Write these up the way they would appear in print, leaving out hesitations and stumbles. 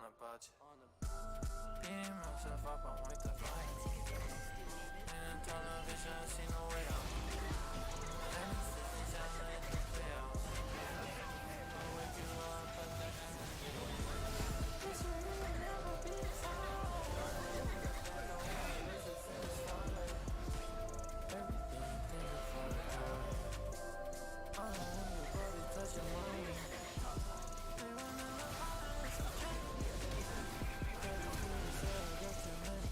the budget. Beating myself up, I'm with the light. In the television, I see no way out. And it's 50 times in the playoffs. I wake you up and then this will never be the same. Everything you think of for the joy. I don't want your body touching mine. They wanna know how it's a dream. Cause it's really sad, I got too many.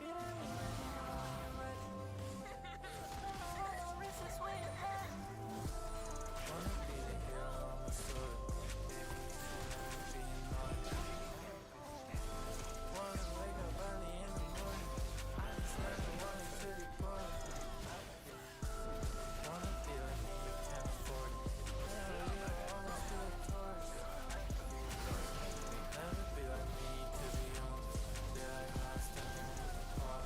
Beat it when you're ready. No reasons where you're at. Wanna be the hero of my story. Baby, you should never be annoyed. Wanna wake up early in the morning. I just never wanted to be bored. Wanna be like me, you can't afford it. Never be like almost do it towards. Never be like me, to be honest. Be like last time we was apart.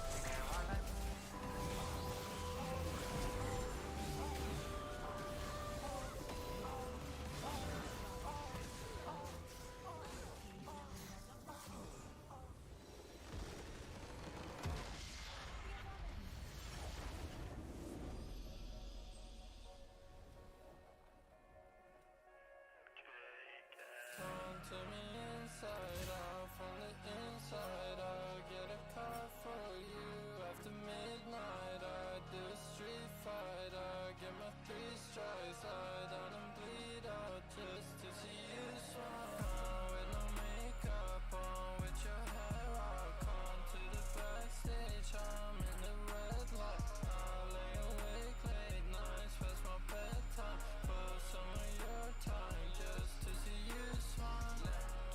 Come to me inside out, from the inside out. Get a car for you after midnight. I do a street fight, I get my 3 strikes. Lie down and bleed out just to see you smile. With no makeup on, with your hair out. Come to the backstage, I'm in the red light. I lay awake late nights, past my bedtime. For some of your time, just to see you smile.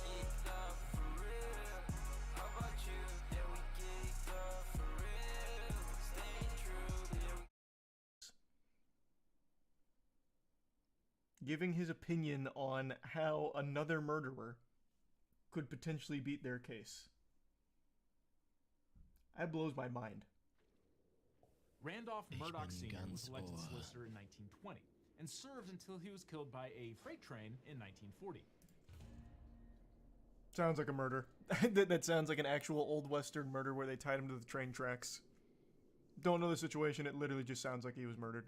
Geeked up for real. How about you? Yeah, we geeked up for real. Stay true. Yeah, we Giving his opinion on how another murderer could potentially beat their case. That blows my mind. Randolph Murdoch bin Sr. was ganz elected Ohr. solicitor in 1920 and served until he was killed by a freight train in 1940. Sounds like a murder. That sounds like an actual old western murder where they tied him to the train tracks. Don't know the situation, it literally just sounds like he was murdered.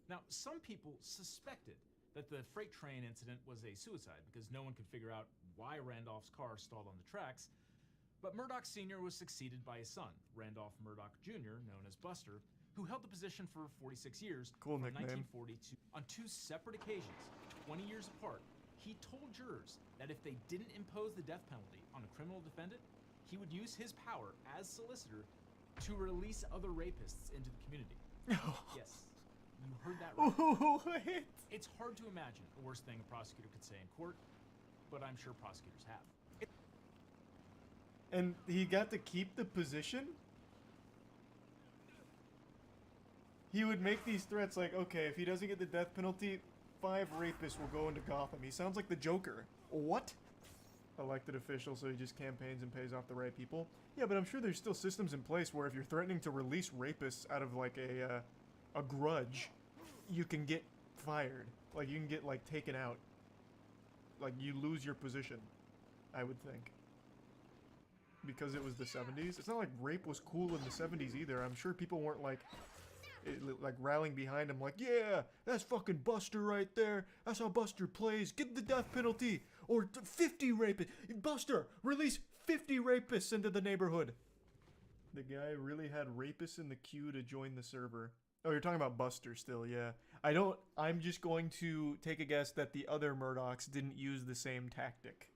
Now, some people suspected that the freight train incident was a suicide because no one could figure out why Randolph's car stalled on the tracks. But Murdoch Sr. was succeeded by his son, Randolph Murdoch Jr., known as Buster, who held the position for 46 years Cool from nickname. 1940 to on 2 separate occasions, 20 years apart. He told jurors that if they didn't impose the death penalty on a criminal defendant, he would use his power as solicitor to release other rapists into the community. Yes, you heard that right. What? It's hard to imagine a worse thing a prosecutor could say in court, but I'm sure prosecutors have. And he got to keep the position? He would make these threats like, okay, if he doesn't get the death penalty, 5 rapists will go into Gotham. He sounds like the Joker. What? Elected official, so he just campaigns and pays off the right people? Yeah, but I'm sure there's still systems in place where if you're threatening to release rapists out of like a grudge, you can get fired. Like, you can get, like, taken out. Like, you lose your position, I would think. Because it was the 70s. It's not like rape was cool in the 70s either. I'm sure people weren't like rallying behind him like, yeah, that's fucking Buster right there. That's how Buster plays. Get the death penalty. Or 50 rapists. Buster, release 50 rapists into the neighborhood. The guy really had rapists in the queue to join the server. Oh, you're talking about Buster still, yeah. I'm just going to take a guess that the other Murdochs didn't use the same tactic.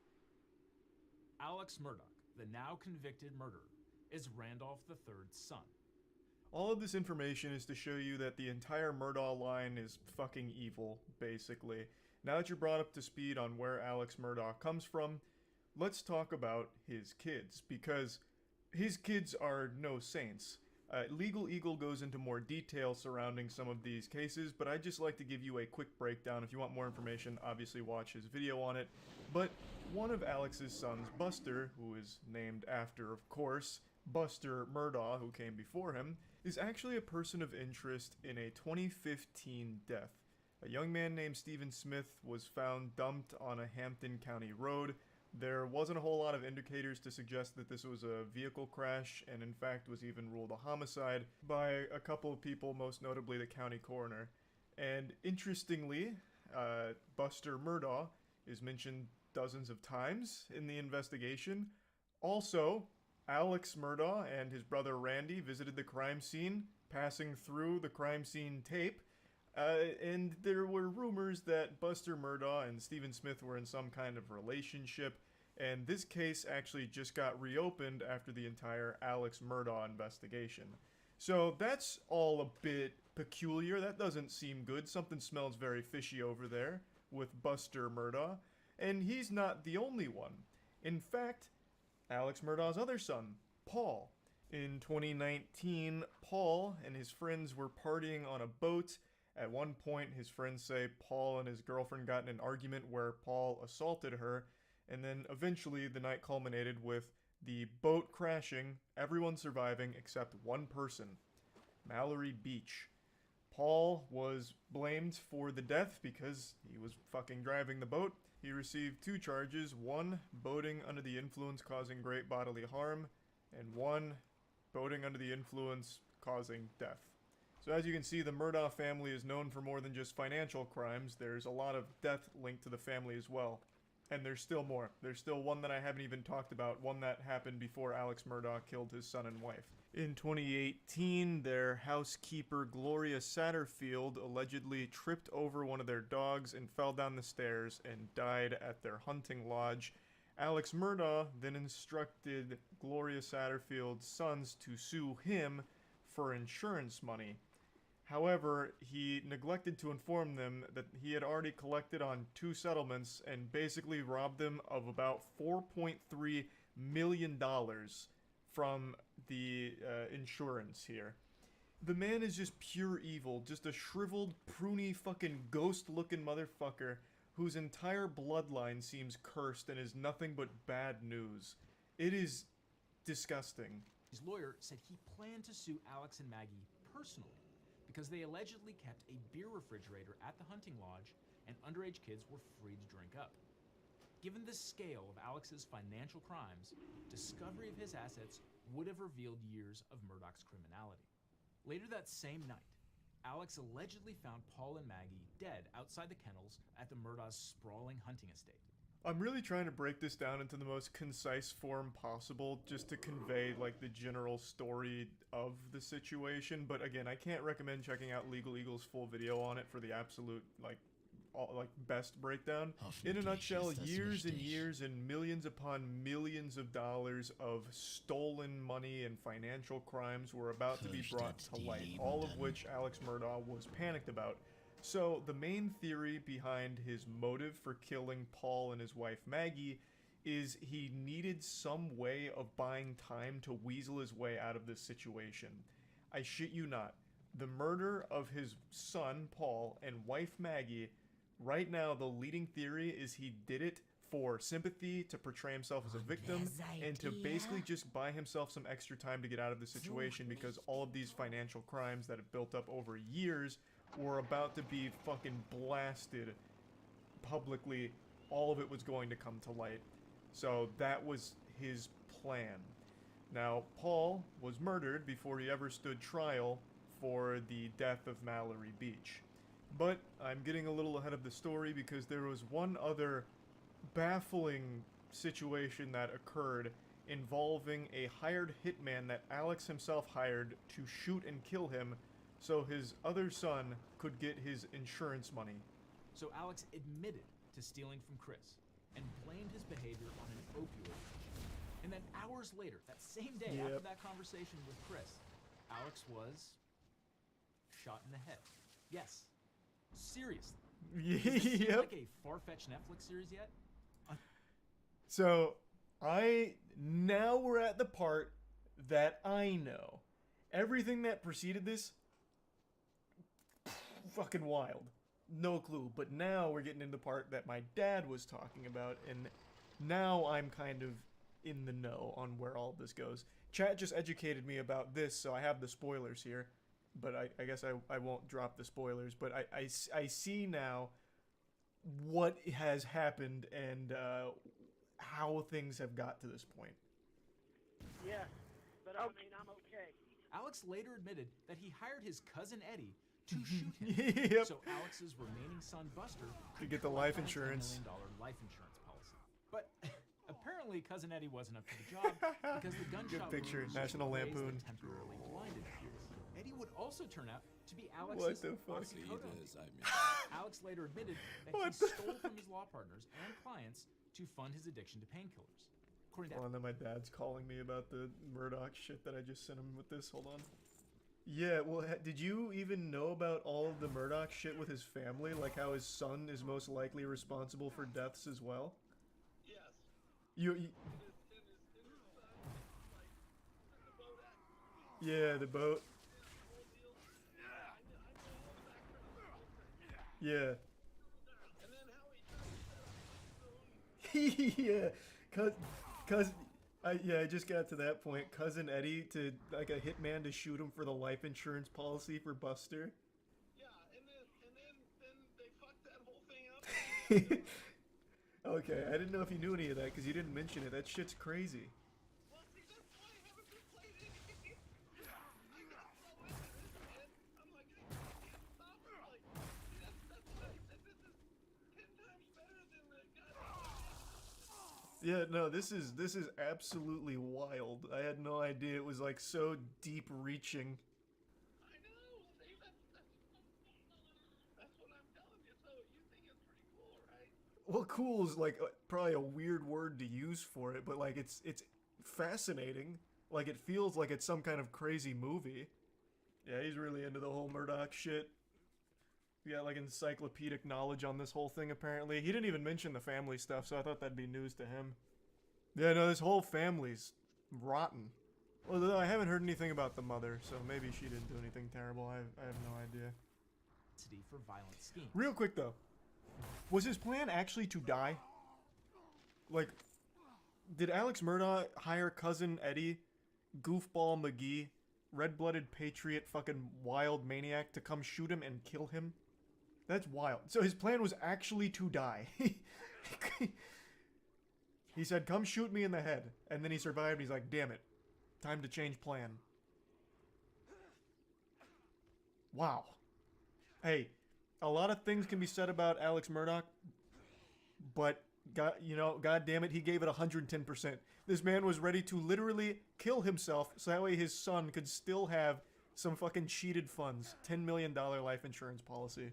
Alex Murdoch, the now convicted murderer, is Randolph III's son. All of this information is to show you that the entire Murdaugh line is fucking evil, basically. Now that you're brought up to speed on where Alex Murdaugh comes from, let's talk about his kids, because his kids are no saints. Legal Eagle goes into more detail surrounding some of these cases, but I'd just like to give you a quick breakdown. If you want more information, obviously watch his video on it. But one of Alex's sons, Buster, who is named after, of course, Buster Murdaugh, who came before him, is actually a person of interest in a 2015 death. A young man named Stephen Smith was found dumped on a Hampton County road There wasn't a whole lot of indicators to suggest that this was a vehicle crash, and in fact was even ruled a homicide by a couple of people, most notably the county coroner. And interestingly, Buster Murdaugh is mentioned dozens of times in the investigation. Also, Alex Murdaugh and his brother Randy visited the crime scene, passing through the crime scene tape. And there were rumors that Buster Murdaugh and Stephen Smith were in some kind of relationship, and this case actually just got reopened after the entire Alex Murdaugh investigation. So that's all a bit peculiar. That doesn't seem good. Something smells very fishy over there with Buster Murdaugh, and he's not the only one. In fact, Alex Murdaugh's other son, Paul. In 2019, Paul and his friends were partying on a boat. At one point, his friends say Paul and his girlfriend got in an argument where Paul assaulted her, and then eventually the night culminated with the boat crashing, everyone surviving except one person, Mallory Beach. Paul was blamed for the death because he was fucking driving the boat. He received 2 charges, one boating under the influence causing great bodily harm, and one boating under the influence causing death. So as you can see, the Murdaugh family is known for more than just financial crimes. There's a lot of death linked to the family as well. And there's still more. There's still one that I haven't even talked about, one that happened before Alex Murdaugh killed his son and wife. In 2018, their housekeeper Gloria Satterfield allegedly tripped over one of their dogs and fell down the stairs and died at their hunting lodge. Alex Murdaugh then instructed Gloria Satterfield's sons to sue him for insurance money. However, he neglected to inform them that he had already collected on 2 settlements and basically robbed them of about $4.3 million from the insurance here. The man is just pure evil, just a shriveled, pruny, fucking ghost-looking motherfucker whose entire bloodline seems cursed and is nothing but bad news. It is disgusting. His lawyer said he planned to sue Alex and Maggie personally because they allegedly kept a beer refrigerator at the hunting lodge and underage kids were free to drink up. Given the scale of Alex's financial crimes, discovery of his assets would have revealed years of Murdaugh's criminality. Later that same night, Alex allegedly found Paul and Maggie dead outside the kennels at the Murdaugh's sprawling hunting estate. I'm really trying to break this down into the most concise form possible just to convey like the general story of the situation, but again, I can't recommend checking out Legal Eagle's full video on it for the absolute best breakdown. In a nutshell, years and years and millions upon millions of dollars of stolen money and financial crimes were about to be brought to light, all of which Alex Murdaugh was panicked about. So, the main theory behind his motive for killing Paul and his wife Maggie is he needed some way of buying time to weasel his way out of this situation. I shit you not. The murder of his son, Paul, and wife Maggie, right now the leading theory is he did it for sympathy, to portray himself as a victim, and to basically just buy himself some extra time to get out of the situation because all of these financial crimes that have built up over years were about to be fucking blasted publicly. All of it was going to come to light. So that was his plan. Now, Paul was murdered before he ever stood trial for the death of Mallory Beach. But I'm getting a little ahead of the story because there was one other baffling situation that occurred involving a hired hitman that Alex himself hired to shoot and kill him so his other son could get his insurance money. So Alex admitted to stealing from Chris and blamed his behavior on an opioid addiction. And then hours later, that same day after that conversation with Chris, Alex was shot in the head. Yes. Seriously. Does this seem like a far-fetched Netflix series yet? So, now we're at the part that I know. Everything that preceded this, fucking wild. No clue. But now we're getting into the part that my dad was talking about, and now I'm kind of in the know on where all this goes. Chat just educated me about this, so I have the spoilers here. But I guess I won't drop the spoilers. But I see now what has happened and how things have got to this point. Yes, but I mean, I'm okay. Alex later admitted that he hired his cousin Eddie to shoot him. Yep. So Alex's remaining son Buster To could get the collect life on a insurance. $10 million life insurance policy. But apparently cousin Eddie wasn't up to the job because the gunshot Good picture, wounds National raised Lampoon. that temporarily blinded Alex. Eddie would also turn out to be What Alex's the fuck? oxycodone. Alex later admitted that What he the stole from his law partners and clients to fund his addiction to painkillers. According to Hold on, then my dad's calling me about the Murdoch shit that I just sent him with this. Hold on. Yeah, well, did you even know about all of the Murdoch shit with his family? Like how his son is most likely responsible for deaths as well? Yes. You And his son, like, in the boat accident, yeah, the boat. whole deal. Yeah. I know all the background of the whole thing. Yeah. And then how he tried to set up his own. Yeah, I just got to that point. Cousin Eddie to like a hitman to shoot him for the life insurance policy for Buster. Yeah, and then they fucked that whole thing up. Okay, I didn't know if you knew any of that because you didn't mention it. That shit's crazy. Well, see, that's why I haven't been playing any games. I got so into this, man. I'm like, I can't stop it. Like, that's why I said this is 10 times better than the goddamn. Yeah, no, this is absolutely wild. I had no idea it was like so deep reaching. I know. See, that's what I'm telling you. So you think it's pretty cool, right? Well, cool is like probably a weird word to use for it, but like it's fascinating. Like it feels like it's some kind of crazy movie. Yeah, he's really into the whole Murdoch shit. We got like encyclopedic knowledge on this whole thing apparently. He didn't even mention the family stuff, so I thought that'd be news to him. Yeah, no, this whole family's rotten. Although I haven't heard anything about the mother, so maybe she didn't do anything terrible. I have no idea. for violent schemes. Real quick though, was his plan actually to die? Like, did Alex Murdaugh hire cousin Eddie, goofball McGee, red-blooded patriot, fucking wild maniac to come shoot him and kill him? That's wild. So his plan was actually to die. He said, come shoot me in the head. And then he survived. He's like, damn it. Time to change plan. Wow. Hey, a lot of things can be said about Alex Murdaugh, but God damn it, he gave it 110%. This man was ready to literally kill himself so that way his son could still have some fucking cheated funds. $10 million life insurance policy.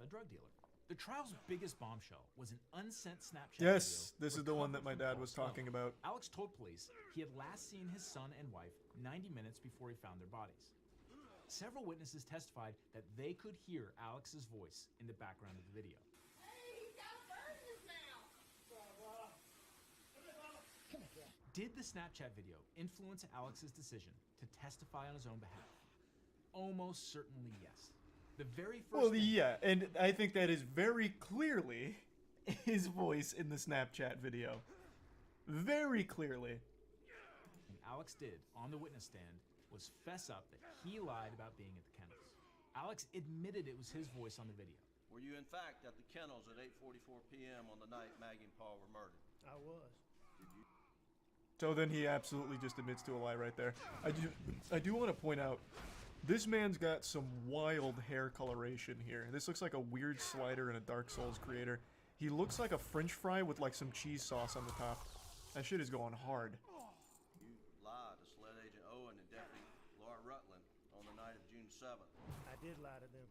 The drug dealer. The trial's biggest bombshell was an unsent Snapchat Yes, video this is the one that my recovered dad from was Paul's talking phone. about. Alex told police he had last seen his son and wife 90 minutes before he found their bodies. Several witnesses testified that they could hear Alex's voice in the background of the video. Did the Snapchat video influence Alex's decision to testify on his own behalf? Almost certainly yes. The very first Well, thing yeah, and I think that is very clearly his voice in the Snapchat video. Very clearly. Alex did on the witness stand was fess up that he lied about being at the kennels. Alex admitted it was his voice on the video. Were you in fact at the kennels at 8:44 p.m. on the night Maggie and Paul were murdered? I was. Did you? So then he absolutely just admits to a lie right there. I do want to point out, this man's got some wild hair coloration here. This looks like a weird slider in a Dark Souls creator. He looks like a French fry with like some cheese sauce on the top. That shit is going hard. You lied to Sled Agent Owen and Deputy Laura Rutland on the night of June 7th. I did lie to them.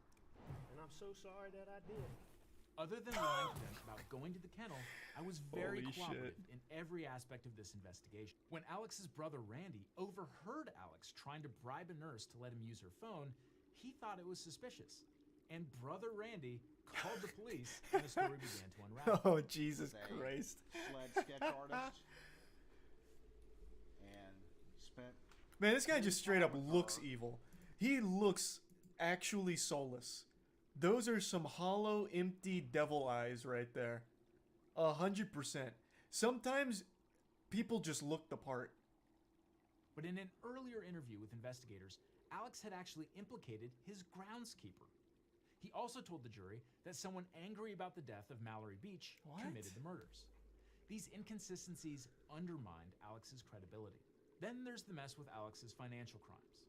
And I'm so sorry that I did. Other than lying to them about going to the kennel, I was very Holy cooperative shit. in every aspect of this investigation. When Alex's brother Randy overheard Alex trying to bribe a nurse to let him use her phone, he thought it was suspicious. And brother Randy called the police and the story began to unravel. Oh, Jesus Say, Christ. Sled sketch artist, and spent. Man, this guy just straight up looks evil. He looks actually soulless. Those are some hollow, empty devil eyes right there. 100%. Sometimes people just look the part. But in an earlier interview with investigators, Alex had actually implicated his groundskeeper. He also told the jury that someone angry about the death of Mallory Beach What? committed the murders. These inconsistencies undermined Alex's credibility. Then there's the mess with Alex's financial crimes.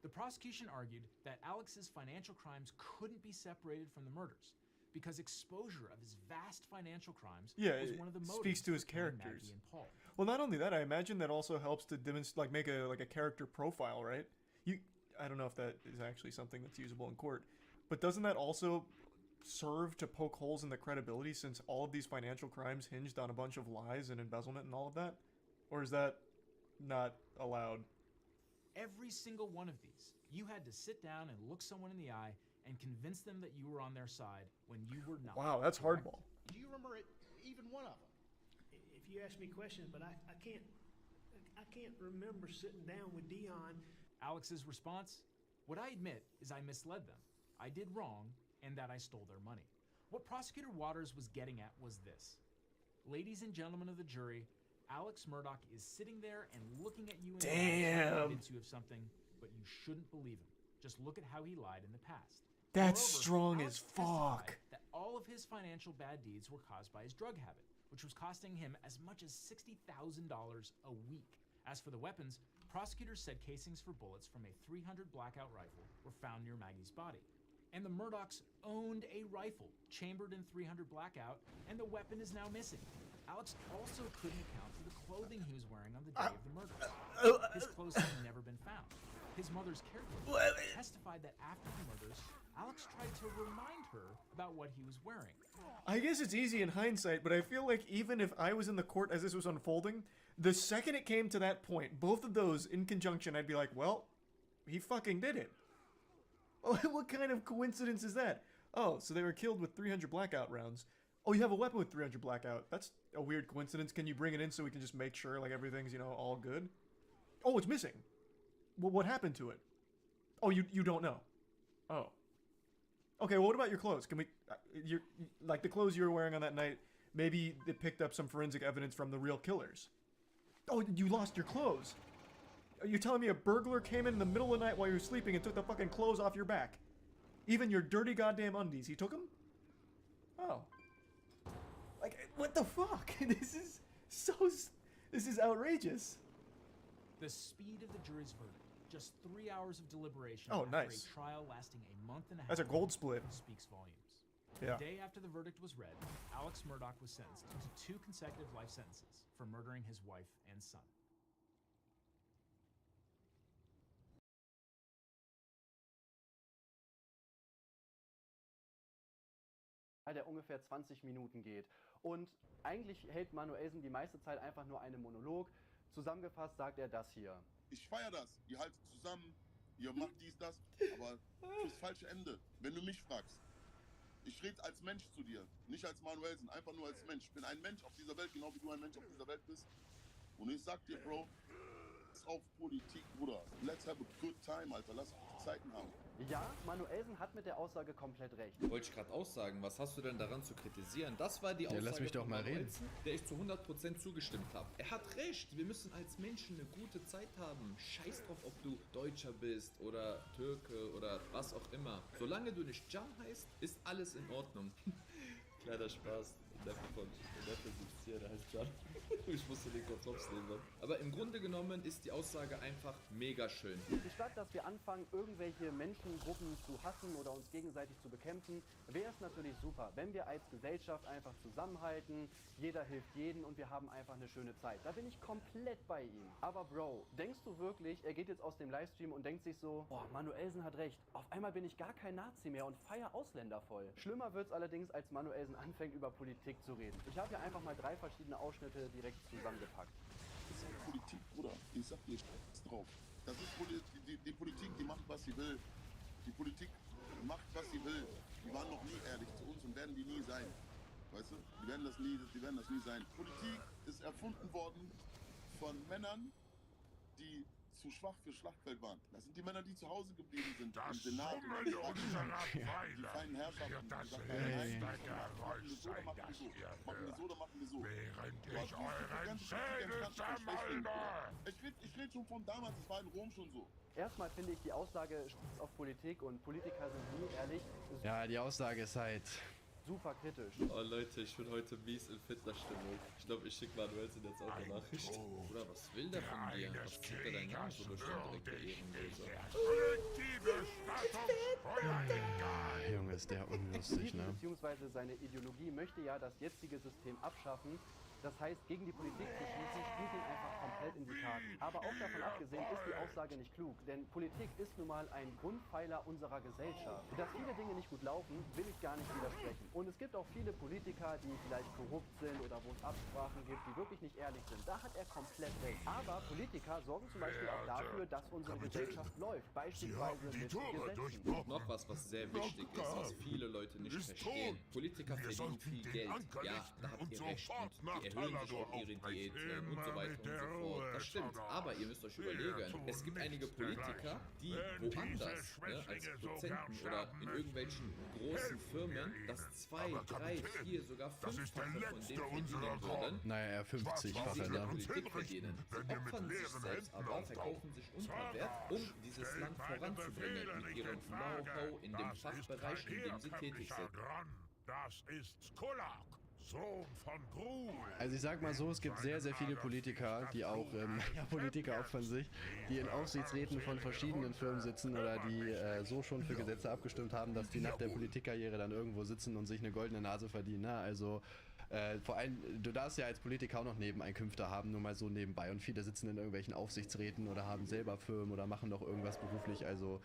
The prosecution argued that Alex's financial crimes couldn't be separated from the murders because exposure of his vast financial crimes was one of the motives speaks to his for killing characters. Maggie and Paul. Well, not only that, I imagine that also helps to demonstrate, make a character profile, right? I don't know if that is actually something that's usable in court, but doesn't that also serve to poke holes in the credibility since all of these financial crimes hinged on a bunch of lies and embezzlement and all of that? Or is that not allowed? Every single one of these, you had to sit down and look someone in the eye and convince them that you were on their side when you were not. Wow, that's hardball. Do you remember even one of them? If you ask me questions, but I can't remember sitting down with Dion. Alex's response? What I admit is I misled them. I did wrong, and that I stole their money. What Prosecutor Waters was getting at was this. Ladies and gentlemen of the jury, Alex Murdaugh is sitting there and looking at you in the eye to convince you of something, but you shouldn't believe him. Just look at how he lied in the past. That's Moreover, strong Alex as fuck. testified that all of his financial bad deeds were caused by his drug habit, which was costing him as much as $60,000 a week. As for the weapons, prosecutors said casings for bullets from a .300 blackout rifle were found near Maggie's body. And the Murdaughs owned a rifle chambered in .300 blackout, and the weapon is now missing. Alex also couldn't account for the clothing he was wearing on the day of the murder. His clothes had never been found. His mother's caregiver testified that after the murders, Alex tried to remind her about what he was wearing. I guess it's easy in hindsight, but I feel like even if I was in the court as this was unfolding, the second it came to that point, both of those in conjunction, I'd be like, well, he fucking did it. Oh, what kind of coincidence is that? Oh, so they were killed with .300 blackout rounds. Oh, you have a weapon with .300 blackout. That's a weird coincidence. Can you bring it in so we can just make sure like everything's, all good? Oh, it's missing. Well, what happened to it? Oh, you don't know. Oh. Okay, well, what about your clothes? Can we, like the clothes you were wearing on that night, maybe they picked up some forensic evidence from the real killers. Oh, you lost your clothes. You're telling me a burglar came in the middle of the night while you were sleeping and took the fucking clothes off your back? Even your dirty goddamn undies, he took them? Oh. Like, what the fuck? This is outrageous. The speed of the jury's verdict, just 3 hours of deliberation Oh, after nice. a trial lasting a month and a half. That's a gold split. Speaks volumes. Yeah. The day after the verdict was read, Alex Murdaugh was sentenced to 2 consecutive life sentences for murdering his wife and son. Der ungefähr 20 Minuten geht. Und eigentlich hält Manuelsen die meiste Zeit einfach nur einen Monolog. Zusammengefasst sagt er das hier. Ich feiere das. Ihr haltet zusammen, ihr macht dies, das, aber fürs falsche Ende, wenn du mich fragst. Ich rede als Mensch zu dir, nicht als Manuelsen, einfach nur als Mensch. Ich bin ein Mensch auf dieser Welt, genau wie du ein Mensch auf dieser Welt bist. Und ich sag dir, Bro, auf Politik, Bruder. Let's have a good time, Alter. Lass uns Zeiten haben. Ja, Manuelsen hat mit der Aussage komplett recht. Wollte ich gerade aussagen, was hast du denn daran zu kritisieren? Das war die Aussage, lass mich doch mal reden. Der ich zu 100% zugestimmt habe. Er hat recht, wir müssen als Menschen eine gute Zeit haben. Scheiß drauf, ob du Deutscher bist oder Türke oder was auch immer. Solange du nicht Can heißt, ist alles in Ordnung. Kleiner Spaß. Der sitzt hier, der heißt Can. Ich musste den kurz hops nehmen. Aber im Grunde genommen ist die Aussage einfach mega schön. Statt dass wir anfangen, irgendwelche Menschengruppen zu hassen oder uns gegenseitig zu bekämpfen, wäre es natürlich super, wenn wir als Gesellschaft einfach zusammenhalten, jeder hilft jeden und wir haben einfach eine schöne Zeit. Da bin ich komplett bei ihm. Aber Bro, denkst du wirklich, er geht jetzt aus dem Livestream und denkt sich so, boah, Manuelsen hat recht, auf einmal bin ich gar kein Nazi mehr und feier Ausländer voll. Schlimmer wird's allerdings, als Manuelsen anfängt, über Politik zu reden. Ich habe hier einfach mal 3 verschiedene Ausschnitte direkt zusammengepackt. Das ist Politik, Bruder. Ich sag dir, scheiß drauf. Das ist die Politik, die macht, was sie will. Die Politik macht, was sie will. Die waren noch nie ehrlich zu uns und werden die nie sein. Weißt du? Die werden das nie sein. Politik ist erfunden worden von Männern, die zu schwach für Schlachtfeld waren. Das sind die Männer, die zu Hause geblieben sind. Das im Senat, Summen unserer die Pfeile feinen Herrschaften. wird das Die sagen, letzte nein, Geräusch sein, das ihr machen wir so, hört, dann machen wir so. während Du hast ich die euren ganze Schädel Politik entstanden. zermalme. Ich rede schon von damals, das war in Rom schon so. Erstmal finde ich die Aussage spitzt auf Politik und Politiker sind nie ehrlich. Ja, die Aussage ist halt super kritisch. Oh Leute, ich bin heute mies in Fitnerstimmung. Ich glaube, ich schicke Manuelsen jetzt auch eine Nachricht. Bruder, was will der von dir? Was zieht er deinen Namen so bestimmt direkt, der Ehrenloser? Junge, ist der unlustig, ne? Beziehungsweise seine Ideologie möchte ja das jetzige System abschaffen. Das heißt, gegen die Politik zu schießen, spielt ihn einfach komplett in die Karten. Aber auch davon abgesehen ist die Aussage nicht klug, denn Politik ist nun mal ein Grundpfeiler unserer Gesellschaft. Dass viele Dinge nicht gut laufen, will ich gar nicht widersprechen. Und es gibt auch viele Politiker, die vielleicht korrupt sind oder wo es Absprachen gibt, die wirklich nicht ehrlich sind. Da hat er komplett recht. Aber Politiker sorgen zum Beispiel auch dafür, dass unsere Gesellschaft läuft. Beispielsweise mit Gesetzen. Und noch was sehr wichtig ist, was viele Leute nicht verstehen. Politiker verdienen viel Geld. Ja, da habt ihr recht. Und die erhöhen sich auch ihre Diäten und so weiter und so fort. Das stimmt. Aber ihr müsst euch überlegen, es gibt einige Politiker, die woanders, ne, als Dozenten oder in irgendwelchen großen Firmen, das 2, 3, 4, sogar 5-fache von dem verdienen würden. Naja, er 50-fache, in der ne? Politik verdienen. Sie opfern sich selbst aber, verkaufen sich unter Wert, um dieses Land voranzubringen mit ihrem Know-how in dem Fachbereich, in dem sie tätig sind. Das ist Kulak, Sohn von Gru. Also ich sag mal so, es gibt sehr, sehr viele Politiker, die auch, ja, Politiker auch von sich, die in Aufsichtsräten von verschiedenen Firmen sitzen oder die so schon für Gesetze abgestimmt haben, dass die nach der Politikkarriere dann irgendwo sitzen und sich eine goldene Nase verdienen. Ne? Also vor allem, du darfst ja als Politiker auch noch Nebeneinkünfte haben, nur mal so nebenbei. Und viele sitzen in irgendwelchen Aufsichtsräten oder haben selber Firmen oder machen noch irgendwas beruflich. Also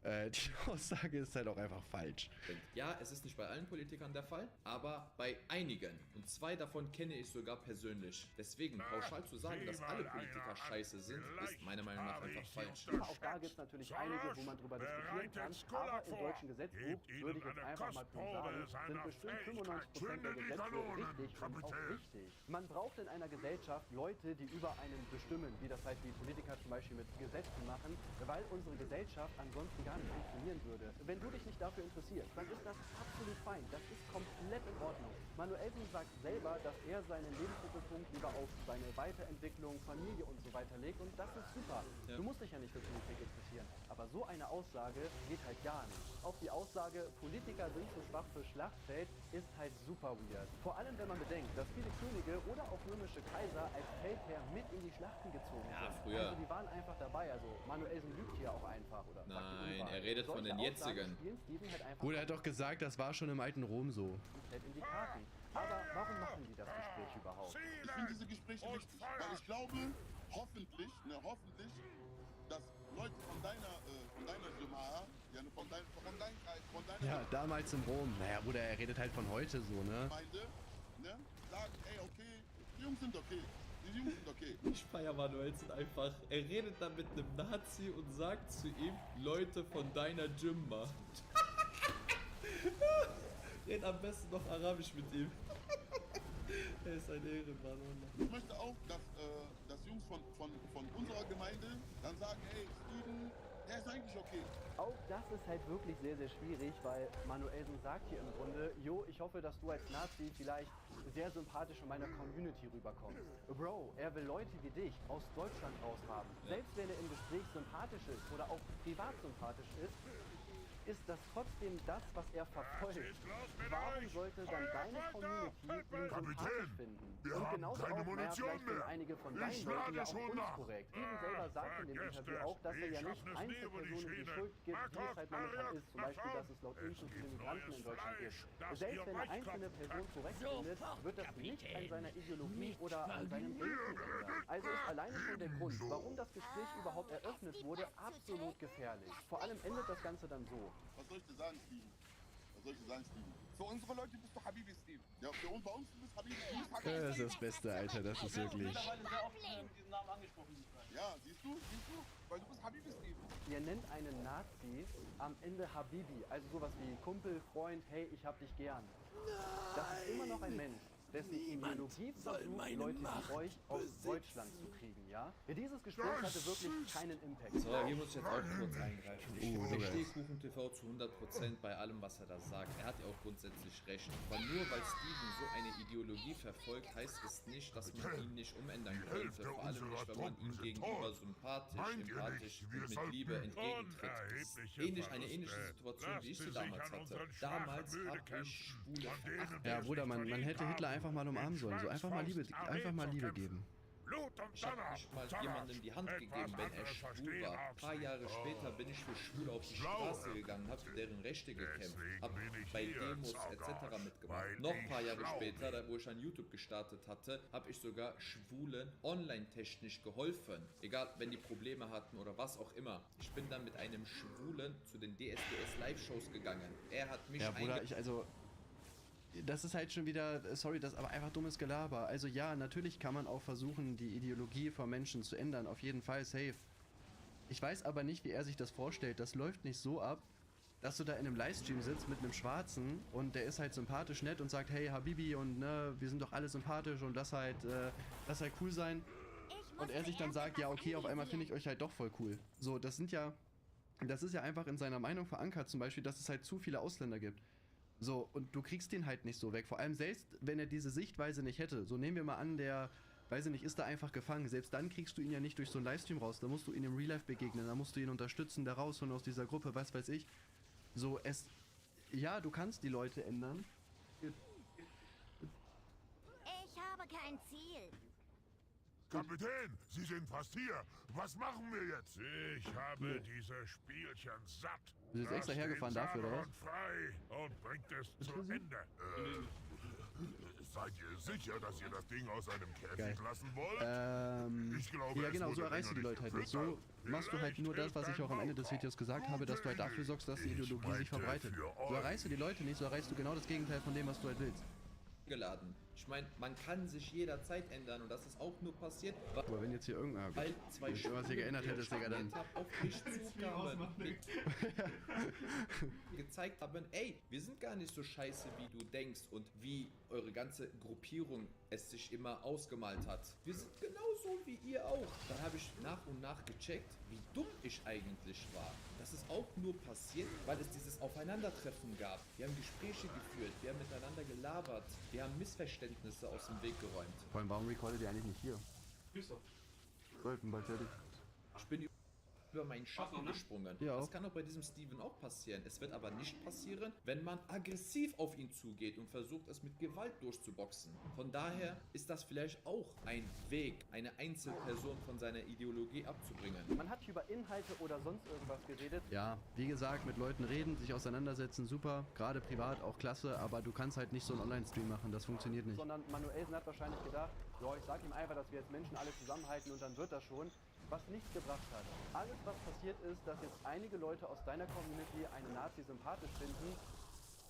die Aussage ist halt auch einfach falsch. Ja, es ist nicht bei allen Politikern der Fall, aber bei einigen. Und 2 davon kenne ich sogar persönlich. Deswegen pauschal zu sagen, dass alle Politiker scheiße sind, ist meiner Meinung nach einfach falsch. Aber auch da gibt es natürlich einige, wo man drüber diskutieren kann. Aber im deutschen Gesetzbuch, würde ich jetzt einfach mal so sagen, sind bestimmt 95% der Gesetze richtig und auch richtig. Man braucht in einer Gesellschaft Leute, die über einen bestimmen, wie das halt die Politiker zum Beispiel mit Gesetzen machen, weil unsere Gesellschaft ansonsten gar nicht funktionieren würde. Wenn du dich nicht dafür interessierst, dann ist das absolut fein. Das ist komplett in Ordnung. Manuelsen sagt selber, dass er seinen Lebensmittelpunkt lieber auf seine Weiterentwicklung, Familie und so weiter legt und das ist super. Ja. Du musst dich ja nicht für Politik interessieren. Aber so eine Aussage geht halt gar nicht. Auch die Aussage, Politiker sind zu schwach für Schlachtfeld, ist halt super weird. Vor allem, wenn man bedenkt, dass viele Könige oder auch römische Kaiser als Feldherr mit in die Schlachten gezogen sind. Früher. Also die waren einfach dabei. Also Manuelsen lügt hier auch einfach. Oder Nein, er redet von den jetzigen. Gut, er hat doch gesagt, das war schon im alten Rom so. In die Karten. Aber warum machen die das Gespräch überhaupt? Ich finde diese Gespräche wichtig, weil ich glaube, hoffentlich, dass Leute von deiner Jama'a, ja, von deiner Ja, damals in Rom. Naja, Bruder, er redet halt von heute so, ne? Gemeinde, ne, sagen, ey, okay, die Jungs sind okay. Die Jungs sind okay. Ich feier Manuelsen einfach. Er redet dann mit einem Nazi und sagt zu ihm, Leute von deiner Jimma. Red am besten noch Arabisch mit ihm. Er ist ein Ehrenmann. Ich möchte auch, dass Jungs von unserer Gemeinde dann sagen, hey, Steven, der ist eigentlich okay. Auch das ist halt wirklich sehr, sehr schwierig, weil Manuelsen sagt hier im Grunde, jo, ich hoffe, dass du als Nazi vielleicht sehr sympathisch in meiner Community rüberkommst. Bro, er will Leute wie dich aus Deutschland raus haben. Ja. Selbst wenn er im Gespräch sympathisch ist oder auch privat sympathisch ist das trotzdem das, was er verfolgt. Warum sollte dann deine Community ihn sympathisch finden? Und genauso auch, naja, vielleicht sind einige von deinen Leuten ja auch unkorrekt. Steven selber sagt in dem Interview auch, dass er ja nicht Einzelpersonen die Schuld gibt, wie es halt momentan ist. Zum Beispiel, dass es laut ihm zu viele Migranten in Deutschland gibt. Selbst wenn eine einzelne Person korrekt findet, wird das nicht an seiner Ideologie oder an seinem Denken ändern. Also ist alleine schon der Grund, warum das Gespräch überhaupt eröffnet wurde, absolut gefährlich. Vor allem endet das Ganze dann so. Was soll ich dir sagen, Steven? Für unsere Leute bist du Habibi, Steven. Ja, bei uns bist du Habibi. Das ist das Beste, Alter, das ist wirklich... Mittlerweile sehr oft diesen Namen angesprochen. Ja, siehst du? Weil du bist Habibi, Steven. Ihr nennt einen Nazi am Ende Habibi, also sowas wie Kumpel, Freund, hey, ich hab dich gern. Das ist immer noch ein Mensch. dessen Ideologie versucht, Leute wie euch aus Deutschland zu kriegen, ja? Dieses Gespräch hatte wirklich keinen Impact. So, hier muss ich jetzt auch kurz eingreifen. Ich verstehe Kuchen TV zu 100% bei allem, was er da sagt. Er hat ja auch grundsätzlich recht. Aber nur weil Steven so eine Ideologie verfolgt, heißt es nicht, dass man ihn nicht umändern könnte. Vor allem nicht, wenn man ihm gegenüber sympathisch, empathisch und mit Liebe entgegentritt. Eine ähnliche Situation, wie ich sie damals hatte. Damals habe ich Schwule verachtet. Ja, Bruder, man hätte Hitler einfach mal umarmen sollen. So einfach mal Liebe geben. Ich habe nicht mal jemandem die Hand gegeben, wenn er schwul war. Ein paar Jahre später bin ich für Schwule auf die Straße gegangen, habe für deren Rechte gekämpft, habe bei Demos etc. mitgemacht. Noch ein paar Jahre später, da wo ich an YouTube gestartet hatte, habe ich sogar Schwulen online-technisch geholfen. Egal, wenn die Probleme hatten oder was auch immer. Ich bin dann mit einem Schwulen zu den DSDS Live-Shows gegangen. Er hat mich das ist halt schon wieder, sorry, das ist aber einfach dummes Gelaber. Also ja, natürlich kann man auch versuchen, die Ideologie von Menschen zu ändern, auf jeden Fall, safe. Ich weiß aber nicht, wie er sich das vorstellt. Das läuft nicht so ab, dass du da in einem Livestream sitzt mit einem Schwarzen und der ist halt sympathisch nett und sagt, hey Habibi und ne, wir sind doch alle sympathisch und lass halt cool sein. Und er sich dann sagt, ja okay, auf einmal finde ich euch halt doch voll cool. So, das ist ja einfach in seiner Meinung verankert, zum Beispiel, dass es halt zu viele Ausländer gibt. So, und du kriegst den halt nicht so weg. Vor allem selbst, wenn er diese Sichtweise nicht hätte. So, nehmen wir mal an, der, weiß ich nicht, ist da einfach gefangen. Selbst dann kriegst du ihn ja nicht durch so einen Livestream raus. Da musst du ihn im Real Life begegnen. Da musst du ihn unterstützen, da rausholen aus dieser Gruppe, was weiß ich. So, ja, du kannst die Leute ändern. Ich habe kein Ziel. Kapitän, Sie sind fast hier. Was machen wir jetzt? Ich habe diese Spielchen satt. Du bist extra hergefahren dafür, oder was? Frei und bringt es zu Ende. Seid ihr sicher, dass ihr das Ding aus einem Käfig lassen wollt? Ich glaube, ja genau, so erreichst du die Leute halt nicht. So machst du halt nur das, was ich auch am Ende des Videos gesagt habe, dass du halt dafür sorgst, dass die Ideologie sich verbreitet. So erreichst du die Leute nicht, so erreichst du genau das Gegenteil von dem, was du halt willst. Geladen. Ich meine, man kann sich jederzeit ändern und das ist auch nur passiert, aber wenn jetzt hier irgendwas hier geändert hättest, Digga, dann auf mich zukamen, gezeigt haben, ey, wir sind gar nicht so scheiße, wie du denkst und wie eure ganze Gruppierung es sich immer ausgemalt hat. Wir sind genauso wie ihr auch. Dann habe ich nach und nach gecheckt, wie dumm ich eigentlich war. Das ist auch nur passiert, weil es dieses Aufeinandertreffen gab. Wir haben Gespräche geführt, wir haben miteinander gelabert, wir haben Missverständnisse aus dem Weg geräumt. Vor allem, warum recordet ihr eigentlich nicht hier? Sollten bald fertig. Ich bin über meinen Schatten gesprungen. Ja. Das kann auch bei diesem Steven auch passieren. Es wird aber nicht passieren, wenn man aggressiv auf ihn zugeht und versucht, es mit Gewalt durchzuboxen. Von daher ist das vielleicht auch ein Weg, eine Einzelperson von seiner Ideologie abzubringen. Man hat über Inhalte oder sonst irgendwas geredet. Ja, wie gesagt, mit Leuten reden, sich auseinandersetzen, super. Gerade privat auch klasse, aber du kannst halt nicht so einen Online-Stream machen, das funktioniert nicht. Sondern Manuelsen hat wahrscheinlich gedacht, ja, ich sag ihm einfach, dass wir jetzt Menschen alle zusammenhalten und dann wird das schon. Was nichts gebracht hat. Alles, was passiert ist, dass jetzt einige Leute aus deiner Community einen Nazi sympathisch finden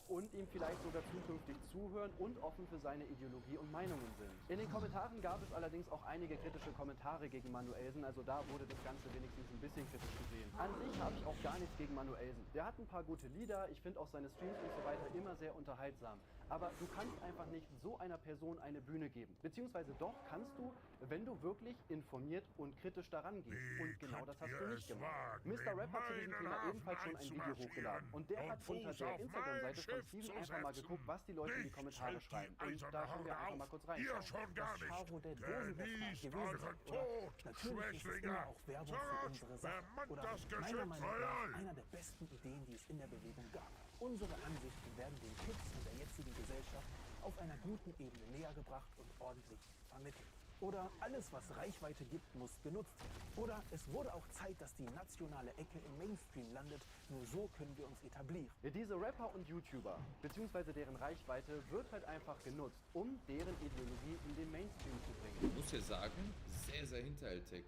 und ihm vielleicht sogar zukünftig zuhören und offen für seine Ideologie und Meinungen sind. In den Kommentaren gab es allerdings auch einige kritische Kommentare gegen Manuelsen, also da wurde das Ganze wenigstens ein bisschen kritisch gesehen. An sich habe ich auch gar nichts gegen Manuelsen. Der hat ein paar gute Lieder, ich finde auch seine Streams und so weiter immer sehr unterhaltsam. Aber du kannst einfach nicht so einer Person eine Bühne geben. Beziehungsweise doch kannst du, wenn du wirklich informiert und kritisch daran gehst. Und genau das hast du nicht gemacht. Mr. Rap hat zu diesem Thema ebenfalls schon ein Video hochgeladen. Und der hat unter der Instagram-Seite von Steven einfach mal geguckt, was die Leute in die Kommentare schreiben. Und da können wir einfach mal kurz reinschauen. Das Scharo der Dosenwechsler gewesen sein. Oder natürlich ist es immer auch Werbung für unsere Sache. Oder meiner Meinung nach einer der besten Ideen, die es in der Bewegung gab. Unsere Ansichten werden den Kids in der jetzigen Gesellschaft auf einer guten Ebene näher gebracht und ordentlich vermittelt. Oder alles, was Reichweite gibt, muss genutzt werden. Oder es wurde auch Zeit, dass die nationale Ecke im Mainstream landet. Nur so können wir uns etablieren. Diese Rapper und YouTuber, beziehungsweise deren Reichweite, wird halt einfach genutzt, um deren Ideologie in den Mainstream zu bringen. Ich muss hier sagen, sehr, sehr hinterhältig.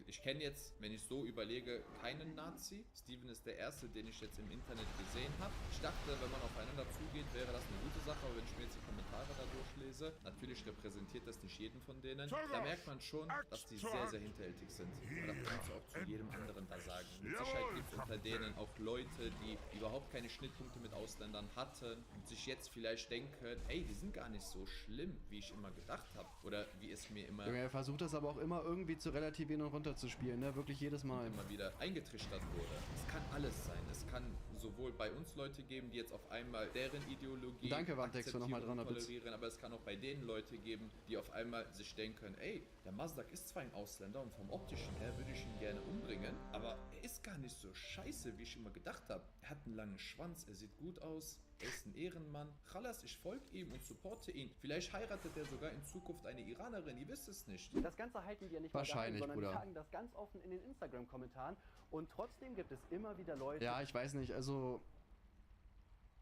Ich kenne jetzt, wenn ich so überlege, keinen Nazi. Steven ist der erste, den ich jetzt im Internet gesehen habe. Ich dachte, wenn man aufeinander zugeht, wäre das eine gute Sache, aber wenn ich mir jetzt die Kommentare da durchlese, lese. Natürlich repräsentiert das nicht jeden von denen. Da merkt man schon, dass die sehr, sehr hinterhältig sind. Und das kannst du auch zu jedem anderen da sagen. Mit Sicherheit gibt es unter denen auch Leute, die überhaupt keine Schnittpunkte mit Ausländern hatten und sich jetzt vielleicht denken, ey, die sind gar nicht so schlimm, wie ich immer gedacht habe. Oder wie es mir immer... Junge, er versucht das aber auch immer irgendwie zu relativieren und runterzuspielen, ne? Wirklich jedes Mal. Immer wieder eingetrichtert wurde. Es kann alles sein. Es kann sowohl bei uns Leute geben, die jetzt auf einmal deren Ideologie Danke, Vantex, für nochmal 300 Bits. tolerieren, aber es kann auch bei denen Leute geben, die auf einmal sich denken, ey, der Mazdak ist zwar ein Ausländer und vom Optischen her würde ich ihn gerne umbringen, aber er ist gar nicht so scheiße, wie ich immer gedacht habe. Er hat einen langen Schwanz, er sieht gut aus, er ist ein Ehrenmann. Khalas, ich folge ihm und supporte ihn. Vielleicht heiratet er sogar in Zukunft eine Iranerin, ihr wisst es nicht. Das Ganze halten die ja nicht wahrscheinlich, mal geheim, sondern Bruder. die sagen das ganz offen in den Instagram-Kommentaren und trotzdem gibt es immer wieder Leute... Ja, ich weiß nicht, also...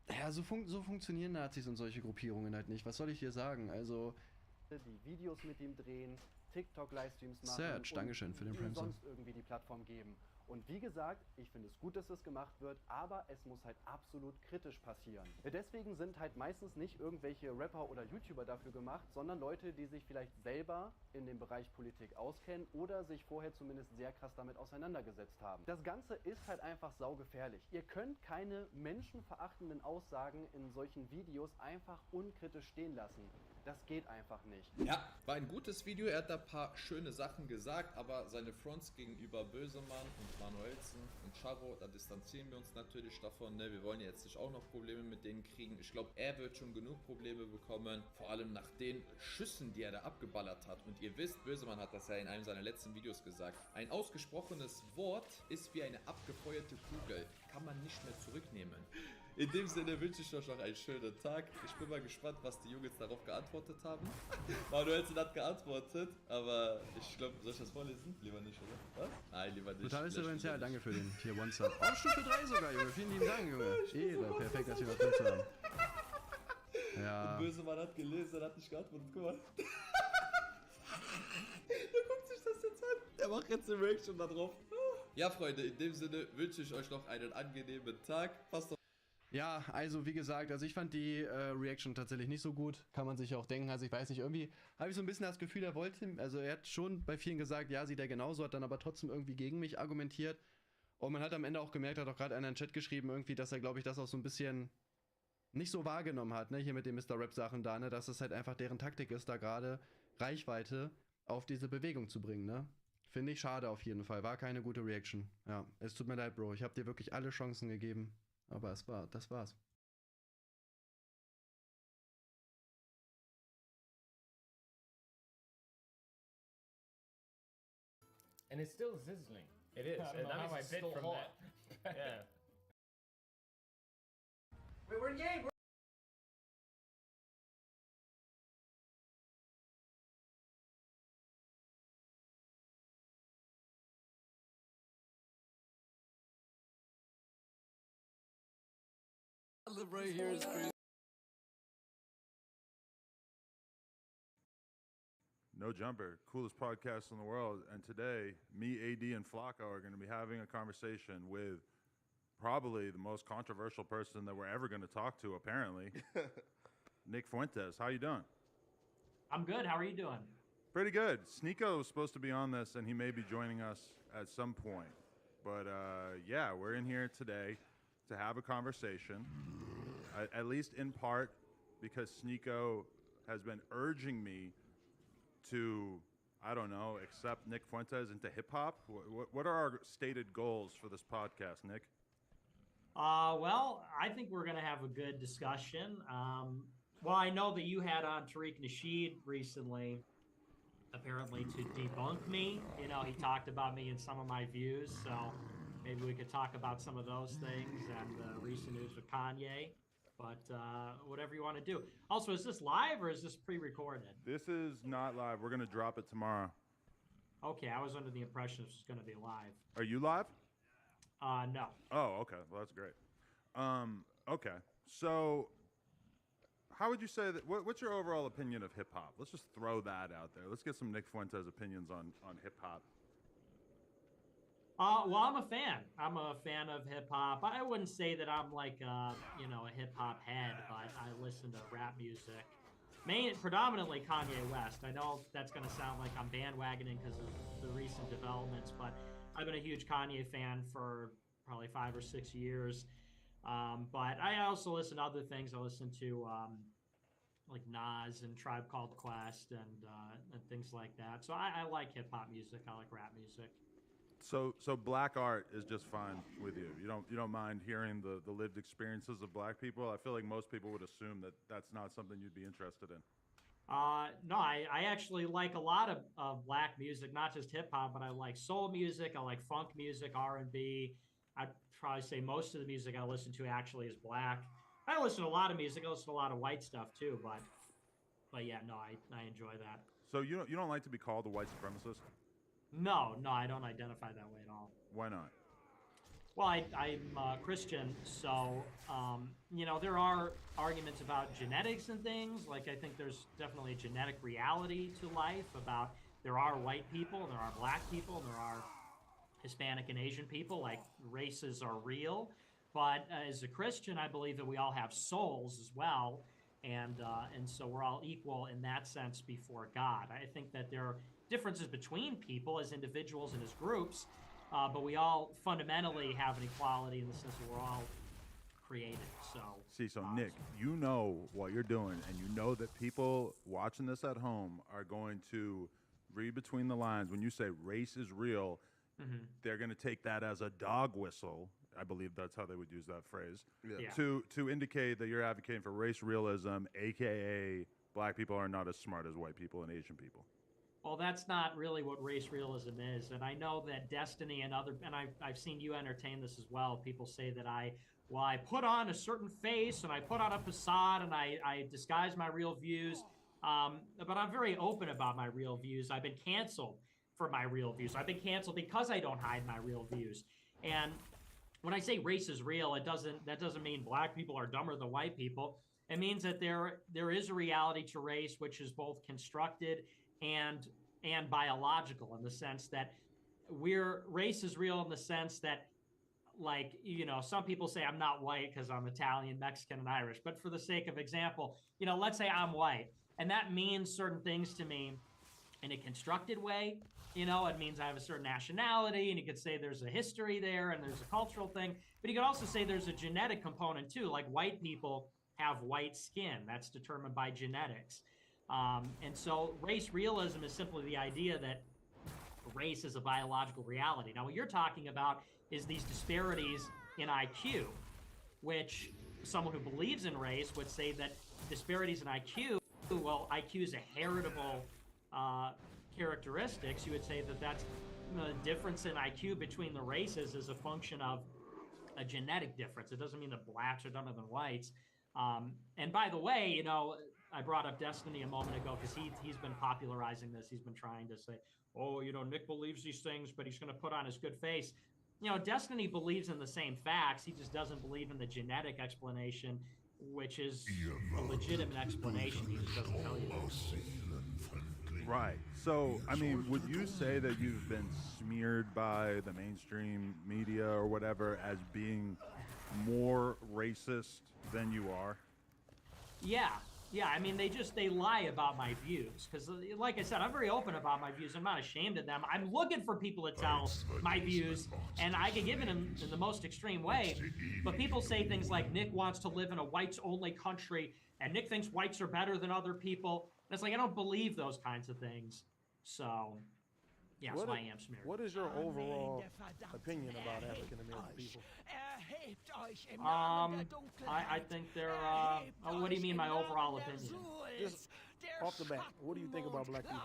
Ja, so funktionieren Nazis und solche Gruppierungen halt nicht. Was soll ich dir sagen? Also... die Videos mit ihm drehen, TikTok-Livestreams machen Serge, Dankeschön für den und Prime-Sub. sonst irgendwie die Plattform geben. Und wie gesagt, ich finde es gut, dass das gemacht wird, aber es muss halt absolut kritisch passieren. Deswegen sind halt meistens nicht irgendwelche Rapper oder YouTuber dafür gemacht, sondern Leute, die sich vielleicht selber in dem Bereich Politik auskennen oder sich vorher zumindest sehr krass damit auseinandergesetzt haben. Das Ganze ist halt einfach saugefährlich. Ihr könnt keine menschenverachtenden Aussagen in solchen Videos einfach unkritisch stehen lassen. Das geht einfach nicht. Ja, war ein gutes Video, er hat da ein paar schöne Sachen gesagt, aber seine Fronts gegenüber Bösemann und Manuelsen und Charo, da distanzieren wir uns natürlich davon, ne? Wir wollen jetzt nicht auch noch Probleme mit denen kriegen. Ich glaube, er wird schon genug Probleme bekommen, vor allem nach den Schüssen, die er da abgeballert hat. Und ihr wisst, Bösemann hat das ja in einem seiner letzten Videos gesagt, ein ausgesprochenes Wort ist wie eine abgefeuerte Kugel, kann man nicht mehr zurücknehmen. In dem Sinne wünsche ich euch noch einen schönen Tag. Ich bin mal gespannt, was die Jungs darauf geantwortet haben. Manuelsen hat geantwortet, aber ich glaube, soll ich das vorlesen? Lieber nicht, oder? Was? Nein, lieber nicht. Totales Differenzial, danke für den Tier 1 Sub. Oh, Stufe 3 sogar, Junge. Vielen lieben Dank, Junge. Ehre, perfekt, dass wir was drin haben. Ja. Der böse Mann hat gelesen, er hat nicht geantwortet. Guck mal. Der guckt sich das jetzt an. Der macht jetzt eine Reaction da drauf. Ja, Freunde, in dem Sinne wünsche ich euch noch einen angenehmen Tag. Passt auf. Ja, also wie gesagt, also ich fand die Reaction tatsächlich nicht so gut. Kann man sich auch denken. Also ich weiß nicht, irgendwie habe ich so ein bisschen das Gefühl, er wollte, also er hat schon bei vielen gesagt, ja, sieht er genauso, hat dann aber trotzdem irgendwie gegen mich argumentiert. Und man hat am Ende auch gemerkt, hat auch gerade einer in den Chat geschrieben, irgendwie, dass er, glaube ich, das auch so ein bisschen nicht so wahrgenommen hat, ne, hier mit den Mr. Rap-Sachen da, ne, dass es halt einfach deren Taktik ist, da gerade Reichweite auf diese Bewegung zu bringen, ne. Finde ich schade auf jeden Fall. War keine gute Reaction. Ja, es tut mir leid, Bro. Ich habe dir wirklich alle Chancen gegeben. Aber das war's. And it's still sizzling. It is. I don't know how I bit from that. Yeah. Wait, we're in game. I live right here is crazy. No Jumper, coolest podcast in the world. And today, me, AD, and Flacco are going to be having a conversation with probably the most controversial person that we're ever going to talk to, apparently. Nick Fuentes, how you doing? I'm good. How are you doing? Pretty good. Sneeko was supposed to be on this, and he may be joining us at some point. But yeah, we're in here today to have a conversation, at least in part because Sneeko has been urging me to, I don't know, accept Nick Fuentes into hip-hop. What are our stated goals for this podcast, Nick? Well, I think we're going to have a good discussion. Well, I know that you had on Tariq Nasheed recently, apparently to debunk me. You know, he talked about me and some of my views, so maybe we could talk about some of those things and the recent news with Kanye. But whatever you want to do. Also, is this live or is this pre-recorded? This is not live. We're going to drop it tomorrow. Okay, I was under the impression this was going to be live. Are you live? No. Oh, okay. Well, that's great. Okay. So, how would you say that? What's your overall opinion of hip hop? Let's just throw that out there. Let's get some Nick Fuentes opinions on hip hop. Well, I'm a fan. I'm a fan of hip hop. I wouldn't say that I'm like a hip hop head, but I listen to rap music predominantly Kanye West. I know that's going to sound like I'm bandwagoning because of the recent developments, but I've been a huge Kanye fan for probably 5 or 6 years. But I also listen to other things. I listen to like Nas and Tribe Called Quest and things like that. So I like hip hop music. I like rap music. So black art is just fine with you. You don't mind hearing the lived experiences of black people. I feel like most people would assume that that's not something you'd be interested in. No, I actually like a lot of black music, not just hip hop, but I like soul music. I like funk music, R&B. I'd probably say most of the music I listen to actually is black. I listen to a lot of music. I listen to a lot of white stuff too, but yeah, no, I enjoy that. So you don't like to be called a white supremacist? No, I don't identify that way at all. Why not? Well, I'm Christian, so there are arguments about genetics and things. Like I think there's definitely a genetic reality to life. About there are white people, there are black people, there are Hispanic and Asian people. Like races are real, but as a Christian, I believe that we all have souls as well, and so we're all equal in that sense before God. I think that there are differences between people as individuals and as groups. But we all fundamentally have an equality in the sense that we're all created. So Nick, you know what you're doing, and you know that people watching this at home are going to read between the lines. When you say race is real, they're going to take that as a dog whistle. I believe that's how they would use that phrase. Yeah. To indicate that you're advocating for race realism, aka black people are not as smart as white people and Asian people. Well, that's not really what race realism is. And I know that Destiny and I've seen you entertain this as well. People say that I put on a certain face and I put on a facade and I disguise my real views. But I'm very open about my real views. I've been canceled for my real views. I've been canceled because I don't hide my real views. And when I say race is real, that doesn't mean black people are dumber than white people. It means that there is a reality to race which is both constructed and biological, in the sense that race is real in the sense that, like, some people say I'm not white because I'm Italian, Mexican, and Irish. But for the sake of example, let's say I'm white, and that means certain things to me in a constructed way. It means I have a certain nationality, and you could say there's a history there and there's a cultural thing. But you could also say there's a genetic component too. Like white people have white skin. That's determined by genetics. And so race realism is simply the idea that race is a biological reality. Now, what you're talking about is these disparities in IQ, which someone who believes in race would say that disparities in IQ, well, IQ is a heritable characteristics. You would say that that's the difference in IQ between the races is a function of a genetic difference. It doesn't mean that blacks are dumber than whites. And by the way, I brought up Destiny a moment ago because he's been popularizing this. He's been trying to say, oh, Nick believes these things, but he's going to put on his good face. Destiny believes in the same facts. He just doesn't believe in the genetic explanation, which is a legitimate explanation. He just doesn't tell you that. Right. So, I mean, would you say that you've been smeared by the mainstream media or whatever as being more racist than you are? Yeah. I mean, they lie about my views because, like I said, I'm very open about my views. I'm not ashamed of them. I'm looking for people to tell my views, and I can give it in the most extreme way. But people say things like Nick wants to live in a whites-only country, and Nick thinks whites are better than other people. And it's like I don't believe those kinds of things. So, yeah, so I am smeared. What is your overall opinion about African American people? I think they're. What do you mean, my overall opinion? Just off the bat, what do you think about black people?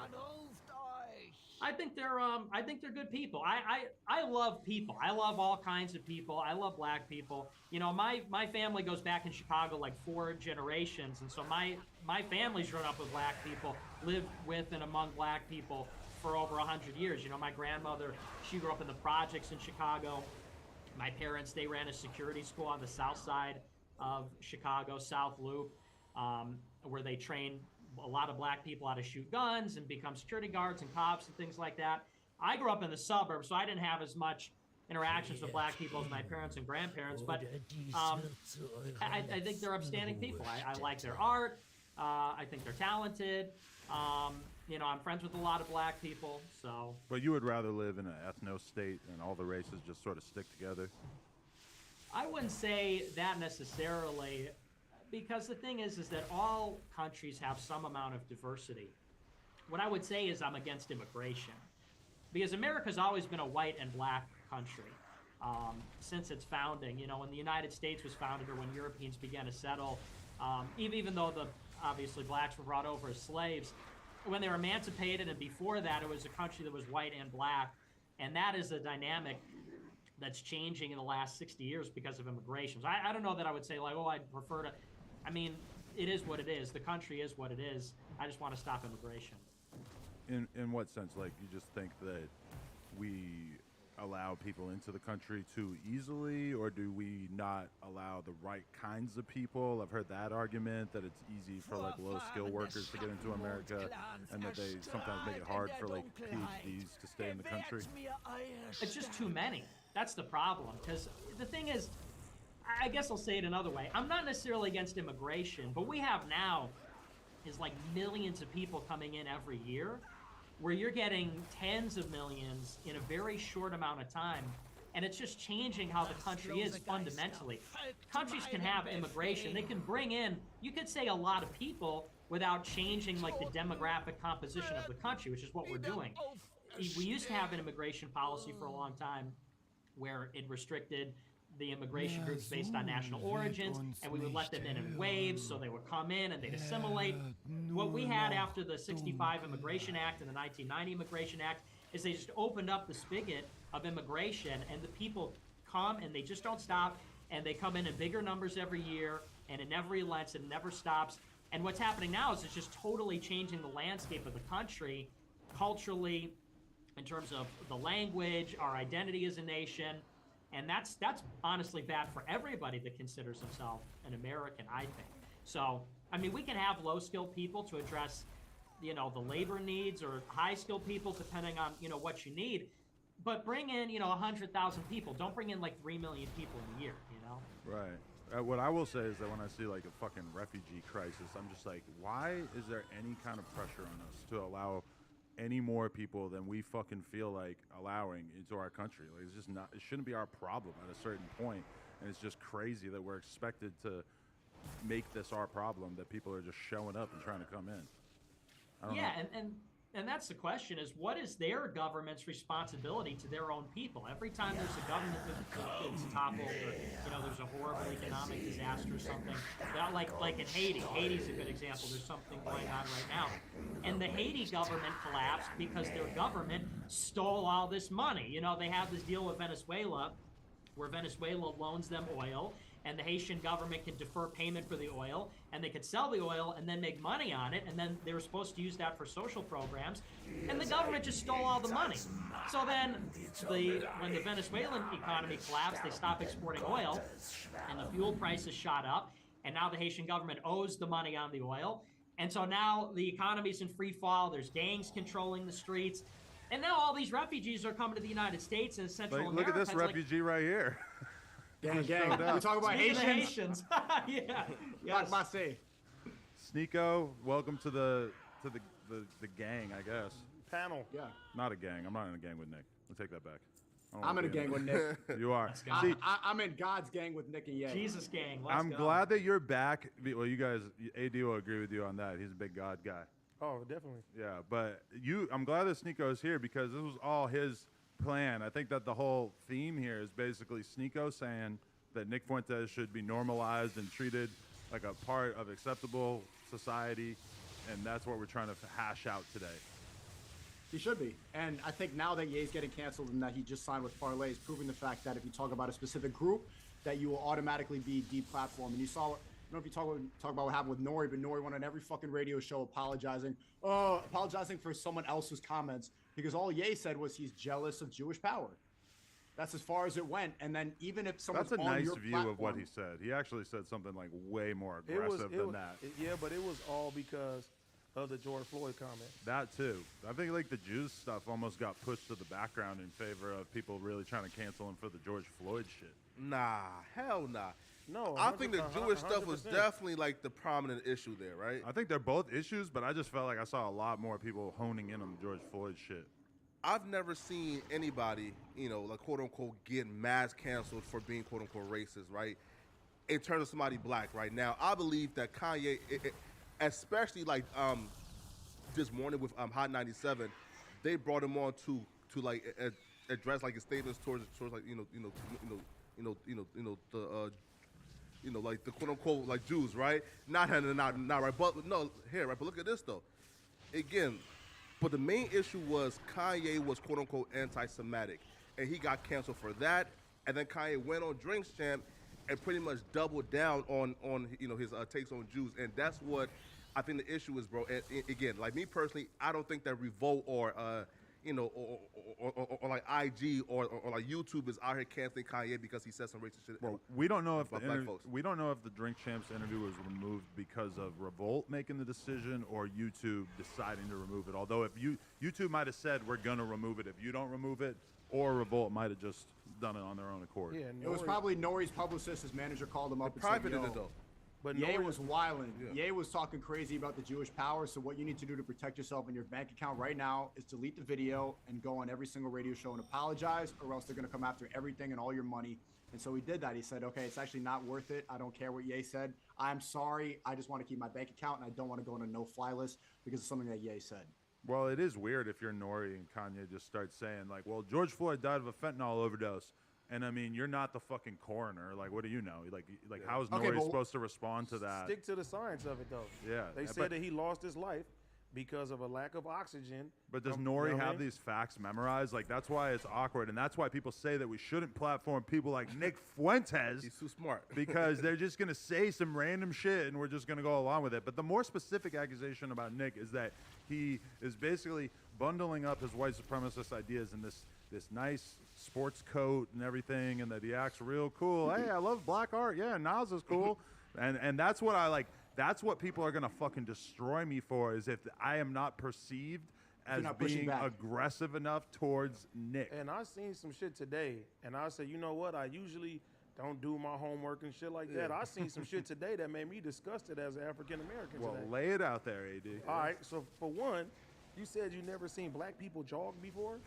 I think they're good people. I love people. I love all kinds of people. I love black people. My family goes back in Chicago like 4 generations, and so my family's grown up with black people, lived with and among black people for over 100 years. My grandmother, she grew up in the projects in Chicago. My parents, they ran a security school on the south side of Chicago, South Loop, where they trained a lot of black people how to shoot guns and become security guards and cops and things like that. I grew up in the suburbs, so I didn't have as much interactions with black people as my parents and grandparents, but I think they're upstanding people. I like their art. I think they're talented. You know, I'm friends with a lot of black people, so. But you would rather live in an ethno state and all the races just sort of stick together? I wouldn't say that necessarily, because the thing is that all countries have some amount of diversity. What I would say is I'm against immigration, because America's always been a white and black country since its founding. You know, when the United States was founded, or when Europeans began to settle, even though obviously blacks were brought over as slaves, when they were emancipated, and before that, it was a country that was white and black, and that is a dynamic that's changing in the last 60 years because of immigration. So I don't know that I would say, like, oh, I'd prefer to. I mean, it is what it is. The country is what it is. I just want to stop immigration. In what sense? Like, you just think that we allow people into the country too easily, or do we not allow the right kinds of people? I've heard that argument, that it's easy for like low-skill workers to get into America, and that they sometimes make it hard for like PhDs to stay in the country. It's just too many. That's the problem. Because the thing is, I guess I'll say it another way. I'm not necessarily against immigration, but we have now is like millions of people coming in every year, where you're getting tens of millions in a very short amount of time. And it's just changing how the country is fundamentally. Countries can have immigration. They can bring in, you could say, a lot of people without changing like the demographic composition of the country, which is what we're doing. We used to have an immigration policy for a long time where it restricted the immigration groups based on national origins, and we would let them in waves, so they would come in and they'd assimilate. What we had after the 65 Immigration Act and the 1990 Immigration Act is they just opened up the spigot of immigration, and the people come and they just don't stop, and they come in bigger numbers every year, and it never relents, and never stops. And what's happening now is it's just totally changing the landscape of the country, culturally, in terms of the language, our identity as a nation. And that's honestly bad for everybody that considers himself an American, I think. So, I mean, we can have low-skilled people to address, you know, the labor needs, or high-skilled people depending on, you know, what you need. But bring in, you know, 100,000 people. Don't bring in like 3 million people in a year, you know? Right. What I will say is that when I see like a fucking refugee crisis, I'm just like, why is there any kind of pressure on us to allow any more people than we fucking feel like allowing into our country? Like, it's just not, it shouldn't be our problem at a certain point, and it's just crazy that we're expected to make this our problem, that people are just showing up and trying to come in. I don't know. And that's the question, is what is their government's responsibility to their own people? Every time there's a government that's toppled, or, you know, there's a horrible economic disaster or something, like in Haiti. Haiti's a good example. There's something going on right now. And the Haiti government collapsed because their government stole all this money. You know, they have this deal with Venezuela, where Venezuela loans them oil, and the Haitian government can defer payment for the oil, and they could sell the oil and then make money on it, and then they were supposed to use that for social programs, and the government just stole all the money. So then, when the Venezuelan economy collapsed, they stopped exporting oil, and the fuel prices shot up, and now the Haitian government owes the money on the oil, and so now the economy's in free fall, there's gangs controlling the streets, and now all these refugees are coming to the United States and Central America. Look at this refugee right here. Gang. We talk about Haitians. Yeah. Yes. Sneeko, welcome to the gang, I guess. Panel. Yeah. Not a gang. I'm not in a gang with Nick. I'll take that back. I'm in a gang with Nick. You are. See, I'm in God's gang with Nick and Ye. Jesus gang. Let's I'm go. glad that you're back. Well, you guys, AD will agree with you on that. He's a big God guy. Oh, definitely. Yeah, but I'm glad that Sneeko is here, because this was all his plan. I think that the whole theme here is basically Sneeko saying that Nick Fuentes should be normalized and treated like a part of acceptable society, and that's what we're trying to hash out today. He should be. And I think now that Ye's getting canceled and that he just signed with Parlay is proving the fact that if you talk about a specific group, that you will automatically be deplatformed. And you saw, I don't know if you talk about what happened with Nori, but Nori went on every fucking radio show apologizing for someone else's comments, because all Ye said was he's jealous of Jewish power. That's as far as it went. And then even if someone's That's a on nice your view platform, of what he said. He actually said something like way more aggressive than that. Yeah, but it was all because of the George Floyd comment. That too. I think like the Jews stuff almost got pushed to the background in favor of people really trying to cancel him for the George Floyd shit. Nah, hell nah. No, I think the 100%. Jewish stuff was definitely like the prominent issue there, right? I think they're both issues, but I just felt like I saw a lot more people honing in on the George Floyd shit. I've never seen anybody, like quote unquote, get mass canceled for being quote unquote racist, right? In terms of somebody black, right? Now, I believe that Kanye, especially like this morning with Hot 97, they brought him on to like address like his statements towards like like the quote unquote like Jews, right? Not right, but no here, right? But look at this though. Again, but the main issue was Kanye was quote unquote anti-Semitic, and he got canceled for that. And then Kanye went on Drinks Champ and pretty much doubled down on his takes on Jews, and that's what I think the issue is, bro. And again, like me personally, I don't think that Revolt or or like IG or like YouTube is out here canceling Kanye because he said some racist shit. Well, we don't know if about black folks. we don't know if the Drink Champs interview was removed because of Revolt making the decision or YouTube deciding to remove it. Although if YouTube might have said we're gonna remove it if you don't remove it, or Revolt might have just done it on their own accord. Yeah, It was probably Nori's publicist. His manager called him up and said, Privated "Yo, it though. But Ye Nori was wilding. Yeah. Ye was talking crazy about the Jewish power. So what you need to do to protect yourself in your bank account right now is delete the video and go on every single radio show and apologize, or else they're going to come after everything and all your money." And so he did that. He said, "Okay, it's actually not worth it. I don't care what Ye said. I'm sorry. I just want to keep my bank account, and I don't want to go on a no-fly list because of something that Ye said." Well, it is weird if you're Nori and Kanye just start saying like, "Well, George Floyd died of a fentanyl overdose." And I mean, you're not the fucking coroner. Like, what do you know? Like how is Nori supposed to respond to that? Stick to the science of it, though. Yeah, They said that he lost his life because of a lack of oxygen. But does You Nori know what I have mean? these facts memorized? Like, that's why it's awkward, and that's why people say that we shouldn't platform people like Nick Fuentes. He's too smart. Because they're just gonna say some random shit, and we're just gonna go along with it. But the more specific accusation about Nick is that he is basically bundling up his white supremacist ideas in this nice sports coat and everything, and that he acts real cool. Hey, I love black art. Yeah, Nas is cool. and that's what I like. That's what people are gonna fucking destroy me for, is if I am not perceived as not pushing being back. aggressive enough towards Nick. And I seen some shit today, and I said, you know what? I usually don't do my homework and shit like that. Yeah. I seen some shit today that made me disgusted as an African American Well, today. lay it out there, AD. All right, so for one, you said you never seen black people jog before?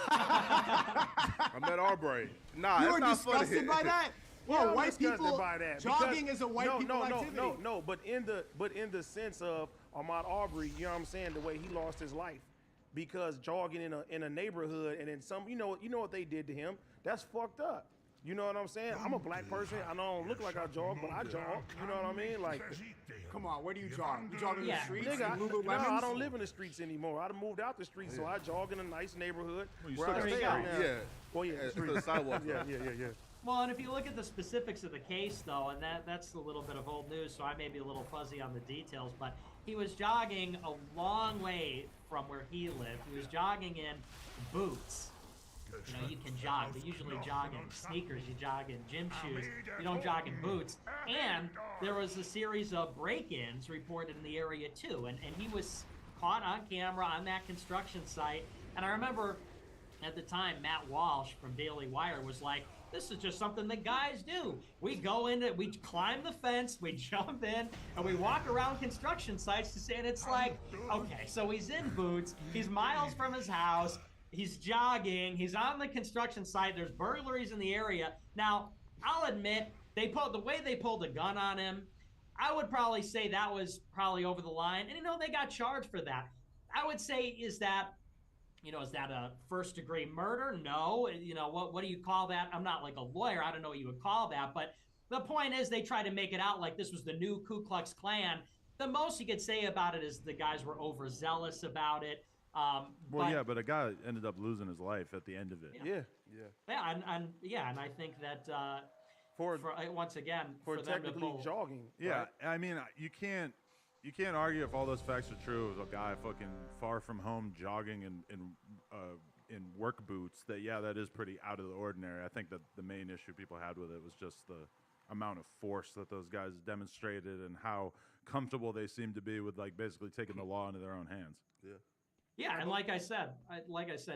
I'm at Arbery. Nah, You it's were not funny. disgusted by that? Yeah, Well, I'm white disgusted people by that jogging because- is a white people activity. No, but in the sense of Ahmaud Arbery, you know what I'm saying, the way he lost his life because jogging in a neighborhood and then some, you know what they did to him? That's fucked up. You know what I'm saying? I'm a black person. I don't look like I jog, but I jog. You know what I mean? Like, come on, where do you jog? You jog in the streets? Nigga, in no, Lululemons? I don't live in the streets anymore. I done moved out the streets, so I jog in a nice neighborhood. Well, you where I still got stay street. right now. Yeah. Well, yeah, Yeah, the to the streets. sidewalk. Yeah. Well, and if you look at the specifics of the case, though, and that's a little bit of old news, so I may be a little fuzzy on the details, but he was jogging a long way from where he lived. He was jogging in boots. You know, you can jog, but usually jog in sneakers, you jog in gym shoes, you don't jog in boots. And there was a series of break-ins reported in the area, too, and he was caught on camera on that construction site. And I remember at the time, Matt Walsh from Daily Wire was like, this is just something that guys do. We go in it, we climb the fence, we jump in, and we walk around construction sites to say, and it's like, okay, so he's in boots, he's miles from his house, he's jogging, he's on the construction site, there's burglaries in the area. Now, I'll admit, the way they pulled a gun on him, I would probably say that was probably over the line, and they got charged for that. I would say, is that a first-degree murder? No. What do you call that? I'm not like a lawyer. I don't know what you would call that. But the point is they try to make it out like this was the new Ku Klux Klan. The most you could say about it is the guys were overzealous about it. But a guy ended up losing his life at the end of it. Yeah. And I think that for once again For them to technically pull, jogging. Yeah, right? I mean, you can't argue if all those facts are true. Of a guy fucking far from home jogging in work boots. That is pretty out of the ordinary. I think that the main issue people had with it was just the amount of force that those guys demonstrated and how comfortable they seemed to be with like basically taking the law into their own hands. Yeah. Yeah, and like I said,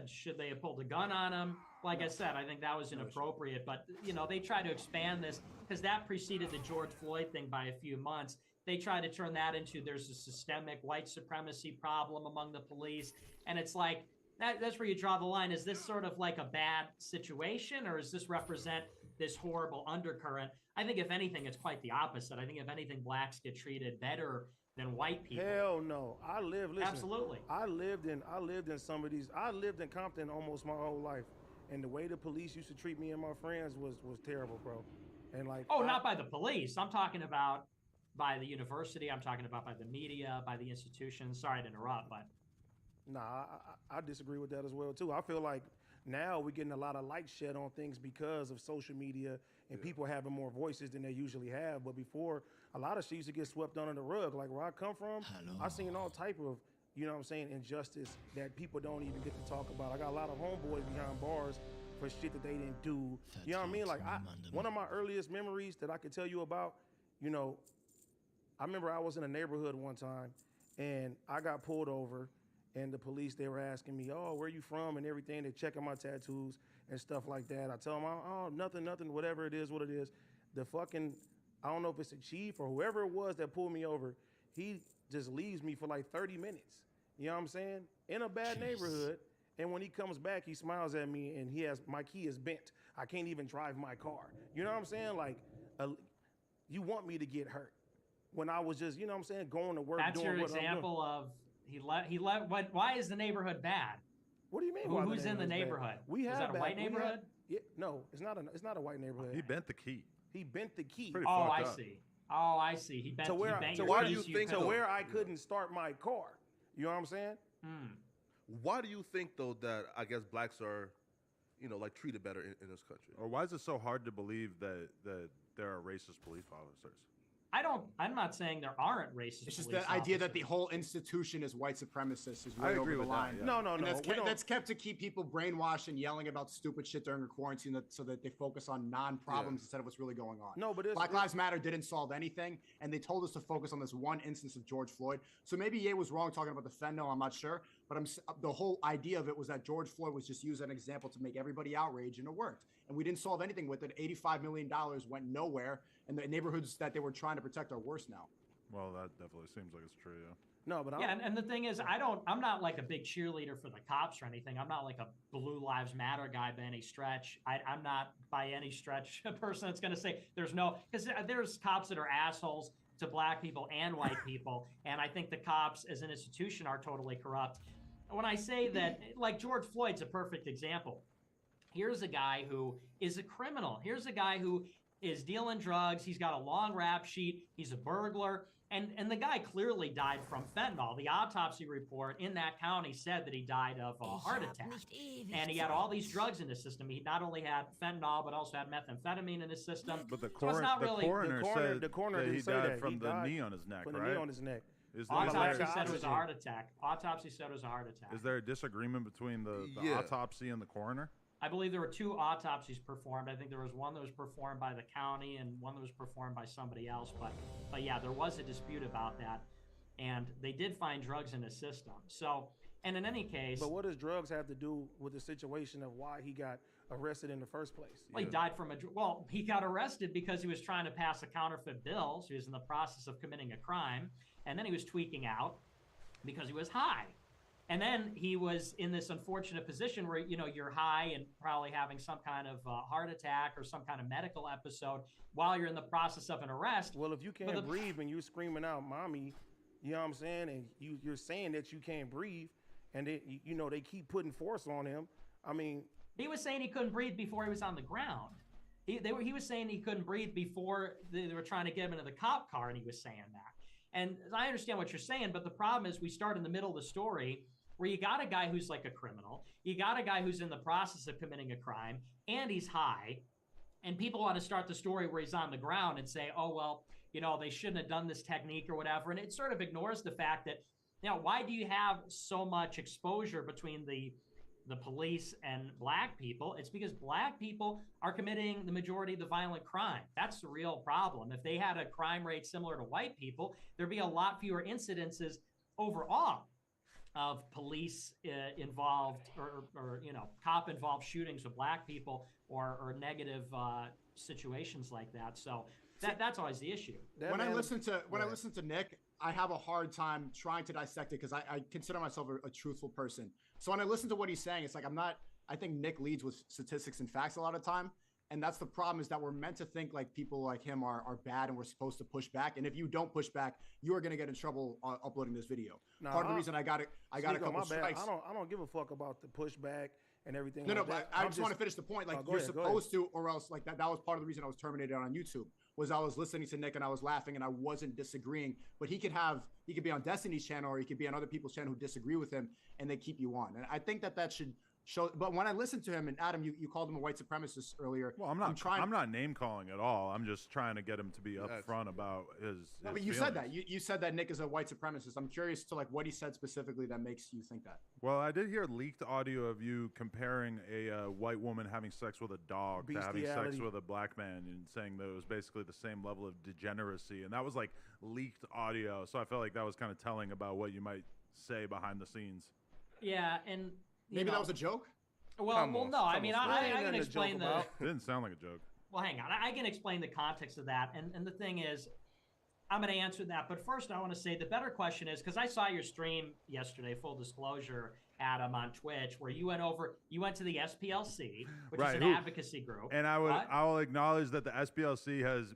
should they have pulled a gun on him? Like I said, I think that was inappropriate. But they try to expand this because that preceded the George Floyd thing by a few months. They try to turn that into there's a systemic white supremacy problem among the police, and it's like that's where you draw the line. Is this sort of like a bad situation, or does this represent this horrible undercurrent? I think if anything, it's quite the opposite. I think if anything, blacks get treated better than white people. Hell no. Listen, absolutely. I lived in some of these. I lived in Compton almost my whole life, and the way the police used to treat me and my friends was terrible, bro. And like, not by the police. I'm talking about by the university. I'm talking about by the media, by the institutions. Sorry to interrupt, but nah, I disagree with that as well too. I feel like now we're getting a lot of light shed on things because of social media and people having more voices than they usually have. But before, a lot of shit used to get swept under the rug. Like where I come from, I seen all type of, injustice that people don't even get to talk about. I got a lot of homeboys behind bars for shit that they didn't do. You know what I mean? Like one of my earliest memories that I could tell you about, I remember I was in a neighborhood one time and I got pulled over. And the police, they were asking me, oh, where you from and everything. They're checking my tattoos and stuff like that. I tell them, oh, nothing, whatever it is, what it is. The fucking, I don't know if it's a chief or whoever it was that pulled me over, he just leaves me for like 30 minutes. You know what I'm saying? In a bad neighborhood. And when he comes back, he smiles at me and my key is bent. I can't even drive my car. You know what I'm saying? Like, you want me to get hurt. When I was just, going to work, that's doing your what example of he left. Why is the neighborhood bad? What do you mean? Who's in the neighborhood? Is that a white neighborhood? No, it's not a white neighborhood. He bent the key. He bent the key. Oh, I see. Oh, I see. He bent. Where I couldn't start my car. You know what I'm saying? Why do you think though that I guess blacks are, like treated better in this country? Or why is it so hard to believe that there are racist police officers? I'm not saying there aren't racist. It's just the idea that the whole institution is white supremacist is I way agree over the with line. that, yeah. No. That's kept to keep people brainwashed and yelling about stupid shit during a quarantine so that they focus on non-problems instead of what's really going on. No, but Black Lives Matter didn't solve anything, and they told us to focus on this one instance of George Floyd. So maybe Ye was wrong talking about the fentanyl, I'm not sure, but the whole idea of it was that George Floyd was just used as an example to make everybody outraged, and it worked. And we didn't solve anything with it. $85 million went nowhere, and the neighborhoods that they were trying to protect are worse now. Well, that definitely seems like it's true, yeah. No, but and the thing is, I'm not like a big cheerleader for the cops or anything. I'm not like a Blue Lives Matter guy by any stretch. I'm not by any stretch a person that's going to say because there's cops that are assholes to black people and white people, and I think the cops as an institution are totally corrupt. When I say that, like George Floyd's a perfect example. Here's a guy who is a criminal. Here's a guy who is dealing drugs. He's got a long rap sheet. He's a burglar. And the guy clearly died from fentanyl. The autopsy report in that county said that he died of a heart attack. And he had all these drugs in his system. He not only had fentanyl, but also had methamphetamine in his system. But the coroner said that he died from the knee on his neck, from right? the knee on his neck. Autopsy said it was a heart attack. Autopsy said it was a heart attack. Is there a disagreement between the autopsy and the coroner? I believe there were 2 autopsies performed. I think there was one that was performed by the county and one that was performed by somebody else. But yeah, there was a dispute about that. And they did find drugs in his system. So, and in any case... But what does drugs have to do with the situation of why he got arrested in the first place? Well, he died from he got arrested because he was trying to pass a counterfeit bill. So he was in the process of committing a crime. And then he was tweaking out because he was high. And then he was in this unfortunate position where, you're high and probably having some kind of heart attack or some kind of medical episode while you're in the process of an arrest. Well, if you can't breathe and you're screaming out, mommy, you know what I'm saying? And you're saying that you can't breathe and they keep putting force on him. I mean... He was saying he couldn't breathe before he was on the ground. He was saying he couldn't breathe before they were trying to get him into the cop car, and he was saying that. And I understand what you're saying, but the problem is we start in the middle of the story where you got a guy who's like a criminal, you got a guy who's in the process of committing a crime, and he's high, and people want to start the story where he's on the ground and say, oh, well, they shouldn't have done this technique or whatever, and it sort of ignores the fact that, why do you have so much exposure between the police and black people? It's because black people are committing the majority of the violent crime. That's the real problem. If they had a crime rate similar to white people, there'd be a lot fewer incidences overall. of police involved or cop involved shootings with black people or negative situations like that. So that's always the issue. When I listen to Nick, I have a hard time trying to dissect it because I consider myself a truthful person. So when I listen to what he's saying, it's like I think Nick leads with statistics and facts a lot of time. And that's the problem, is that we're meant to think like people like him are bad and we're supposed to push back. And if you don't push back, you are going to get in trouble uploading this video. Nah, Part of the reason I got a couple strikes. I don't give a fuck about the pushback and everything. No, like but that. I just want to finish the point. Like, you're supposed to, or else like that was part of the reason I was terminated on YouTube, was I was listening to Nick and I was laughing and I wasn't disagreeing. But he could be on Destiny's channel or he could be on other people's channel who disagree with him and they keep you on. And I think that should show. But when I listened to him, and Adam, you called him a white supremacist earlier. Well, I'm not name calling at all. I'm just trying to get him to be upfront about his. No, but you said that. You said that Nick is a white supremacist. I'm curious to like what he said specifically that makes you think that. Well, I did hear leaked audio of you comparing a white woman having sex with a dog to having sex with a black man, and saying that it was basically the same level of degeneracy, and that was like leaked audio. So I felt like that was kind of telling about what you might say behind the scenes. Yeah, and maybe that was a joke. Well, no. I mean, I can explain the. It didn't sound like a joke. Well, hang on. I can explain the context of that, and the thing is, I'm going to answer that. But first, I want to say the better question is, because I saw your stream yesterday, full disclosure, Adam, on Twitch, where you went to the SPLC, which is an advocacy group. And I will acknowledge that the SPLC has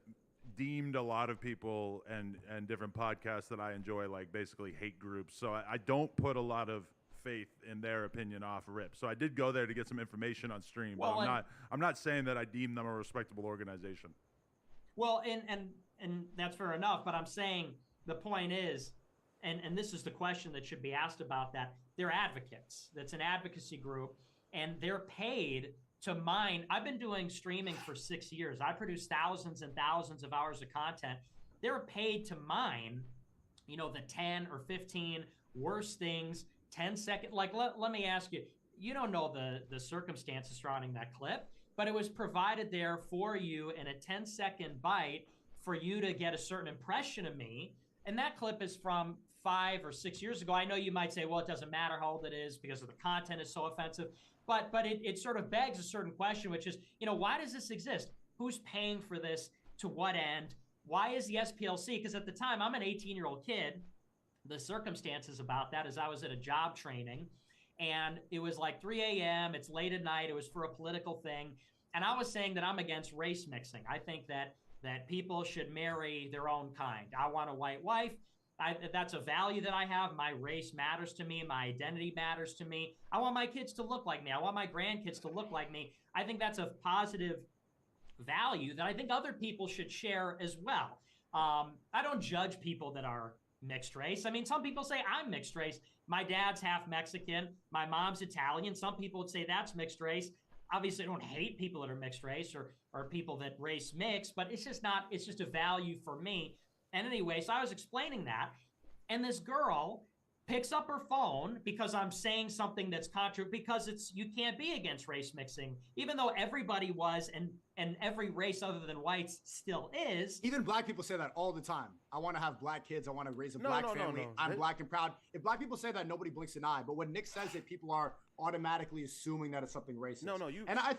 deemed a lot of people and different podcasts that I enjoy like basically hate groups. So I don't put a lot of faith in their opinion off rip. So I did go there to get some information on stream, but I'm not saying that I deem them a respectable organization. Well, and that's fair enough, but I'm saying the point is, and this is the question that should be asked about that, they're advocates. That's an advocacy group, and they're paid to mine. I've been doing streaming for 6 years. I produce thousands and thousands of hours of content. They're paid to mine, the 10 or 15 worst things, 10-second. Like, let me ask you, you don't know the circumstances surrounding that clip, but it was provided there for you in a 10-second bite for you to get a certain impression of me. And that clip is from 5 or 6 years ago. I know you might say, well, it doesn't matter how old it is because of the content is so offensive. But it sort of begs a certain question, which is, why does this exist? Who's paying for this? To what end? Why is the SPLC? Because at the time, I'm an 18-year-old kid. The circumstances about that is I was at a job training, and it was like 3 a.m. It's late at night. It was for a political thing. And I was saying that I'm against race mixing. I think that people should marry their own kind. I want a white wife. That's a value that I have. My race matters to me. My identity matters to me. I want my kids to look like me. I want my grandkids to look like me. I think that's a positive value that I think other people should share as well. I don't judge people that are mixed race. I mean, some people say I'm mixed race. My dad's half Mexican. My mom's Italian. Some people would say that's mixed race. Obviously, I don't hate people that are mixed race or people that race mix, but it's just a value for me. And anyway, so I was explaining that, and this girl picks up her phone because I'm saying something that's contrary, because you can't be against race mixing, even though everybody was, and every race other than whites still is. Even black people say that all the time. I want to have black kids. I want to raise a black family. I'm black and proud. If black people say that, nobody blinks an eye. But when Nick says it, people are automatically assuming that it's something racist. And I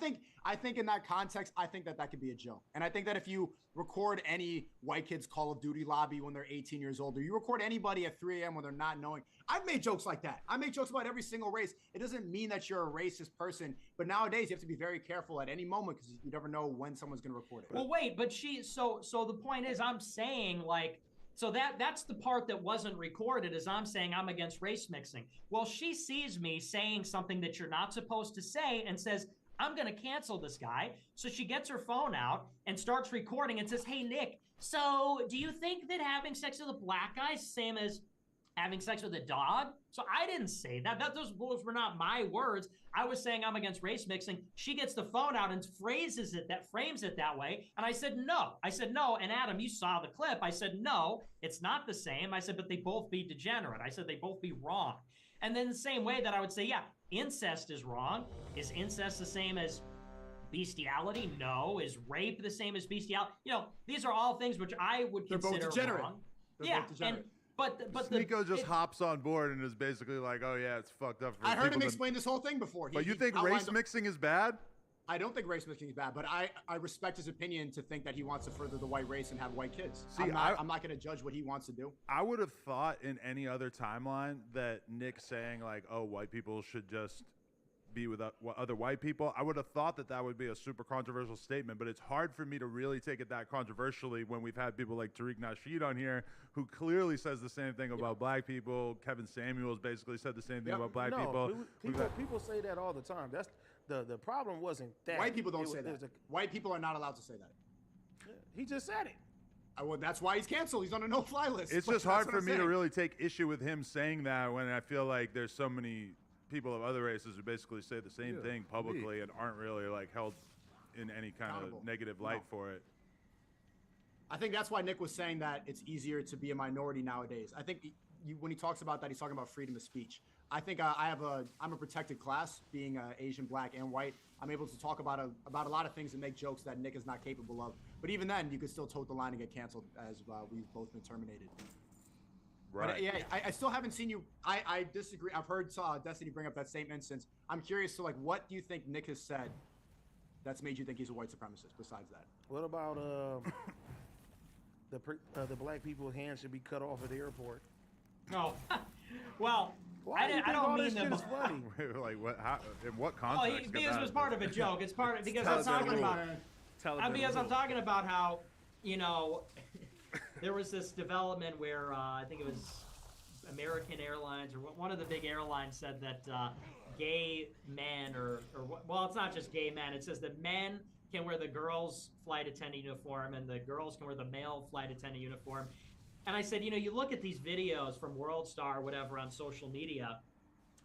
think in that context, I think that could be a joke. And I think that if you record any white kid's Call of Duty lobby when they're 18 years old, or you record anybody at 3 a.m. when they're not knowing, I've made jokes like that. I make jokes about every single race. It doesn't mean that you're a racist person, but nowadays you have to be very careful at any moment because you never know when someone's going to record it. Well, wait, but so the point is, I'm saying so that's the part that wasn't recorded, is I'm saying I'm against race mixing. Well, she sees me saying something that you're not supposed to say and says, I'm going to cancel this guy. So she gets her phone out and starts recording and says, hey, Nick, so do you think that having sex with a black guy is the same as having sex with a dog? So I didn't say that. Those were not my words. I was saying I'm against race mixing. She gets the phone out and frames it that way. And I said, no. And Adam, you saw the clip. I said, no, it's not the same. I said, but they both be degenerate. I said, they both be wrong. And then the same way that I would say, yeah, incest is wrong. Is incest the same as bestiality? No. Is rape the same as bestiality? These are all things which I would consider both degenerate. wrong. They're both degenerate. but Nico just hops on board and is basically like, "Oh yeah, it's fucked up." For I heard him people to- explain this whole thing before. But you he think outlined race mixing is bad? I don't think race mixing is bad, but I respect his opinion to think that he wants to further the white race and have white kids. See, I'm not going to judge what he wants to do. I would have thought in any other timeline that Nick saying like, "Oh, white people should just be with other white people," I would have thought that would be a super controversial statement, but it's hard for me to really take it that controversially when we've had people like Tariq Nasheed on here who clearly says the same thing about black people. Kevin Samuels basically said the same thing about black people. People say that all the time. That's the problem wasn't that. White people don't say that. White people are not allowed to say that. He just said it. Well, that's why he's canceled. He's on a no-fly list. It's just hard for me to really take issue with him saying that when I feel like there's so many people of other races who basically say the same thing publicly and aren't really like held in any kind of negative light for it. I think that's why Nick was saying that it's easier to be a minority nowadays. I think when he talks about that, he's talking about freedom of speech. I think I'm a protected class, being Asian, black, and white. I'm able to talk about a lot of things and make jokes that Nick is not capable of. But even then, you could still tote the line and get canceled, as we've both been terminated. Right. But, yeah, I still haven't seen you. I disagree. I've heard Destiny bring up that same instance. I'm curious to what do you think Nick has said that's made you think he's a white supremacist? Besides that, what about the black people's hands should be cut off at the airport? No. Well, Why I don't mean that. Funny. Like what? How, in what context? Because it was part of a joke. It's part of because I'm talking about. Because I'm talking about how, there was this development where I think it was American Airlines or one of the big airlines said that gay men well, it's not just gay men. It says that men can wear the girls' flight attendant uniform and the girls can wear the male flight attendant uniform. And I said, you look at these videos from World Star or whatever on social media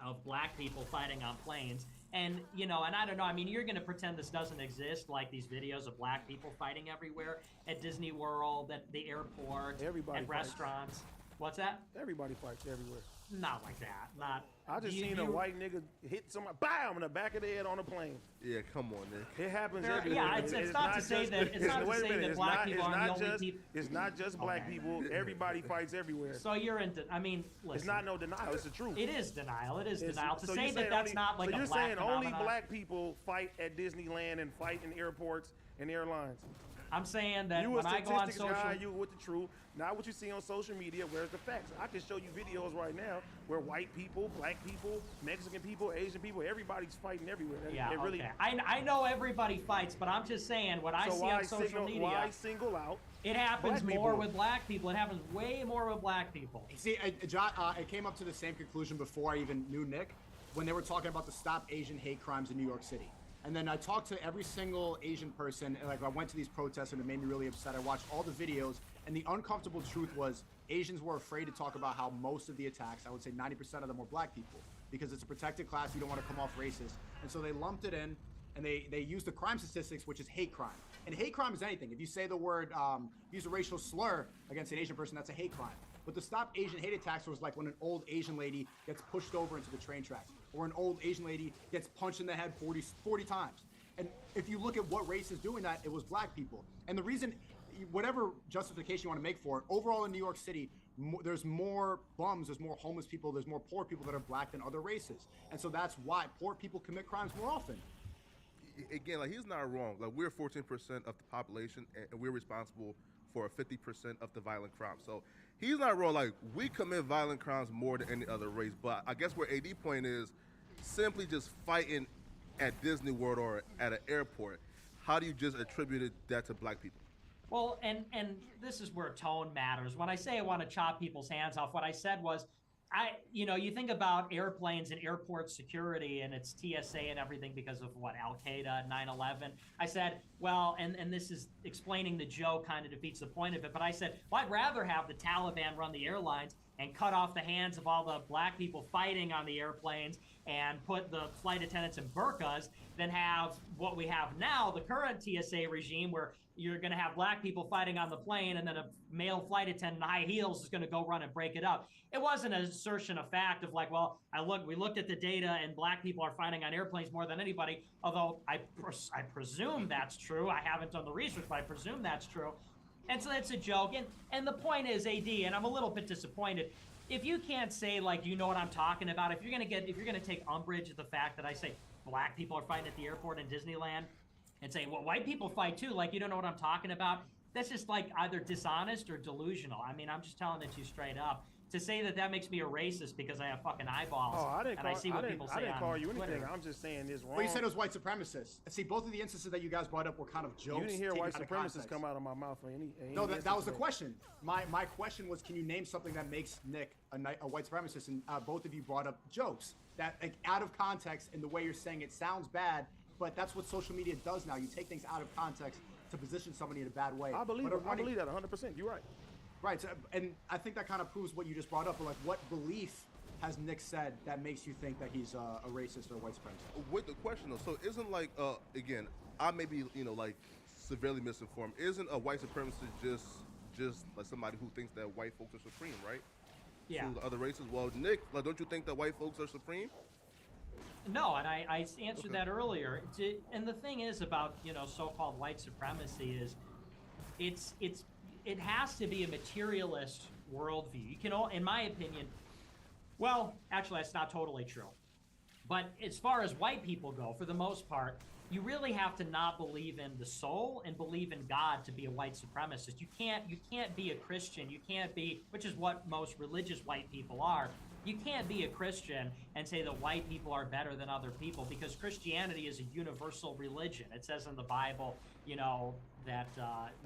of black people fighting on planes. And, and I don't know, I mean, you're going to pretend this doesn't exist, like these videos of black people fighting everywhere at Disney World, at the airport, at restaurants. What's that? Everybody fights everywhere. Not like that. Not. I just seen a white nigga hit somebody, bam, in the back of the head on a plane. Yeah, come on, Nick. It happens everywhere. Yeah, it's not to say that black people are the only people. It's not just black people. Everybody fights everywhere. So you're into. I mean, listen. It's not no denial. It's the truth. It is denial. It is denial. To say that that's only, not like so a you're black saying only phenomenon. black people fight at Disneyland and fight in airports and airlines. I'm saying that you when I go on social, guy, you with the truth, not what you see on social media. Where's the facts? I can show you videos right now where white people, black people, Mexican people, Asian people, everybody's fighting everywhere. Yeah, it really, okay. I know everybody fights, but I'm just saying what I see on social media. Why single out? It happens more with black people. It happens way more with black people. See, I came up to the same conclusion before I even knew Nick when they were talking about the Stop Asian Hate Crimes in New York City. And then I talked to every single Asian person, and I went to these protests, and it made me really upset. I watched all the videos, and the uncomfortable truth was Asians were afraid to talk about how most of the attacks, I would say 90% of them were black people, because it's a protected class, you don't want to come off racist. And so they lumped it in, and they used the crime statistics, which is hate crime. And hate crime is anything. If you say the word, use a racial slur against an Asian person, that's a hate crime. But the Stop Asian Hate Attacks was like when an old Asian lady gets pushed over into the train tracks, or an old Asian lady gets punched in the head 40 times. And if you look at what race is doing that, it was black people. And the reason, whatever justification you want to make for it, overall in New York City, there's more bums, there's more homeless people, there's more poor people that are black than other races. And so that's why poor people commit crimes more often. Again, he's not wrong. We're 14% of the population, and we're responsible for 50% of the violent crimes. So he's not wrong. We commit violent crimes more than any other race. But I guess where AD point is simply just fighting at Disney World or at an airport. How do you just attribute that to black people? Well, and this is where tone matters. When I say I want to chop people's hands off, what I said was, you think about airplanes and airport security and it's TSA and everything because of Al-Qaeda, 9/11. I said, well, and this is explaining the joke, kind of defeats the point of it, but I said, well, I'd rather have the Taliban run the airlines and cut off the hands of all the black people fighting on the airplanes and put the flight attendants in burqas than have what we have now, the current TSA regime, where you're going to have black people fighting on the plane and then a male flight attendant in high heels is going to go run and break it up. It wasn't an assertion of fact of we looked at the data and black people are fighting on airplanes more than anybody, although I presume that's true. I haven't done the research, but I presume that's true. And so that's a joke. And the point is, AD, and I'm a little bit disappointed. If you can't say, like, you know what I'm talking about, if you're gonna take umbrage at the fact that I say black people are fighting at the airport in Disneyland and say, well, white people fight too, like, you don't know what I'm talking about, that's just like either dishonest or delusional. I mean, I'm just telling it to you straight up. To say that makes me a racist because I have fucking eyeballs and I see what people say I didn't on call you anything. Twitter. I'm just saying it's wrong. Well, you said it was white supremacists. See, both of the instances that you guys brought up were kind of jokes. You didn't hear taken white out of supremacists context. come out of my mouth for any No, that was the instance. question. My question was, can you name something that makes Nick a white supremacist? And both of you brought up jokes that, like, out of context, and the way you're saying it sounds bad, but that's what social media does now. You take things out of context to position somebody in a bad way. I believe But I believe that 100%. You're right. Right, so, and I think that kind of proves what you just brought up. Like, what belief has Nick said that makes you think that he's a racist or a white supremacist? With the question though, so isn't like again, I may be like severely misinformed. Isn't a white supremacist just like somebody who thinks that white folks are supreme, right? Yeah. To the other races. Well, Nick, like, don't you think that white folks are supreme? No, and I answered that earlier. And the thing is about, so-called white supremacy is it has to be a materialist worldview. You can, in my opinion, well, actually, that's not totally true. But as far as white people go, for the most part, you really have to not believe in the soul and believe in God to be a white supremacist. You can't be a Christian. You can't be, which is what most religious white people are. You can't be a Christian and say that white people are better than other people, because Christianity is a universal religion. It says in the Bible, that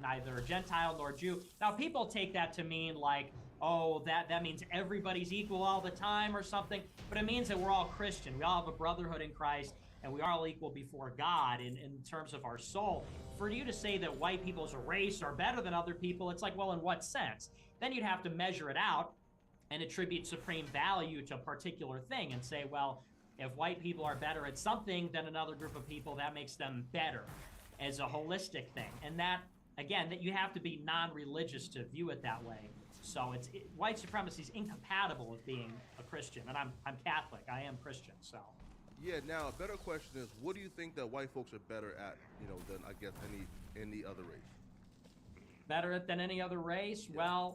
neither Gentile nor Jew. Now, people take that to mean like, oh, that means everybody's equal all the time or something, but it means that we're all Christian. We all have a brotherhood in Christ, and we are all equal before God in terms of our soul. For you to say that white people as a race are better than other people, it's like, well, in what sense? Then you'd have to measure it out and attribute supreme value to a particular thing and say, well, if white people are better at something than another group of people, that makes them better as a holistic thing. And that, again, that you have to be non-religious to view it that way. So white supremacy is incompatible with being a Christian, and I'm Catholic. I am Christian, so. Yeah. Now, a better question is, what do you think that white folks are better at, than I guess any other race? Better than any other race? Yeah.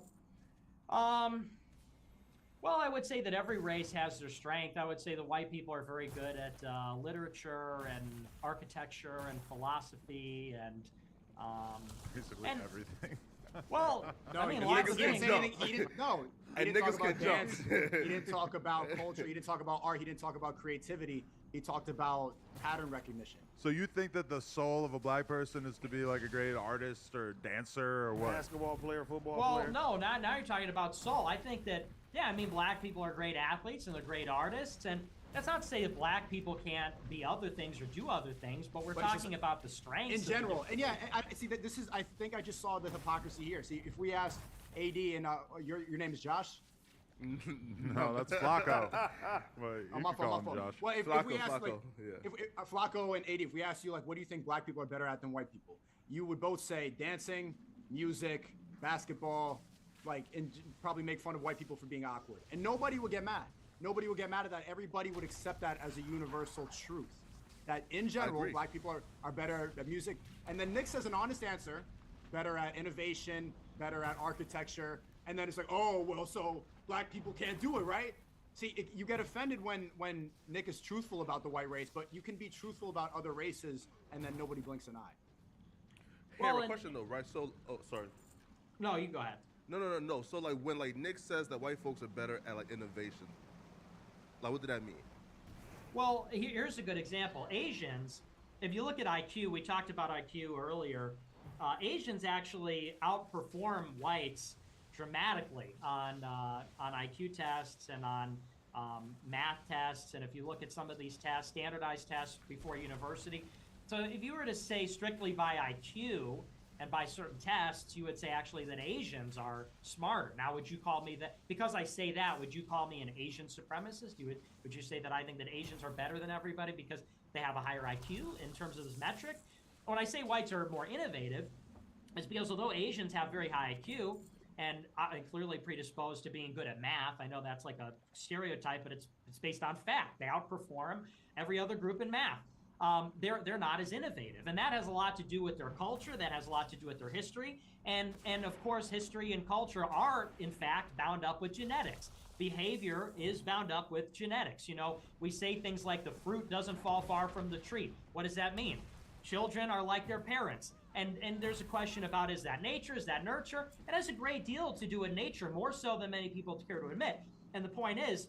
Well, I would say that every race has their strength. I would say the white people are very good at literature and architecture and philosophy and basically everything. Well, no, I mean, he lots of didn't things. say anything. He didn't talk about dance. He didn't talk about culture. He didn't talk about art. He didn't talk about creativity. He talked about pattern recognition. So you think that the soul of a black person is to be like a great artist or dancer or what? Basketball player, football Well, player? no, now you're talking about soul. I think that, yeah, I mean, black people are great athletes and they're great artists, and that's not to say that black people can't be other things or do other things, but we're talking about the strengths. In general. And yeah, I see that this is, I think I just saw the hypocrisy here. See, if we asked AD, and your name is Josh? No, that's Flacco. But you can call him Josh. Well, if we asked, Flacco, if Flacco and AD, if we asked you, like, what do you think black people are better at than white people? You would both say dancing, music, basketball, like, and probably make fun of white people for being awkward. And nobody would get mad. Nobody would get mad at that. Everybody would accept that as a universal truth. That in general, black people are better at music. And then Nick says an honest answer, better at innovation, better at architecture. And then it's like, oh, well, so black people can't do it, right? See, you get offended when Nick is truthful about the white race, but you can be truthful about other races and then nobody blinks an eye. Hey, I have a question though, right? So, oh, sorry. No, you go ahead. No. So, like, when, like, Nick says that white folks are better at, like, innovation, like, what did that mean? Well, here's a good example. Asians, if you look at IQ, we talked about IQ earlier, Asians actually outperform whites dramatically on IQ tests and on math tests. And if you look at some of these tests, standardized tests before university. So if you were to say strictly by IQ and by certain tests, you would say actually that Asians are smarter. Now, would you call me that, because I say that, would you call me an Asian supremacist? Would you say that I think that Asians are better than everybody because they have a higher IQ in terms of this metric? When I say whites are more innovative, it's because although Asians have very high IQ and are clearly predisposed to being good at math, I know that's like a stereotype, but it's based on fact. They outperform every other group in math. they're not as innovative, and that has a lot to do with their culture. That has a lot to do with their history, and of course, history and culture are in fact bound up with genetics. Behavior is bound up with genetics. You know, we say things like the fruit doesn't fall far from the tree. What does that mean? Children are like their parents. And there's a question about, is that nature? Is that nurture? It has a great deal to do with nature, more so than many people care to admit. And the point is,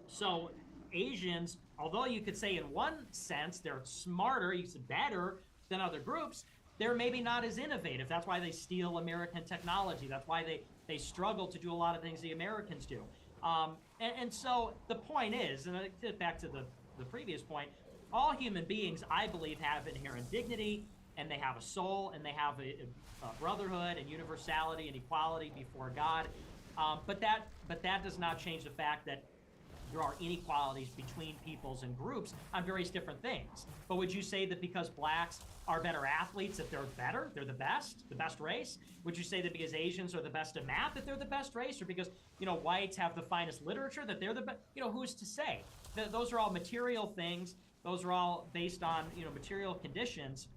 so Asians, although you could say in one sense they're smarter, you said better than other groups, they're maybe not as innovative. That's why they steal American technology. That's why they struggle to do a lot of things the Americans do. And so the point is, and I get back to the previous point, all human beings, I believe, have inherent dignity, and they have a soul, and they have a brotherhood and universality and equality before God. But that does not change the fact that there are inequalities between peoples and groups on various different things. But would you say that because blacks are better athletes that they're better, they're the best race? Would you say that because Asians are the best at math that they're the best race? Or because, you know, whites have the finest literature that they're the best? You know, who's to say? Those are all material things. Those are all based on, you know, material conditions.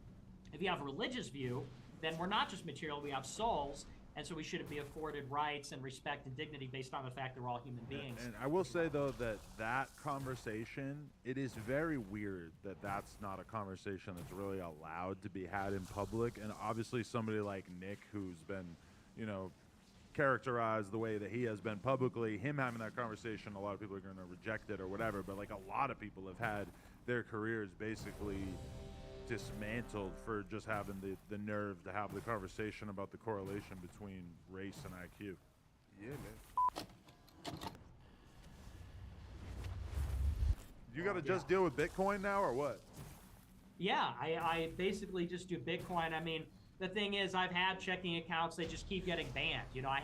If you have a religious view, then we're not just material, we have souls. And so we should be afforded rights and respect and dignity based on the fact that we're all human beings. And I will say, though, that conversation, it is very weird that that's not a conversation that's really allowed to be had in public. And obviously somebody like Nick, who's been, you know, characterized the way that he has been publicly, him having that conversation, a lot of people are going to reject it or whatever. But, like, a lot of people have had their careers basically dismantled for just having the nerve to have the conversation about the correlation between race and IQ. Yeah, man. You got to just deal with Bitcoin now, or what? Yeah, I basically just do Bitcoin. I mean, the thing is, I've had checking accounts, they just keep getting banned. You know, I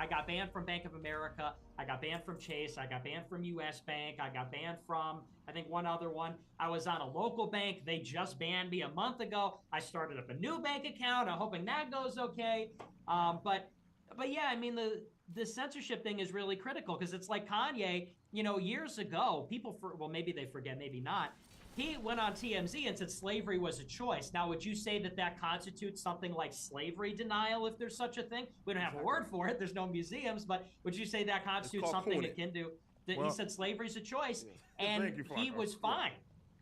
got banned from Bank of America, I got banned from Chase, I got banned from US Bank, I got banned from, I think, one other one. I was on a local bank, they just banned me a month ago. I started up a new bank account, I'm hoping that goes okay. But yeah, I mean, the censorship thing is really critical, because it's like Kanye, you know, years ago, well, maybe they forget, maybe not. He went on TMZ and said slavery was a choice. Now, would you say that constitutes something like slavery denial, if there's such a thing? We don't have a word for it. There's no museums, but would you say that constitutes something akin to that? Well, he said slavery's a choice, and he was fine.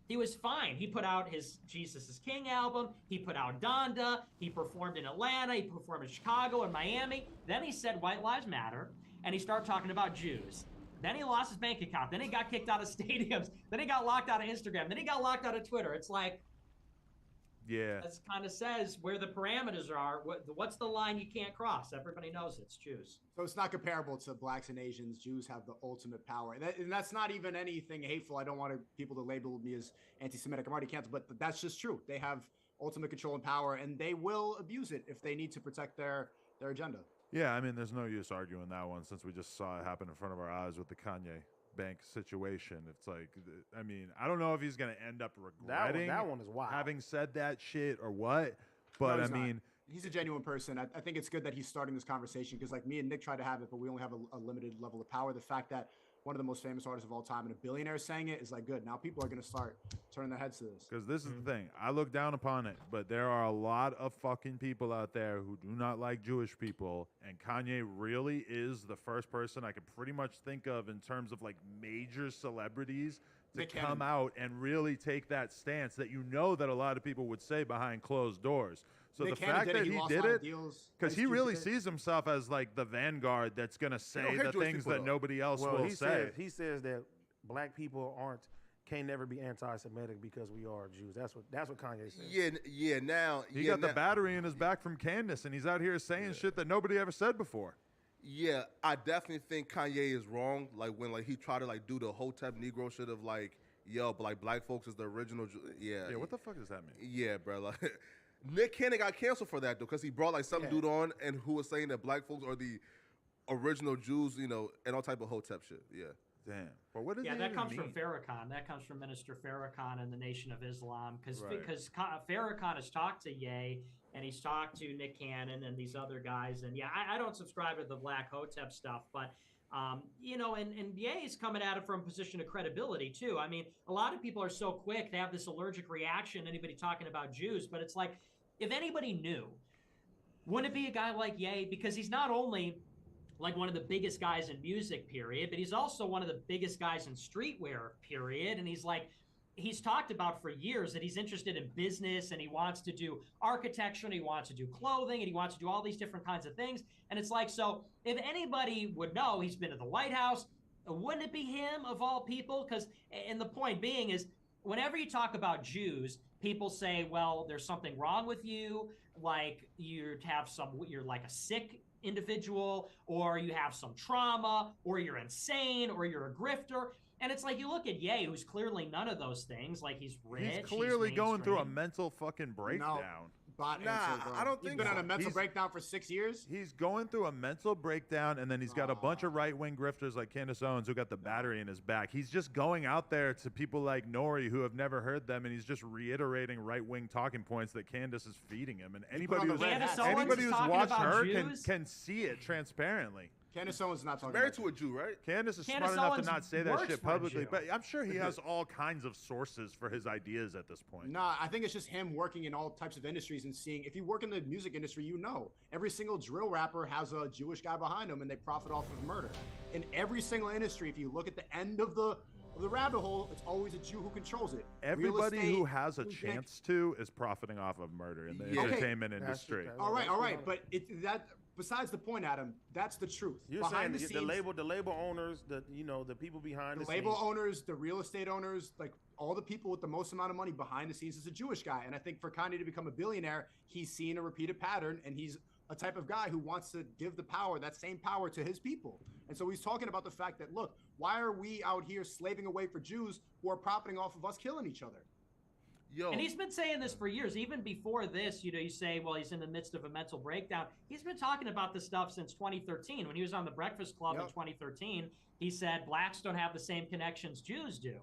He was fine. He put out his Jesus is King album. He put out Donda. He performed in Atlanta. He performed in Chicago and Miami. Then he said White Lives Matter, and he started talking about Jews. Then he lost his bank account. Then he got kicked out of stadiums. Then he got locked out of Instagram. Then he got locked out of Twitter. It's like, yeah, that kind of says where the parameters are. What's the line you can't cross? Everybody knows it's Jews. So it's not comparable to blacks and Asians. Jews have the ultimate power. And that's not even anything hateful. I don't want people to label me as anti-Semitic. I'm already canceled, but that's just true. They have ultimate control and power, and they will abuse it if they need to protect their agenda. Yeah, I mean, there's no use arguing that one since we just saw it happen in front of our eyes with the Kanye bank situation. It's like, I mean, I don't know if he's going to end up regretting that one is wild. Having said that shit or what, but No, I mean, he's a genuine person. I think it's good that he's starting this conversation because, like, me and Nick tried to have it, but we only have a limited level of power. The fact that one of the most famous artists of all time and a billionaire saying it is like good. Now people are going to start turning their heads to this. Because this is the thing. I look down upon it, but there are a lot of fucking people out there who do not like Jewish people, and Kanye really is the first person I could pretty much think of in terms of like major celebrities to come out and really take that stance that you know that a lot of people would say behind closed doors. So the fact that he did it, because he really sees himself as like the vanguard that's going to say the things that nobody else will say. He says that black people can never be anti-Semitic because we are Jews. That's what Kanye says. Yeah. Now he got the battery in his back from Candace, and he's out here saying shit that nobody ever said before. Yeah, I definitely think Kanye is wrong. Like when he tried to like do the Hotep Negro shit of like, yo, but like black folks is the original. Yeah. What the fuck does that mean? Yeah, bro. Like Nick Cannon got canceled for that though, because he brought like some dude on and who was saying that black folks are the original Jews, you know, and all type of Hotep shit. Yeah. Damn. But what does that comes from Farrakhan. That comes from Minister Farrakhan and the Nation of Islam, because Farrakhan has talked to Ye and he's talked to Nick Cannon and these other guys. And I don't subscribe to the Black Hotep stuff, but You know, and Ye's coming at it from a position of credibility too. I mean, a lot of people are so quick, they have this allergic reaction, anybody talking about Jews, but it's like, if anybody knew, wouldn't it be a guy like Ye? Because he's not only like one of the biggest guys in music, period, but he's also one of the biggest guys in streetwear, period. And he's talked about for years that he's interested in business and he wants to do architecture and he wants to do clothing and he wants to do all these different kinds of things. And it's like, so if anybody would know, he's been at the White House, wouldn't it be him of all people? Because, and the point being is, whenever you talk about Jews, people say, well, there's something wrong with you, like you're like a sick individual, or you have some trauma, or you're insane, or you're a grifter. And it's like, you look at Ye, who's clearly none of those things. Like, he's rich. He's clearly going through a mainstream. mental fucking breakdown. I don't think he's been on a mental breakdown for 6 years. He's going through a mental breakdown, and then he's got a bunch of right-wing grifters like Candace Owens who got the battery in his back. He's just going out there to people like Nori who have never heard them, and he's just reiterating right-wing talking points that Candace is feeding him. And anybody who's watched her can see it transparently. Candace Owens is not talking Married about to a Jew, right? Candace is Candace smart enough Owens to not say that works shit for a publicly, Jew. but I'm sure he has all kinds of sources for his ideas at this point. Nah, I think it's just him working in all types of industries and seeing. If you work in the music industry, you know every single drill rapper has a Jewish guy behind him, and they profit off of murder. In every single industry, if you look at the end of the rabbit hole, it's always a Jew who controls it. Everybody who has a chance to is profiting off of murder in the entertainment industry. All right, but besides the point, Adam, that's the truth. You're Behind saying the label owners, the people behind the label scenes. owners, the real estate owners, like all the people with the most amount of money behind the scenes is a Jewish guy. And I think for Kanye to become a billionaire, he's seen a repeated pattern, and he's a type of guy who wants to give that same power to his people. And so he's talking about the fact that, look, why are we out here slaving away for Jews who are profiting off of us killing each other? And he's been saying this for years. Even before this, you say, well, he's in the midst of a mental breakdown. He's been talking about this stuff since 2013. When he was on the Breakfast Club in 2013, he said blacks don't have the same connections Jews do.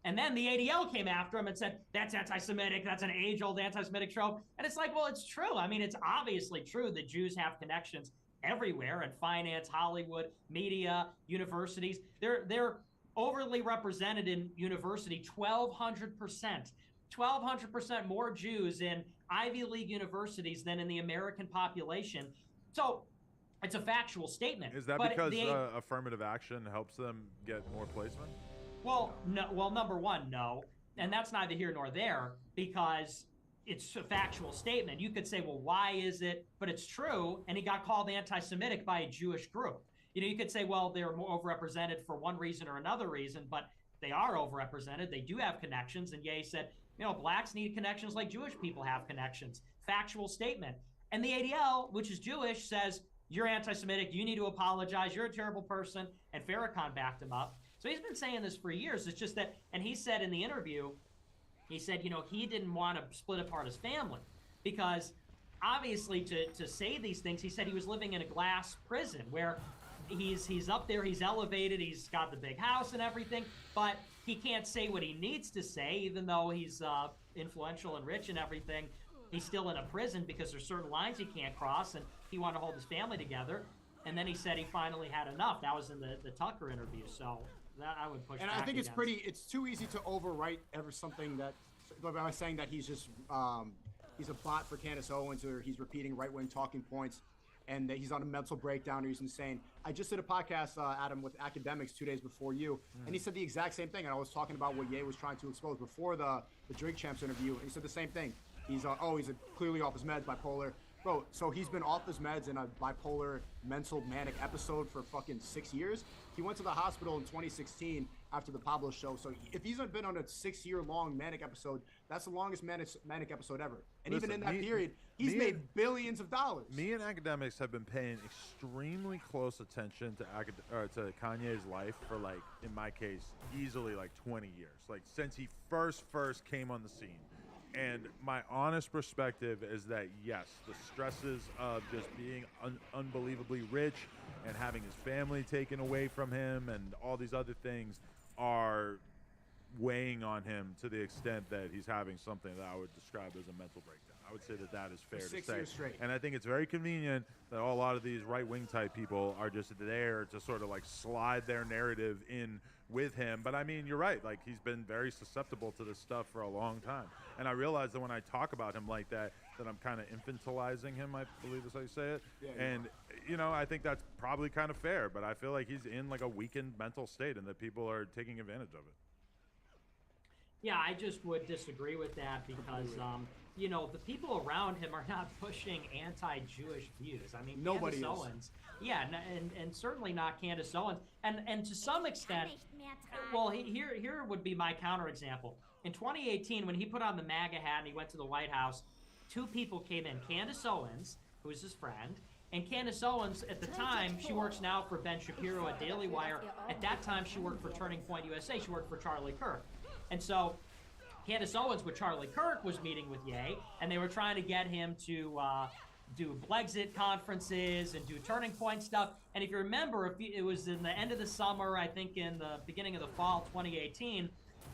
And then the ADL came after him and said, that's anti-Semitic, that's an age-old anti-Semitic trope. And it's like, well, it's true. I mean, it's obviously true that Jews have connections everywhere in finance, Hollywood, media, universities. They're overly represented in university, 1,200%. 1,200% more Jews in Ivy League universities than in the American population. So it's a factual statement. Is that because affirmative action helps them get more placement? Well, no. Well, number one, no. And that's neither here nor there, because it's a factual statement. You could say, well, why is it? But it's true. And he got called anti-Semitic by a Jewish group. You could say, well, they're more overrepresented for one reason or another reason, but they are overrepresented. They do have connections. And Ye said, blacks need connections like Jewish people have connections. Factual statement. And the ADL, which is Jewish, says, you're anti-Semitic, you need to apologize, you're a terrible person. And Farrakhan backed him up. So he's been saying this for years. It's just that, and he said in the interview, he said, he didn't want to split apart his family because obviously to say these things, he said he was living in a glass prison where he's up there, he's elevated, he's got the big house and everything, but he can't say what he needs to say, even though he's influential and rich and everything. He's still in a prison because there's certain lines he can't cross, and he wanted to hold his family together. And then he said he finally had enough. That was in the Tucker interview. So that I would push. And back I think against. it's too easy to overwrite something that by saying that he's just he's a bot for Candace Owens, or he's repeating right-wing talking points, and that he's on a mental breakdown, or he's insane. I just did a podcast, Adam, with academics 2 days before you, and he said the exact same thing. And I was talking about what Ye was trying to expose before the Drink Champs interview, and he said the same thing. He's he's clearly off his meds, bipolar. Bro, so he's been off his meds in a bipolar mental manic episode for fucking 6 years. He went to the hospital in 2016 after the Pablo show. So if he's been on a 6-year-long manic episode, that's the longest manic episode ever. And Listen, even in that period, he's made billions of dollars. Me and academics have been paying extremely close attention to Kanye's life for, like, in my case, easily like 20 years. Like since he first came on the scene. And my honest perspective is that, yes, the stresses of just being unbelievably rich and having his family taken away from him and all these other things are weighing on him to the extent that he's having something that I would describe as a mental breakdown. I would say that that is fair to 6 say. years straight. And I think it's very convenient that a lot of these right-wing type people are just there to sort of like slide their narrative in with him. But I mean, you're right. Like, he's been very susceptible to this stuff for a long time. And I realize that when I talk about him like that I'm kind of infantilizing him, I believe is how you say it. Yeah, and, you know, I think that's probably kind of fair. But I feel like he's in like a weakened mental state and that people are taking advantage of it. Yeah, I just would disagree with that because, you know, the people around him are not pushing anti-Jewish views. I mean, Nobody Candace is. Owens, yeah, and certainly not Candace Owens, and to some extent, well, here would be my counterexample. In 2018, when he put on the MAGA hat and he went to the White House, 2 people came in: Candace Owens, who is his friend, and Candace Owens, at the time, she works now for Ben Shapiro at Daily Wire. At that time, she worked for Turning Point USA. She worked for Charlie Kirk. And so Candace Owens with Charlie Kirk was meeting with Ye, and they were trying to get him to do Brexit conferences and do Turning Point stuff. And if you remember, it was in the end of the summer, I think in the beginning of the fall 2018,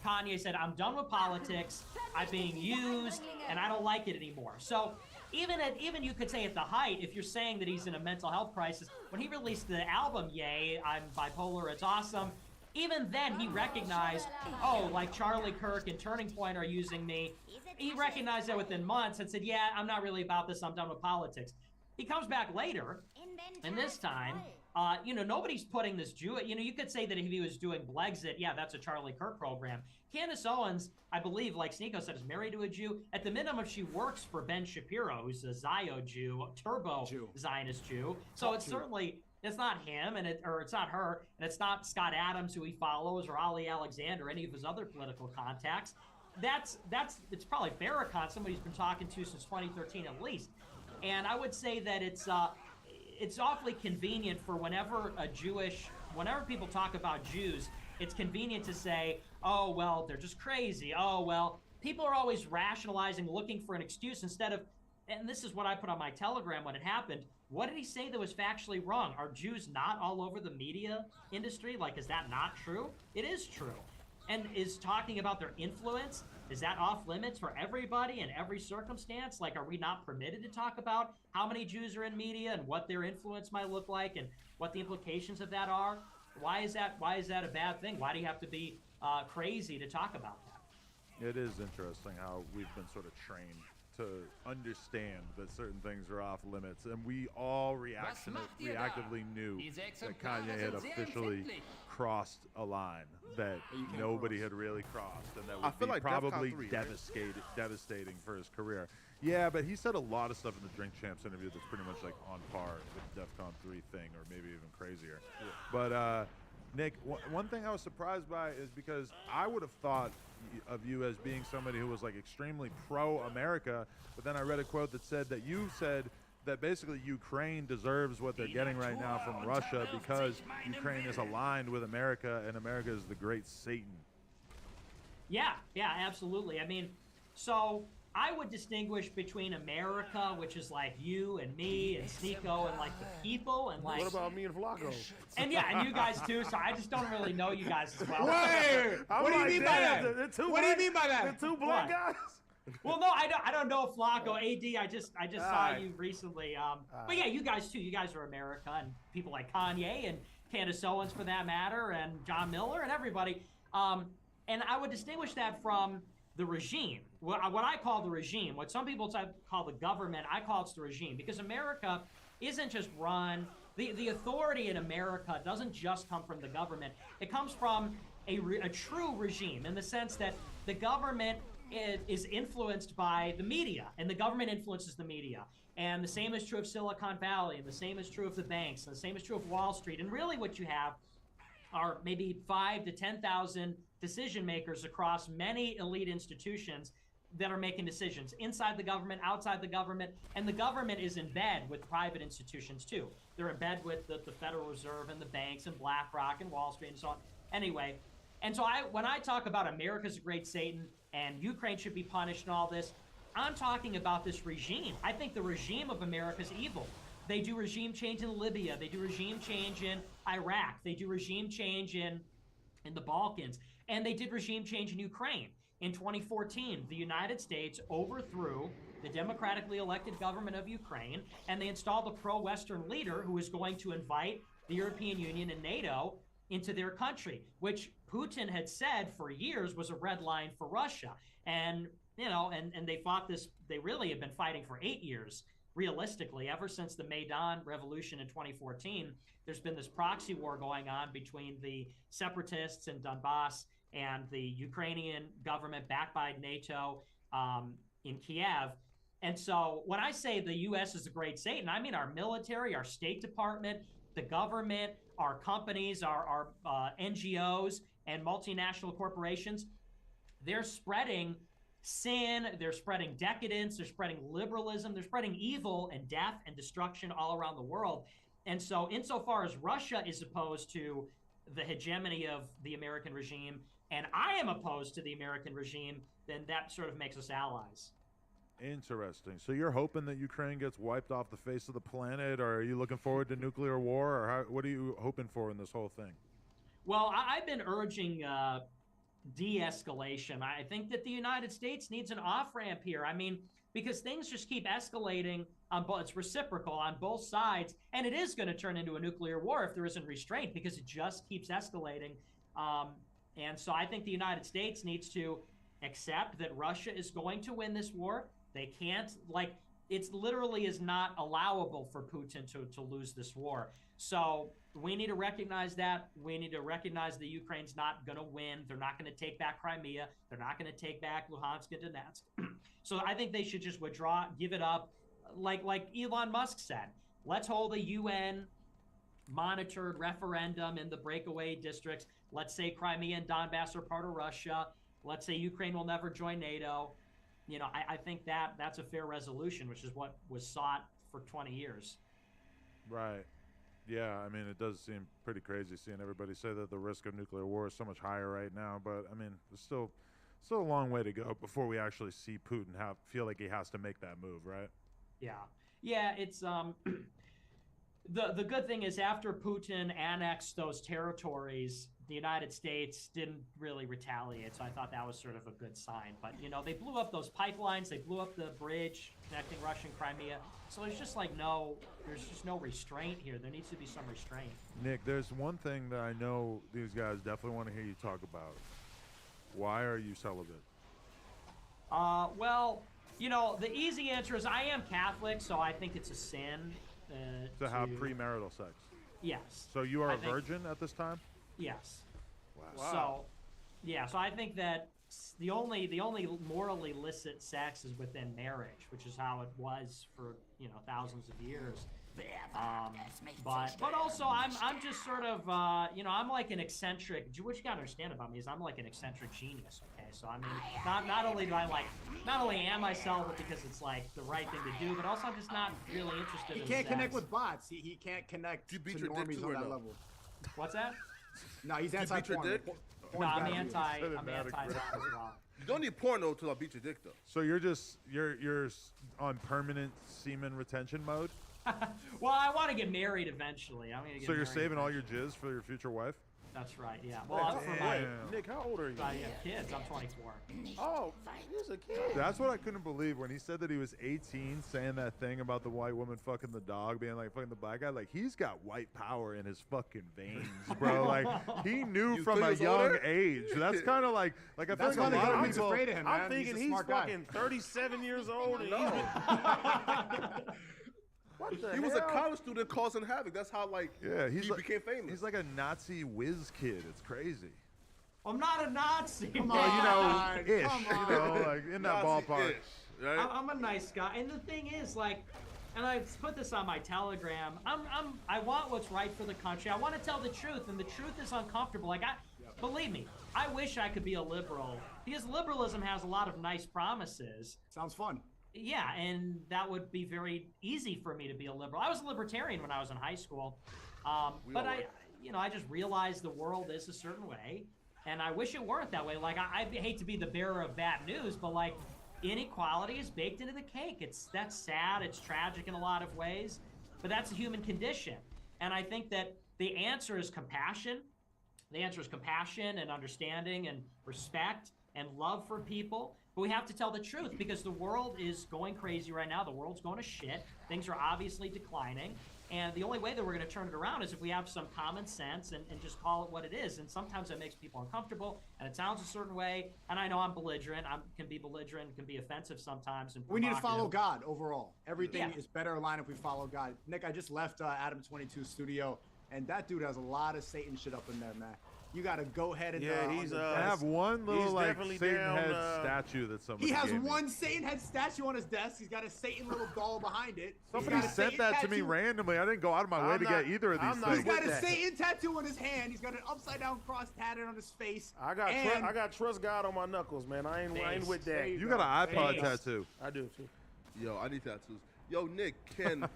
Kanye said, "I'm done with politics. I'm being used, and I don't like it anymore." So even you could say at the height, if you're saying that he's in a mental health crisis, when he released the album Ye, I'm Bipolar, It's Awesome, even then he recognized, oh, like Charlie Kirk and Turning Point are using me. He recognized that within months and said, yeah, I'm not really about this. I'm done with politics. He comes back later, and this time, you know, nobody's putting this Jew. You know, you could say that if he was doing Brexit, yeah, that's a Charlie Kirk program. Candace Owens, I believe, like Sneeko said, is married to a Jew. At the minimum, she works for Ben Shapiro, who's a Zio Jew, turbo Zionist Jew. So it's certainly, it's not him, or it's not her, and it's not Scott Adams, who he follows, or Ali Alexander, any of his other political contacts. It's probably Farrakhan, somebody who's been talking to since 2013 at least. And I would say that it's awfully convenient for whenever people talk about Jews, it's convenient to say, oh, well, they're just crazy. Oh, well, people are always rationalizing, looking for an excuse instead of, and this is what I put on my Telegram when it happened, what did he say that was factually wrong? Are Jews not all over the media industry? Like, is that not true? It is true. And is talking about their influence, is that off limits for everybody in every circumstance? Like, are we not permitted to talk about how many Jews are in media and what their influence might look like and what the implications of that are? Why is that a bad thing? Why do you have to be crazy to talk about that? It is interesting how we've been sort of trained to understand that certain things are off limits, and we all reactively knew that Kanye had officially crossed a line that nobody had really crossed, and that would be probably devastating for his career. Yeah, but he said a lot of stuff in the Drink Champs interview that's pretty much like on par with the DEFCON 3 thing, or maybe even crazier. Yeah. But Nick, one thing I was surprised by is because I would have thought of you as being somebody who was like extremely pro-America, but then I read a quote that said that you said that basically Ukraine deserves what they're getting right now from Russia because Ukraine is aligned with America and America is the great Satan. Yeah, absolutely. I mean, so I would distinguish between America, which is like you and me and Sneeko and like the people, and like. What about me and Flacco? And yeah, and you guys too. So I just don't really know you guys as well. Wait, what do you mean by that? What do you mean by that? The two black guys. Well, no, I don't know Flacco. AD, I just saw you recently. But yeah, you guys too. You guys are America, and people like Kanye and Candace Owens, for that matter, and John Miller and everybody. And I would distinguish that from the regime. What I call the regime, what some people call the government, I call it the regime, because America isn't just run. The authority in America doesn't just come from the government. It comes from a true regime, in the sense that the government is influenced by the media, and the government influences the media. And the same is true of Silicon Valley, and the same is true of the banks, and the same is true of Wall Street. And really what you have are maybe 5,000 to 10,000 decision makers across many elite institutions that are making decisions inside the government, outside the government, and the government is in bed with private institutions too. They're in bed with the Federal Reserve and the banks and BlackRock and Wall Street and so on. Anyway, and so when I talk about America's a great Satan and Ukraine should be punished and all this, I'm talking about this regime. I think the regime of America is evil. They do regime change in Libya. They do regime change in Iraq. They do regime change in the Balkans. And they did regime change in Ukraine. In 2014, the United States overthrew the democratically elected government of Ukraine, and they installed a pro-Western leader who was going to invite the European Union and NATO into their country, which Putin had said for years was a red line for Russia. And, you know, and they fought this, they really have been fighting for 8 years, realistically. Ever since the Maidan revolution in 2014, there's been this proxy war going on between the separatists in Donbass and the Ukrainian government backed by NATO in Kiev. And so when I say the U.S. is a great Satan, I mean our military, our State Department, the government, our companies, our NGOs, and multinational corporations. They're spreading sin, they're spreading decadence, they're spreading liberalism, they're spreading evil and death and destruction all around the world. And so insofar as Russia is opposed to the hegemony of the American regime, and I am opposed to the American regime, then that sort of makes us allies. Interesting. So you're hoping that Ukraine gets wiped off the face of the planet, or are you looking forward to nuclear war, or what are you hoping for in this whole thing? Well, I've been urging de-escalation. I think that the United States needs an off-ramp here. I mean, because things just keep escalating on both, it's reciprocal on both sides, and it is going to turn into a nuclear war if there isn't restraint, because it just keeps escalating. And so I think the United States needs to accept that Russia is going to win this war. They can't, like, it's literally is not allowable for Putin to lose this war. So we need to recognize that. We need to recognize that Ukraine's not going to win. They're not going to take back Crimea. They're not going to take back Luhansk and Donetsk. So I think they should just withdraw, give it up. Like Elon Musk said, let's hold a UN monitored referendum in the breakaway districts. Let's say Crimea and Donbass are part of Russia. Let's say Ukraine will never join NATO. You know, I think that's a fair resolution, which is what was sought for 20 years. Right. Yeah, I mean, it does seem pretty crazy seeing everybody say that the risk of nuclear war is so much higher right now. But, I mean, there's still a long way to go before we actually see Putin feel like he has to make that move, right? Yeah. Yeah, it's the good thing is after Putin annexed those territories, the United States didn't really retaliate, so I thought that was sort of a good sign. But, you know, they blew up those pipelines, they blew up the bridge connecting Russia and Crimea, so there's just no restraint here. There needs to be some restraint. Nick, there's one thing that I know these guys definitely want to hear you talk about. Why are you celibate? Well, you know, the easy answer is I am Catholic, so I think it's a sin to have premarital sex. Yes. So you are a virgin at this time? Yes. Wow. So, yeah. So I think that the only morally licit sex is within marriage, which is how it was for thousands of years. But also I'm just sort of I'm like an eccentric. What you gotta understand about me is I'm like an eccentric genius. Okay, so I mean not only am I celibate because it's like the right thing to do, but also I'm just not really interested. He in can't sex. connect with bots. He can't connect to normies on that level. What's that? No, he's You beat your anti-porn. dick? No, I'm anti that as well. You don't need porn though till I beat your dick though. So you're on permanent semen retention mode? Well, I want to get married eventually. I'm gonna get So you're married saving all eventually. your jizz for your future wife? That's right, yeah. Well, for my Nick, how old are you? I have kids. I'm 24. Oh, he's a kid. That's what I couldn't believe when he said that he was 18, saying that thing about the white woman fucking the dog, being like fucking the black guy. Like, he's got white power in his fucking veins, bro. Like, he knew You from think a he was young older? age. That's kind of like I feel That's like why a the lot of government's people. afraid of him, man. I'm thinking a he's smart guy. fucking 37 years old. And No. What the He was a hell? college student causing havoc. That's how Yeah, he became famous. He's like a Nazi whiz kid. It's crazy. I'm not a Nazi. Come Well, on, ish. come on. You know, like in that ballpark. Nazi-ish, right? I'm a nice guy, and the thing is, like, and I put this on my Telegram. I want what's right for the country. I want to tell the truth, and the truth is uncomfortable. Like, believe me, I wish I could be a liberal because liberalism has a lot of nice promises. Sounds fun. Yeah, and that would be very easy for me to be a liberal. I was a libertarian when I was in high school, but I just realized the world is a certain way, and I wish it weren't that way. Like, I hate to be the bearer of bad news, but like, inequality is baked into the cake. That's sad. It's tragic in a lot of ways, but that's a human condition. And I think that the answer is compassion. The answer is compassion and understanding and respect and love for people. But we have to tell the truth because the world is going crazy right now. The world's going to shit. Things are obviously declining. And the only way that we're going to turn it around is if we have some common sense and just call it what it is. And sometimes that makes people uncomfortable and it sounds a certain way. And I know I'm belligerent. I can be belligerent, can be offensive sometimes. And we need to follow God overall. Everything Yeah. is better aligned if we follow God. Nick, I just left Adam 22's studio, and that dude has a lot of Satan shit up in there, man. You got to go ahead and he's I have one little he's like definitely Satan down, head statue that somebody He has gave me. one Satan head statue on his desk. He's got a Satan little doll behind it. Somebody sent that to me randomly. I didn't go out of my way to get either of these things. He's got a Satan tattoo on his hand. He's got an upside down cross tatted on his face. I got trust God on my knuckles, man. I ain't with that. You got an iPod tattoo. I do too. Yo, I need tattoos. Yo, Nick, Ken.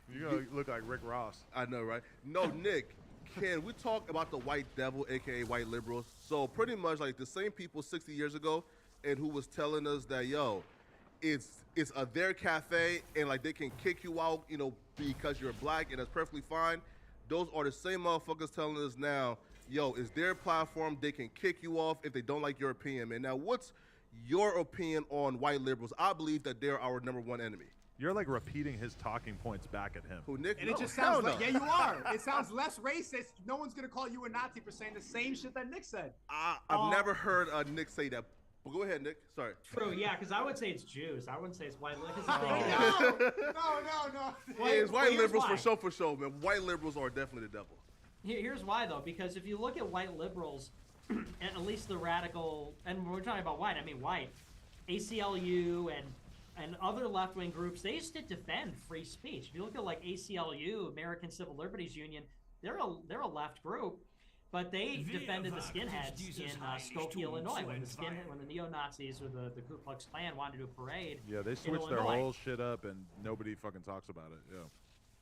You're gonna look like Rick Ross. I know, right? No, Nick. Can we talk about the white devil, aka white liberals? So pretty much like the same people 60 years ago, and who was telling us that it's their cafe and like they can kick you out, because you're black and that's perfectly fine. Those are the same motherfuckers telling us now, it's their platform. They can kick you off if they don't like your opinion, man. Now, what's your opinion on white liberals? I believe that they're our number one enemy. You're like repeating his talking points back at him. Who, Nick? And it just sounds like, you are. It sounds less racist. No one's going to call you a Nazi for saying the same shit that Nick said. I've never heard Nick say that. But go ahead, Nick. Sorry. True, yeah, because I would say it's Jews. I wouldn't say it's white liberals. No. It's white liberals for sure, man. White liberals are definitely the devil. Here's why, though, because if you look at white liberals, at least the radical, and when we're talking about white, I mean white, ACLU and other left-wing groups, they used to defend free speech. If you look at like ACLU, American Civil Liberties Union, they're a left group, but they defended the skinheads in Skokie, Illinois, when the neo-Nazis or the Ku Klux Klan wanted to do a parade. Yeah, they in switched their Illinois. whole shit up, and nobody fucking talks about it. Yeah.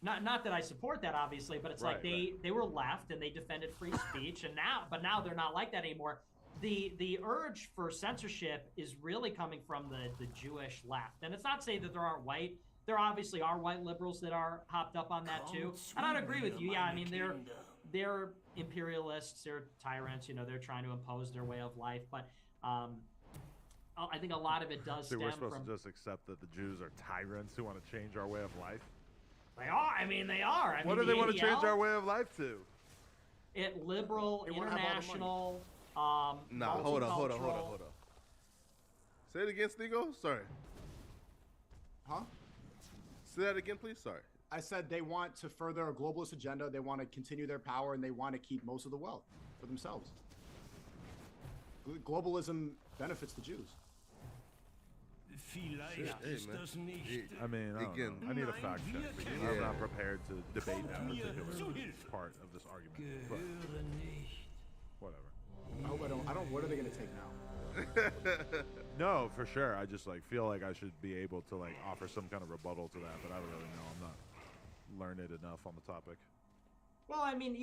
Not that I support that, obviously, but it's like they were left and they defended free speech, and now they're not like that anymore. The urge for censorship is really coming from the Jewish left. And it's not to say that there aren't white. There obviously are white liberals that are hopped up on that too. And I'd agree with you. Yeah, I mean, they're imperialists, they're tyrants, they're trying to impose their way of life. But I think a lot of it does So stem we're supposed from... to just accept that the Jews are tyrants who want to change our way of life? They are. I mean, they are. What do they want to change our way of life to? Liberal, international... Hold on. Say it again, Stigo. Sorry. Huh? Say that again, please. Sorry. I said they want to further a globalist agenda. They want to continue their power, and they want to keep most of the wealth for themselves. Globalism benefits the Jews. I mean, I need a fact check because I'm not prepared to debate that particular part of this argument. But whatever. What are they gonna take now? No, for sure. I just feel like I should be able to offer some kind of rebuttal to that, but I don't really know. I'm not learned enough on the topic. Well, I mean,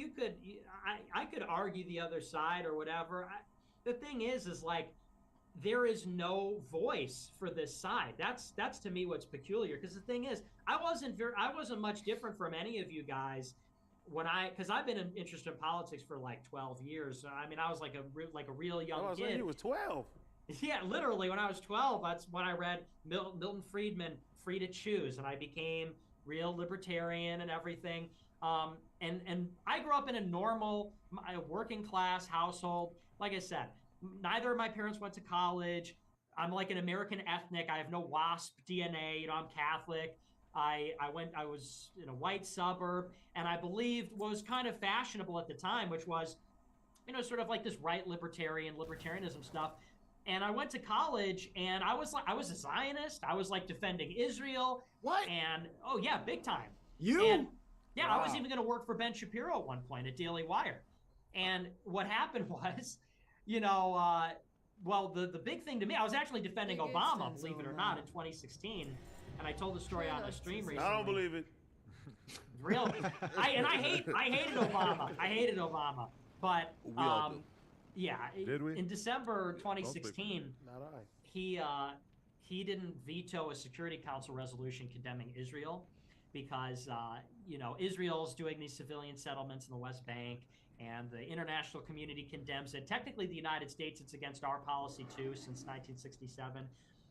I could argue the other side or whatever. The thing is there is no voice for this side. That's to me what's peculiar. Because the thing is, I wasn't much different from any of you guys. Because I've been interested in politics for 12 years. I mean, I was like a real young kid. He was 12. Yeah, literally, when I was 12, that's when I read Milton Friedman, Free to Choose, and I became real libertarian and everything. And I grew up in a normal, working class household. Like I said, neither of my parents went to college. I'm like an American ethnic. I have no WASP DNA. I'm Catholic. I was in a white suburb, and I believed what was kind of fashionable at the time, which was, sort of like this right libertarianism stuff. And I went to college, and I was a Zionist. I was defending Israel. What? And oh yeah, big time. You? Yeah, wow. I was even going to work for Ben Shapiro at one point at Daily Wire. And what happened was, well, the big thing to me, I was actually defending Obama, believe it or not, in 2016. And I told the story on the stream recently. I don't believe it. Really? I hated Obama. I hated Obama. But yeah, did we? In December 2016, not I. He didn't veto a Security Council resolution condemning Israel because Israel's doing these civilian settlements in the West Bank, and the international community condemns it. Technically, the United States, it's against our policy too since 1967.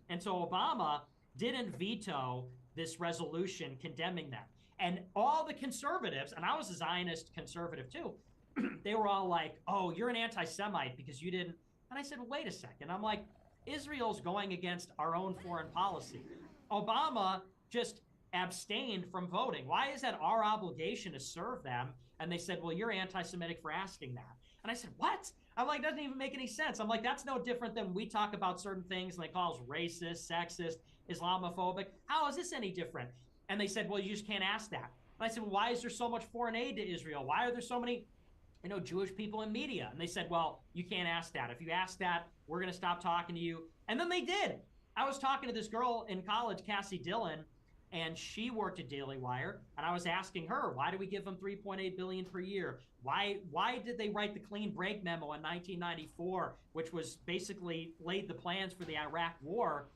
And so Obama didn't veto this resolution condemning them. And all the conservatives, and I was a Zionist conservative too, they were all like, oh, you're an anti-Semite because you didn't. And I said, well, wait a second. I'm like, Israel's going against our own foreign policy. Obama just abstained from voting. Why is that our obligation to serve them? And they said, well, you're anti-Semitic for asking that. And I said, what? I'm like, doesn't even make any sense. I'm like, that's no different than we talk about certain things and they call us racist, sexist, Islamophobic. How is this any different? And they said, well, you just can't ask that. And I said, well, why is there so much foreign aid to Israel? Why are there so many Jewish people in media? And they said, well, you can't ask that. If you ask that, we're going to stop talking to you. And then they did. I was talking to this girl in college, Cassie Dillon, and she worked at Daily Wire, and I was asking her, why do we give them $3.8 billion per year? Why did they write the clean break memo in 1994, which was basically laid the plans for the Iraq war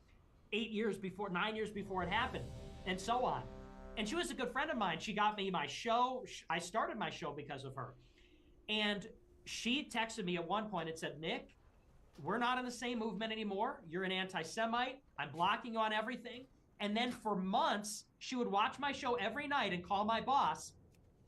9 years before it happened, and so on. And she was a good friend of mine. She got me my show. I started my show because of her. And she texted me at one point and said, Nick, we're not in the same movement anymore. You're an anti-Semite. I'm blocking you on everything. And then for months, she would watch my show every night and call my boss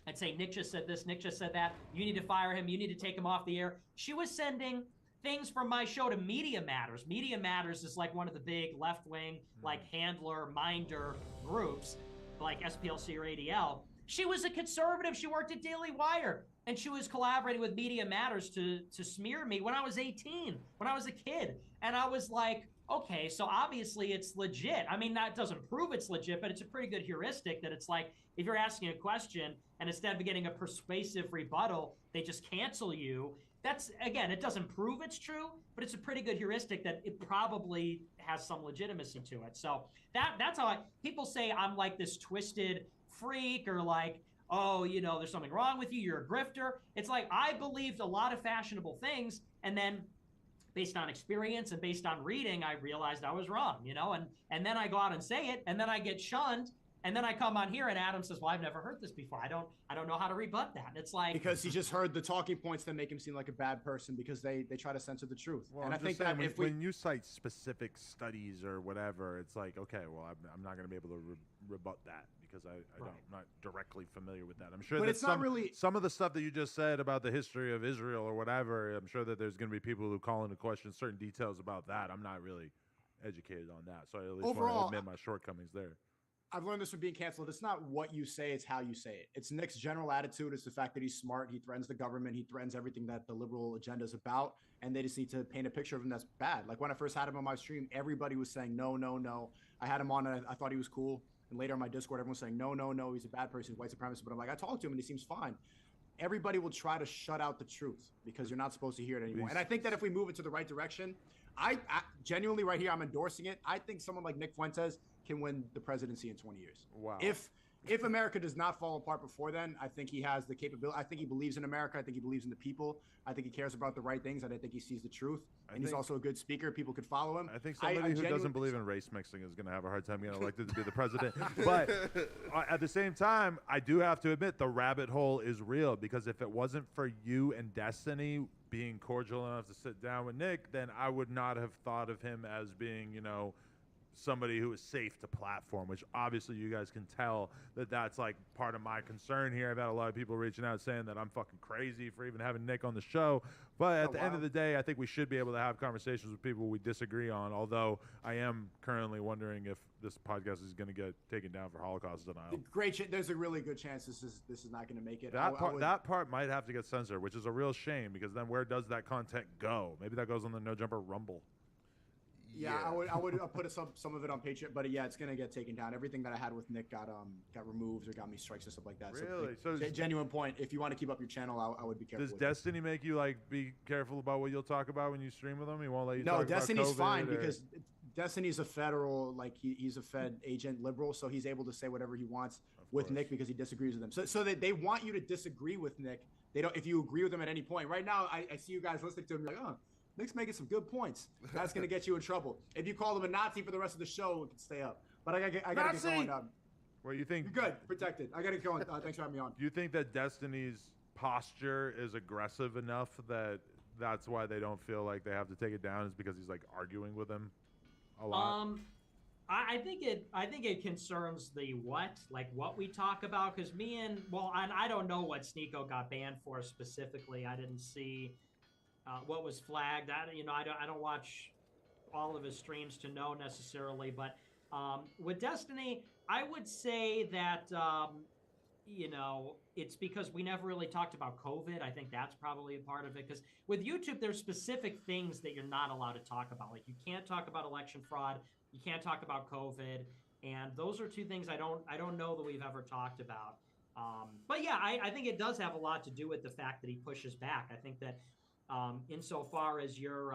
and say, Nick just said this, Nick just said that. You need to fire him. You need to take him off the air. She was sending things from my show to Media Matters. Media Matters is like one of the big left-wing, like handler, minder groups, like SPLC or ADL. She was a conservative. She worked at Daily Wire. And she was collaborating with Media Matters to smear me when I was 18, when I was a kid. And I was like, okay, so obviously it's legit. I mean, that doesn't prove it's legit, but it's a pretty good heuristic that it's like, if you're asking a question and instead of getting a persuasive rebuttal, they just cancel you. That's, again, it doesn't prove it's true, but it's a pretty good heuristic that it probably has some legitimacy to it. So that's how people say I'm like this twisted freak or like, oh, there's something wrong with you, you're a grifter. It's like, I believed a lot of fashionable things, and then based on experience and based on reading, I realized I was wrong, and then I go out and say it, and then I get shunned, and then I come on here and Adam says, well, I've never heard this before. I don't know how to rebut that. It's like, because he just heard the talking points that make him seem like a bad person because they try to censor the truth. Well, and I'm I think saying, that when you cite specific studies or whatever, it's like, okay, well, I'm not going to be able to rebut that because I'm not directly familiar with that. I'm sure but that it's not really some of the stuff that you just said about the history of Israel or whatever, I'm sure that there's going to be people who call into question certain details about that. I'm not really educated on that, so I at least want to admit my shortcomings there. I've learned this from being canceled. It's not what you say, it's how you say it. It's Nick's general attitude. It's the fact that he's smart. He threatens the government. He threatens everything that the liberal agenda is about. And they just need to paint a picture of him that's bad. Like when I first had him on my stream, everybody was saying, no, no, no. I had him on and I thought he was cool. And later on my Discord, everyone was saying, no, no, no, he's a bad person, white supremacist. But I'm like, I talked to him and he seems fine. Everybody will try to shut out the truth because you're not supposed to hear it anymore. And I think that if we move it to the right direction, I genuinely right here, I'm endorsing it. I think someone like Nick Fuentes can win the presidency in 20 years. Wow. If America does not fall apart before then, I think he has the capability. I think he believes in America. I think he believes in the people. I think he cares about the right things. And I think he sees the truth. And he's also a good speaker. People could follow him. I think somebody who doesn't believe in race mixing is going to have a hard time getting elected to be the president. But at the same time, I do have to admit the rabbit hole is real, because if it wasn't for you and Destiny being cordial enough to sit down with Nick, then I would not have thought of him as being, somebody who is safe to platform, which obviously you guys can tell that that's like part of my concern here. I've had a lot of people reaching out saying that I'm fucking crazy for even having Nick on the show. But at the end of the day, I think we should be able to have conversations with people we disagree on, although I am currently wondering if this podcast is going to get taken down for Holocaust denial. There's a really good chance this is not going to make it. That part might have to get censored, which is a real shame, because then where does that content go? Maybe that goes on the No Jumper Rumble. Yeah, I would put some of it on Patreon, but yeah, it's gonna get taken down. Everything that I had with Nick got removed or got me strikes and stuff like that. Really? So genuine point. If you want to keep up your channel, I would be careful. Does Destiny make you be careful about what you'll talk about when you stream with him? He won't let you. No, Destiny's fine because Destiny's a federal, he's a Fed agent, liberal, so he's able to say whatever he wants with Nick because he disagrees with them. So they want you to disagree with Nick. They don't. If you agree with him at any point. Right now, I see you guys listening to him like, oh, Nick's making some good points. That's going to get you in trouble. If you call him a Nazi for the rest of the show, it can stay up. But I gotta get going. Well, you think You're good, protected. I gotta go. Thanks for having me on. you think that Destiny's posture is aggressive enough that that's why they don't feel like they have to take it down? Is because he's like arguing with him a lot? I think it concerns the what we talk about, because and I don't know what Sneeko got banned for specifically. I didn't see what was flagged. I don't watch all of his streams to know necessarily, but with Destiny, I would say that it's because we never really talked about COVID. I think that's probably a part of it, because with YouTube, there's specific things that you're not allowed to talk about. Like, you can't talk about election fraud, you can't talk about COVID, and those are two things I don't know that we've ever talked about. But yeah, I think it does have a lot to do with the fact that he pushes back. I think that insofar as you're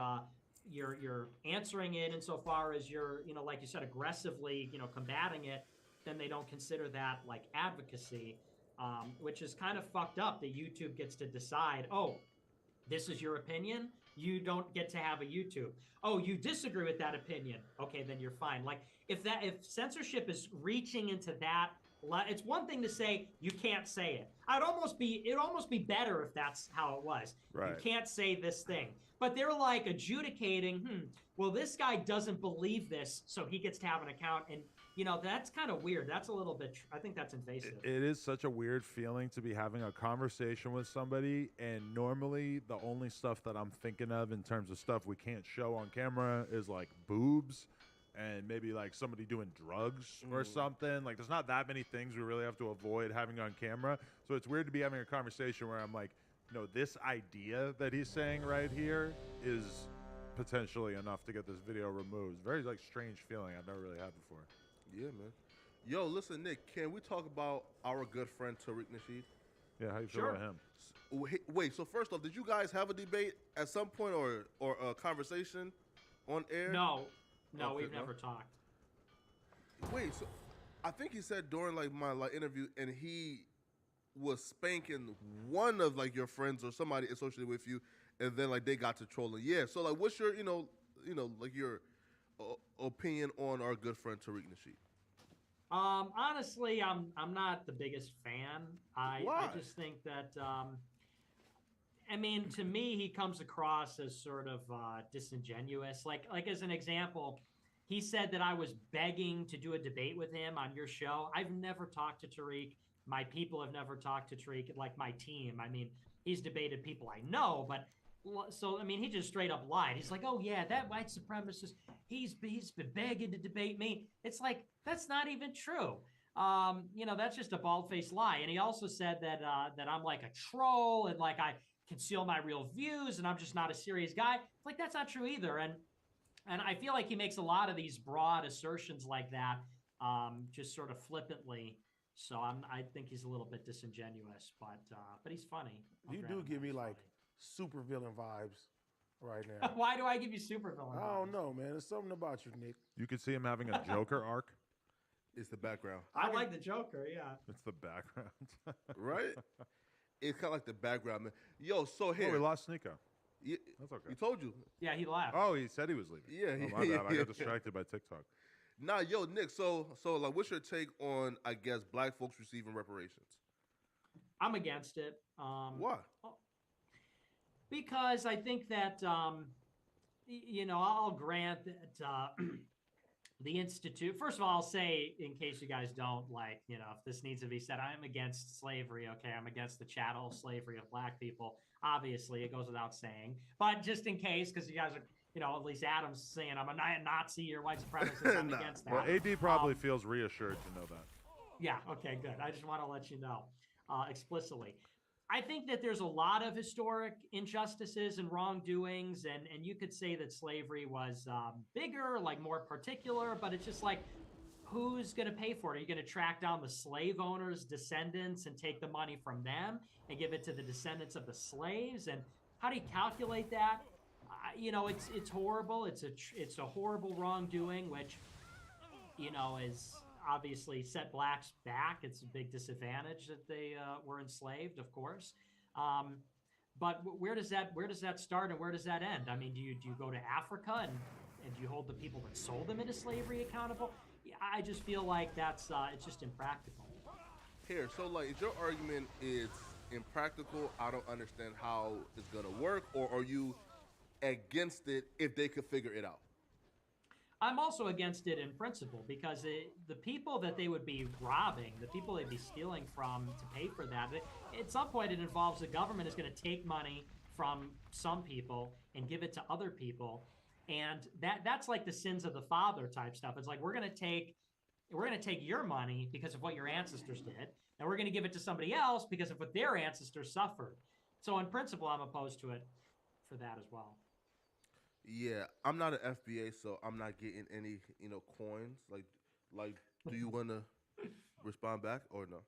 answering it, insofar as you're, like you said, aggressively, combating it, then they don't consider that like advocacy, which is kind of fucked up that YouTube gets to decide, oh, this is your opinion, you don't get to have a YouTube. Oh, you disagree with that opinion, okay, then you're fine. Like, if censorship is reaching into that, it's one thing to say you can't say it. It'd almost be better if that's how it was. Right. You can't say this thing. But they're like adjudicating, well, this guy doesn't believe this, so he gets to have an account. And, that's kind of weird. That's a little bit, I think that's invasive. It is such a weird feeling to be having a conversation with somebody, and normally the only stuff that I'm thinking of in terms of stuff we can't show on camera is like boobs and maybe like somebody doing drugs or something. Like, there's not that many things we really have to avoid having on camera. So it's weird to be having a conversation where I'm like, this idea that he's saying right here is potentially enough to get this video removed. Very like strange feeling I've never really had before. Yeah, man. Yo, listen, Nick, can we talk about our good friend Tariq Nasheed? Yeah, how you feel about him? Wait, so first off, did you guys have a debate at some point or a conversation on air? No, Okay, we've never talked. Wait, so I think he said during like my interview, and he was spanking one of like your friends or somebody associated with you, and then like they got to trolling. Yeah, so like, what's your like your opinion on our good friend Tariq Nasheed? Honestly, I'm not the biggest fan. I just think that to me, he comes across as sort of disingenuous. Like as an example, he said that I was begging to do a debate with him on your show. I've never talked to Tariq. My people have never talked to Tariq, like my team. He's debated people I know, but so he just straight up lied. He's like, oh yeah, that white supremacist, he's been begging to debate me. It's like, that's not even true. That's just a bald-faced lie. And he also said that I'm like a troll and like I conceal my real views and I'm just not a serious guy. It's like, that's not true either. And I feel like he makes a lot of these broad assertions like that, just sort of flippantly. So I think he's a little bit disingenuous, but he's funny. You do give me like super villain vibes right now. Why do I give you super villain vibes? I don't know, man. There's something about you, Nick. You could see him having a Joker arc. It's the background. I like the Joker, yeah. It's the background. Right? It's kind of like the background, man. Yo, so here. Oh, we lost Sneeko. Yeah, that's okay. He told you. Yeah, he left. Oh, he said he was leaving. Yeah, my bad. I got distracted by TikTok. Nah, yo, Nick. So like, what's your take on, I guess, black folks receiving reparations? I'm against it. Why? Because I think that I'll grant that the Institute. First of all, I'll say, in case you guys don't if this needs to be said, I'm against slavery. Okay, I'm against the chattel slavery of black people. Obviously, it goes without saying. But just in case, because you guys are, at least Adam's saying I'm a Nazi or white supremacist, I'm against that. Well, AD probably feels reassured to know that. Yeah. Okay. Good. I just want to let you know explicitly. I think that there's a lot of historic injustices and wrongdoings, and you could say that slavery was bigger, like more particular, but it's just like, who's going to pay for it? Are you going to track down the slave owners' descendants and take the money from them and give it to the descendants of the slaves? And how do you calculate that? It's horrible. It's a horrible wrongdoing, which, is obviously set blacks back. It's a big disadvantage that they were enslaved, of course. But where does that start and where does that end? Do you go to Africa and do you hold the people that sold them into slavery accountable? I just feel like that's it's just impractical. Here, so like, is your argument is impractical? I don't understand how it's gonna work, or are you against it if they could figure it out? I'm also against it in principle because the people that they would be robbing, the people they'd be stealing from to pay for that, at some point it involves the government is going to take money from some people and give it to other people, and that's like the sins of the father type stuff. It's like we're going to take your money because of what your ancestors did, and we're going to give it to somebody else because of what their ancestors suffered. So in principle, I'm opposed to it for that as well. Yeah, I'm not an FBA, so I'm not getting any, coins. Like, do you want to respond back or no?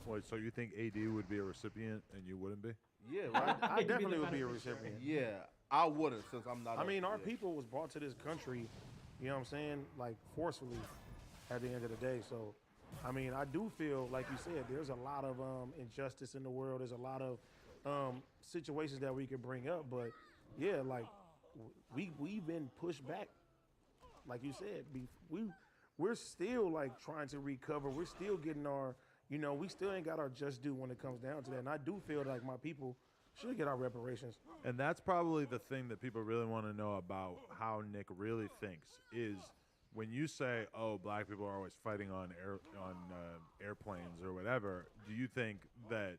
Wait, so you think AD would be a recipient and you wouldn't be? Yeah, right. I definitely would be a recipient. Yeah, I wouldn't since I'm not. I mean, our people was brought to this country, you know what I'm saying, like forcefully at the end of the day. So, I mean, I do feel, like you said, there's a lot of injustice in the world. There's a lot of situations that we could bring up. But, yeah, like, we've been pushed back. Like you said, we're still, like, trying to recover. We're still getting our, we still ain't got our just due when it comes down to that. And I do feel like my people should get our reparations. And that's probably the thing that people really want to know about how Nick really thinks is when you say, "Oh, black people are always fighting on airplanes or whatever." Do you think that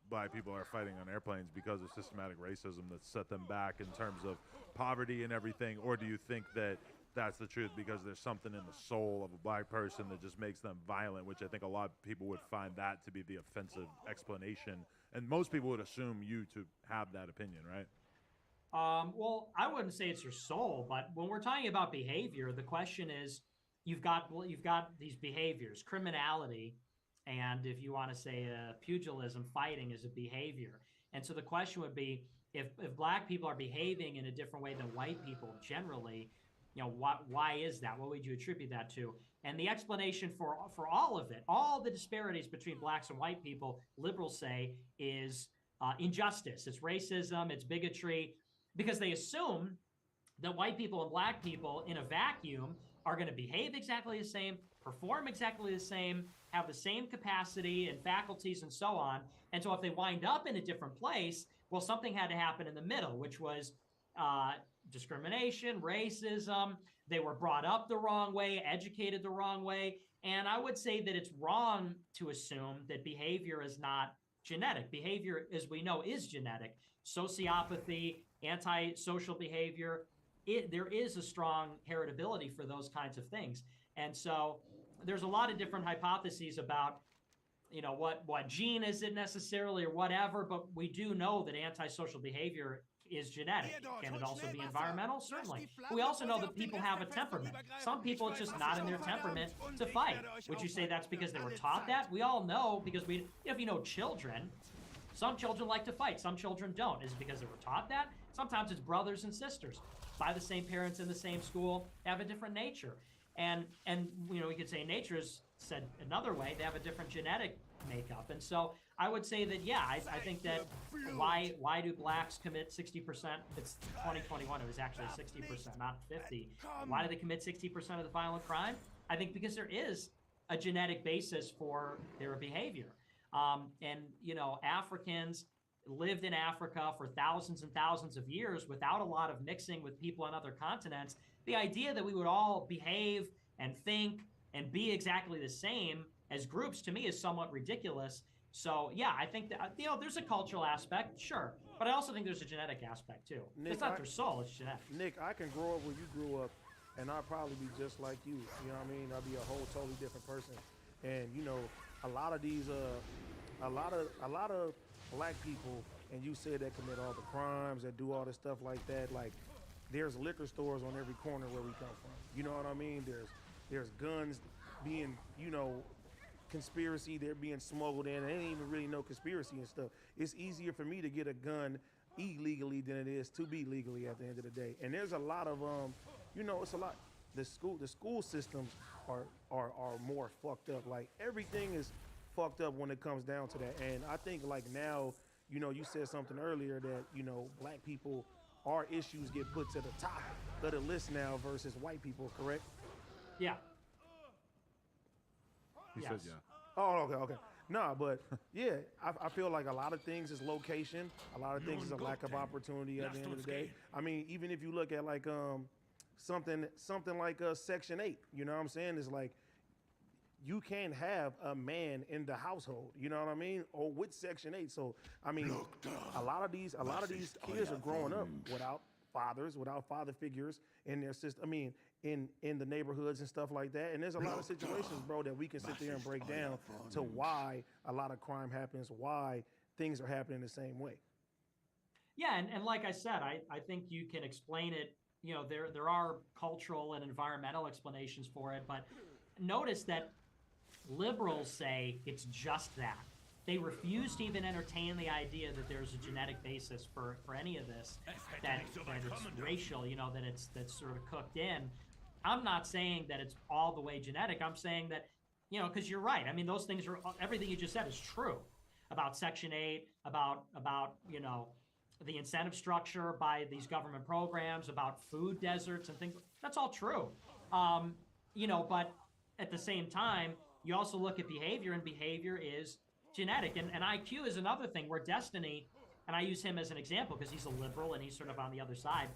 black people are fighting on airplanes because of systematic racism that set them back in terms of poverty and everything, or do you think that that's the truth because there's something in the soul of a black person that just makes them violent, which I think a lot of people would find that to be the offensive explanation, and most people would assume you to have that opinion, right? Well, I wouldn't say it's your soul, but when we're talking about behavior, the question is, you've got these behaviors, criminality, and if you want to say pugilism, fighting is a behavior. And so the question would be, if black people are behaving in a different way than white people generally, why is that? What would you attribute that to? And the explanation for all of it, all the disparities between blacks and white people, liberals say, is injustice. It's racism, it's bigotry, because they assume that white people and black people in a vacuum are going to behave exactly the same, perform exactly the same, have the same capacity and faculties and so on. And so if they wind up in a different place, well, something had to happen in the middle, which was discrimination, racism. They were brought up the wrong way, educated the wrong way. And I would say that it's wrong to assume that behavior is not genetic. Behavior, as we know, is genetic. Sociopathy, antisocial behavior, there is a strong heritability for those kinds of things. And so there's a lot of different hypotheses about, what gene is it necessarily or whatever, but we do know that antisocial behavior is genetic. Can it also be environmental? Certainly. We also know that people have a temperament. Some people, it's just not in their temperament to fight. Would you say that's because they were taught that? We all know, because if you know children, some children like to fight, some children don't. Is it because they were taught that? Sometimes it's brothers and sisters by the same parents in the same school, have a different nature. And we could say nature is said another way, they have a different genetic makeup. And so I would say that, yeah, I think that why do blacks commit 60%? It's 2021, it was actually 60%, not 50. Why do they commit 60% of the violent crime? I think because there is a genetic basis for their behavior. Africans lived in Africa for thousands and thousands of years without a lot of mixing with people on other continents. The idea that we would all behave and think and be exactly the same as groups, to me, is somewhat ridiculous. So, yeah, I think that, there's a cultural aspect, sure. But I also think there's a genetic aspect, too. Nick, it's not their soul, it's genetic. Nick, I can grow up where you grew up, and I'll probably be just like you. You know what I mean? I'll be a whole totally different person. And, a lot of these, a lot of black people, and you said that commit all the crimes, that do all this stuff like that, like, there's liquor stores on every corner where we come from. You know what I mean? There's guns being, conspiracy, they're being smuggled in. There ain't even really no conspiracy and stuff. It's easier for me to get a gun illegally than it is to be legally at the end of the day. And there's a lot of, it's a lot. The school systems are more fucked up. Like, everything is fucked up when it comes down to that. And I think, like, now, you said something earlier that, black people, our issues get put to the top of the list now versus white people, correct? Yeah. He said yeah. Oh, okay. No, but yeah, I feel like a lot of things is location. A lot of things is a lack of opportunity at the end of the day. I mean, even if you look at like something like Section 8, you know what I'm saying? It's like you can't have a man in the household, you know what I mean? Or with Section 8. So I mean, a lot of these kids are growing up without fathers, without father figures in their system. I mean, in the neighborhoods and stuff like that. And there's a lot of situations, bro, that we can sit there and break down to why a lot of crime happens, why things are happening the same way. Yeah, and like I said, I think you can explain it. You know, there are cultural and environmental explanations for it, but notice that liberals say it's just that. They refuse to even entertain the idea that there's a genetic basis for any of this, that it's racial, you know, that's sort of cooked in. I'm not saying that it's all the way genetic. I'm saying that, you know, because you're right. I mean, those things are, everything you just said is true about Section 8, about you know, the incentive structure by these government programs, about food deserts and things. That's all true. You know, but at the same time, you also look at behavior, and behavior is genetic. And IQ is another thing where Destiny, and I use him as an example because he's a liberal and he's sort of on the other side.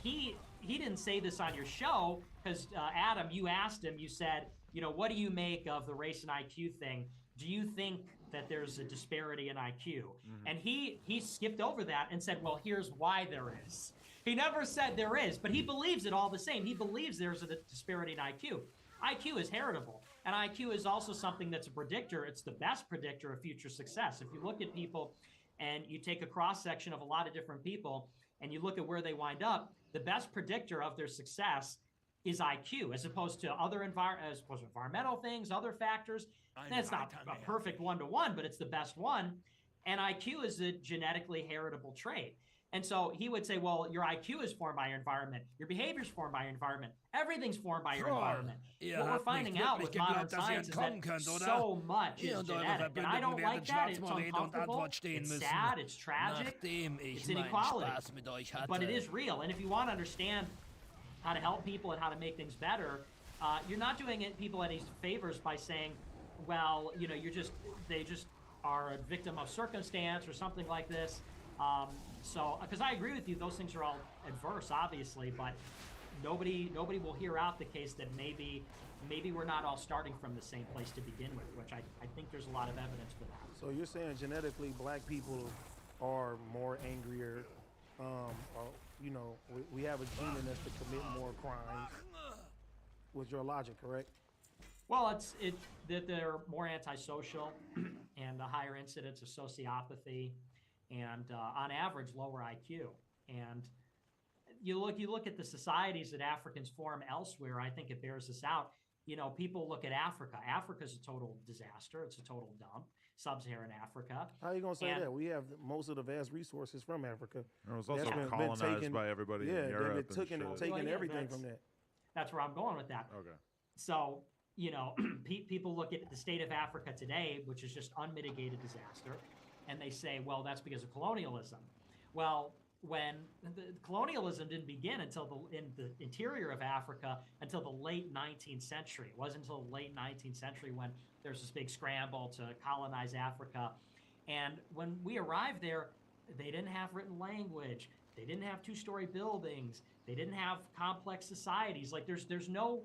He didn't say this on your show because, Adam, you asked him, you said, you know, what do you make of the race and IQ thing? Do you think that there's a disparity in IQ? And he skipped over that and said, well, here's why there is. He never said there is, but he believes it all the same. He believes there's a disparity in IQ. IQ is heritable, and IQ is also something that's a predictor. It's the best predictor of future success. If you look at people and you take a cross-section of a lot of different people and you look at where they wind up, the best predictor of their success is IQ, as opposed to other environmental things, other factors. And it's not a perfect one-to-one, but it's the best one. And IQ is a genetically heritable trait. And so he would say, well, your IQ is formed by your environment. Your behavior is formed by your environment. Everything's formed by your environment. What we're finding out with modern science is that so much is genetic. And I don't like that. It's uncomfortable. It's sad. It's tragic. It's inequality. But it is real. And if you want to understand how to help people and how to make things better, you're not doing people any favors by saying, well, you know, they just are a victim of circumstance or something like this. So, because I agree with you, those things are all adverse, obviously, but nobody will hear out the case that maybe we're not all starting from the same place to begin with, which I think there's a lot of evidence for that. So you're saying genetically black people are more angrier, or, you know, we have a gene in us to commit more crimes. Was your logic correct? Well, it's that they're more antisocial and a higher incidence of sociopathy, and on average lower IQ. And you look at the societies that Africans form elsewhere, I think it bears this out. You know, people look at Africa. Africa's a total disaster. It's a total dump. Sub-Saharan Africa. How are you going to say that? We have most of the vast resources from Africa. It was also colonized by everybody in Europe. Yeah, they've taken everything from that. That's where I'm going with that. Okay. So, you know, people look at the state of Africa today, which is just unmitigated disaster, and they say, well, that's because of colonialism. Well, when the colonialism didn't begin until in the interior of Africa until the late 19th century. It wasn't until the late 19th century when there's this big scramble to colonize Africa. And when we arrived there, they didn't have written language. They didn't have two-story buildings. They didn't have complex societies. Like there's no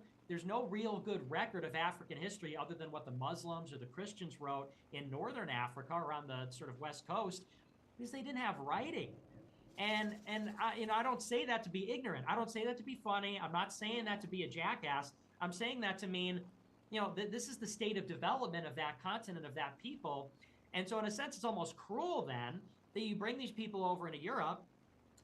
real good record of African history other than what the Muslims or the Christians wrote in northern Africa around the sort of west coast, because they didn't have writing. And I don't say that to be ignorant. I don't say that to be funny. I'm not saying that to be a jackass. I'm saying that to mean, you know, this is the state of development of that continent, of that people. And so in a sense, it's almost cruel then that you bring these people over into Europe,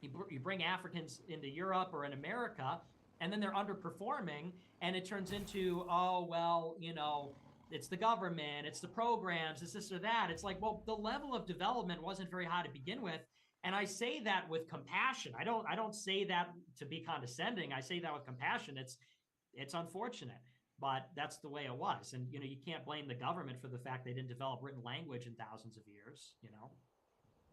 you bring Africans into Europe or in America, and then they're underperforming, and it turns into, oh, well, you know, it's the government, it's the programs, it's this or that. It's like, well, the level of development wasn't very high to begin with. And I say that with compassion. I don't say that to be condescending. I say that with compassion. It's unfortunate, but that's the way it was. And, you know, you can't blame the government for the fact they didn't develop written language in thousands of years, you know?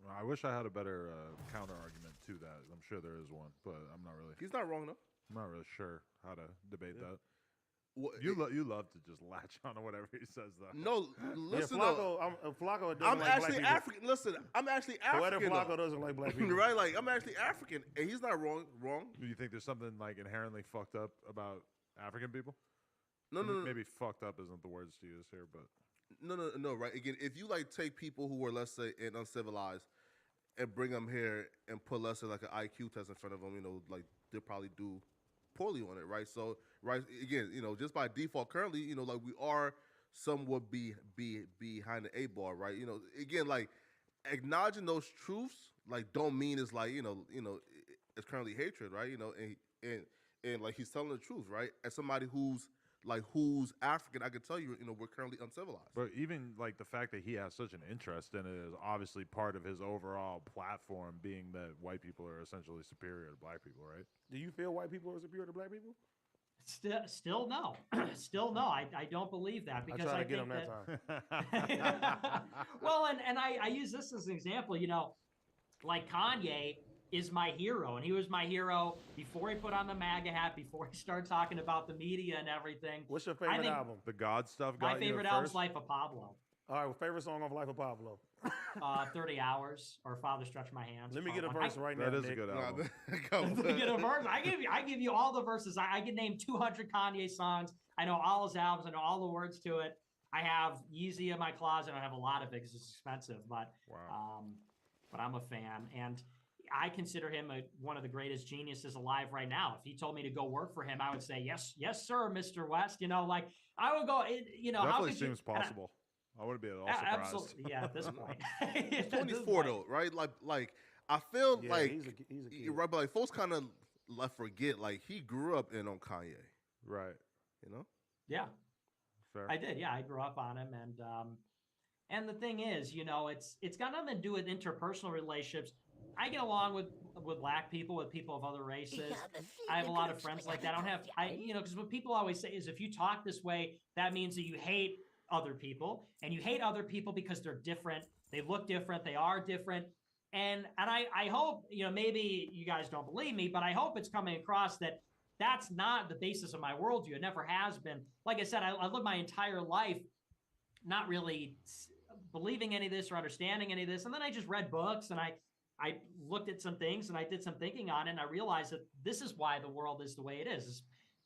Well, I wish I had a better counter argument to that. I'm sure there is one, but I'm not really. He's not wrong, though. I'm not really sure how to debate that. You love to just latch on to whatever he says, though. No, listen. Yeah, Flacco doesn't I'm like actually black people. African. Listen, I'm actually African. Flacco doesn't like black people. Right? Like, I'm actually African, and he's not wrong. Do you think there's something like inherently fucked up about African people? No. Maybe fucked up isn't the words to use here, but No. Right? Again, if you like take people who are, let's say, uncivilized, and bring them here and put, let's say, like an IQ test in front of them, like they'll probably do poorly on it, right? So, right, again, just by default, currently, like we are somewhat be behind the 8 ball, right? Again, like acknowledging those truths, like don't mean it's like it's currently hatred, right? And like he's telling the truth, right? As somebody who's African, I can tell you, we're currently uncivilized. But even like the fact that he has such an interest in it is obviously part of his overall platform, being that white people are essentially superior to black people, right? Do you feel white people are superior to black people? Still no. Still no. I don't believe that because I try I to get think them that time. Well, and I use this as an example. Like Kanye is my hero, and he was my hero before he put on the MAGA hat, before he started talking about the media and everything. What's your favorite album? The God stuff. My got you favorite at album's first? Life of Pablo. All right, well, favorite song off Life of Pablo. 30 Hours or Father Stretch My Hands. Let me get a verse right now. That is a Nick. good album. Let me get a verse. I give you all the verses. I can name 200 Kanye songs. I know all his albums. I know all the words to it. I have Yeezy in my closet. I have a lot of it because it's expensive, but but I'm a fan, and I consider him one of the greatest geniuses alive right now. If he told me to go work for him, I would say yes, sir, Mr. West. Like I would go. Definitely seems possible. I wouldn't be at all surprised. Absolutely, yeah. At this point, He's 24 though, right? Like I feel like he's a kid. Right, but like folks kind of forget like he grew up on Kanye, right? Yeah, fair. I did. Yeah, I grew up on him, and the thing is, it's got nothing to do with interpersonal relationships. I get along with black people, with people of other races. I have a lot of friends like that. Because what people always say is if you talk this way, that means that you hate other people, and you hate other people because they're different. They look different. They are different. And I hope, maybe you guys don't believe me, but I hope it's coming across that that's not the basis of my worldview. It never has been. Like I said, I lived my entire life not really believing any of this or understanding any of this. And then I just read books, and I looked at some things, and I did some thinking on it, and I realized that this is why the world is the way it is.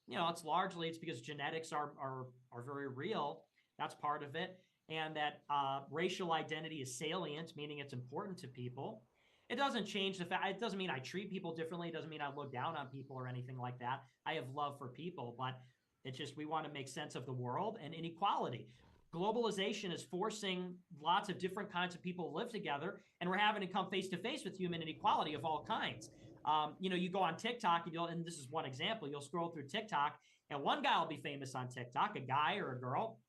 It's largely because genetics are very real. That's part of it. And that racial identity is salient, meaning it's important to people. It doesn't change the fact. It doesn't mean I treat people differently. It doesn't mean I look down on people or anything like that. I have love for people, but it's just we want to make sense of the world and inequality. Globalization is forcing lots of different kinds of people to live together, and we're having to come face to face with human inequality of all kinds. You go on TikTok, and this is one example. You'll scroll through TikTok, and one guy will be famous on TikTok, a guy or a girl,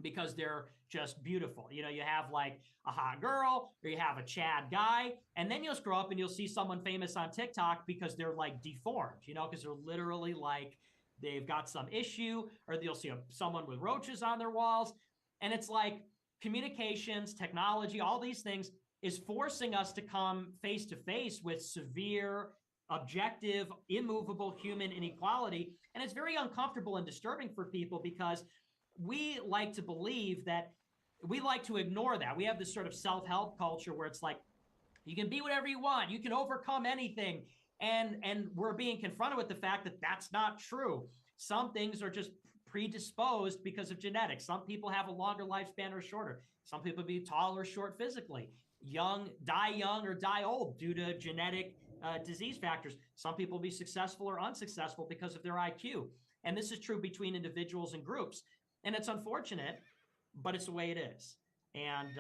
because they're just beautiful. You have like a hot girl, or you have a Chad guy, and then you'll scroll up and you'll see someone famous on TikTok because they're like deformed, because they're literally like they've got some issue, or you'll see someone with roaches on their walls. And it's like communications, technology, all these things is forcing us to come face to face with severe, objective, immovable human inequality. And it's very uncomfortable and disturbing for people because we like to believe that we like to ignore that. We have this sort of self-help culture where it's like, you can be whatever you want. You can overcome anything. And we're being confronted with the fact that that's not true. Some things are just predisposed because of genetics. Some people have a longer lifespan or shorter. Some people be tall or short physically. Young or die old due to genetic disease factors. Some people be successful or unsuccessful because of their IQ. And this is true between individuals and groups. And it's unfortunate, but it's the way it is. And,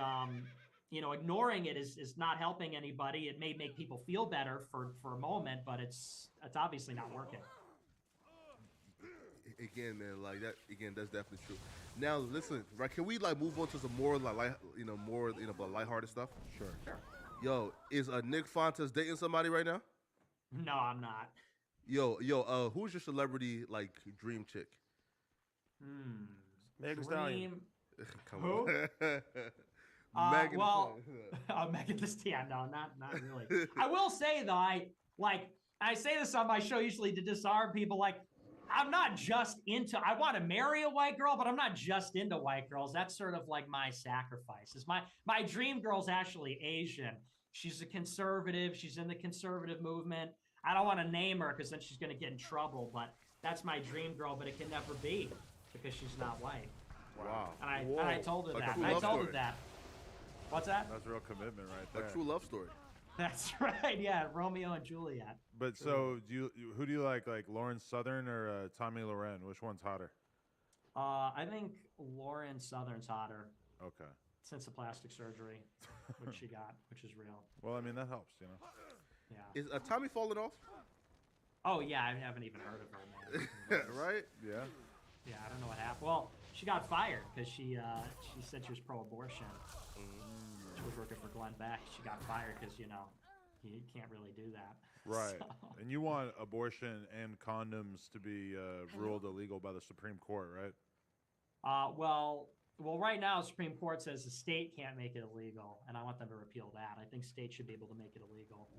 ignoring it is not helping anybody. It may make people feel better for a moment, but it's obviously not working. Again, man, like that. Again, that's definitely true. Now, listen, right? Can we move on to some more lighthearted stuff? Sure. Yo, is Nick Fontes dating somebody right now? No, I'm not. Yo, who's your celebrity dream chick? Megan Thee Stallion. Come Who? on. Megan. Megan Thee Stallion. No, not really. I will say though, I say this on my show usually to disarm people. I'm not just into. I want to marry a white girl, but I'm not just into white girls. That's sort of like my sacrifice. Is my dream girl's actually Asian. She's a conservative. She's in the conservative movement. I don't want to name her because then she's going to get in trouble. But that's my dream girl. But it can never be because she's not white. Wow. And I told her Like a that. true I love told her story. that. What's that? That's real commitment right there. A true love story. That's right. Yeah, Romeo and Juliet. But so, who do you like Lauren Southern or Tommy Loren? Which one's hotter? I think Lauren Southern's hotter. Okay. Since the plastic surgery, which she got, which is real. Well, I mean that helps, you know. Yeah. Is Tommy falling off? Oh yeah, I haven't even heard of her, man. Right? Yeah. Yeah, I don't know what happened. Well, she got fired because she said she was pro-abortion. She was working for Glenn Beck. She got fired because you can't really do that. Right. So. And you want abortion and condoms to be ruled illegal by the Supreme Court, right? Well, right now, the Supreme Court says the state can't make it illegal, and I want them to repeal that. I think states should be able to make it illegal.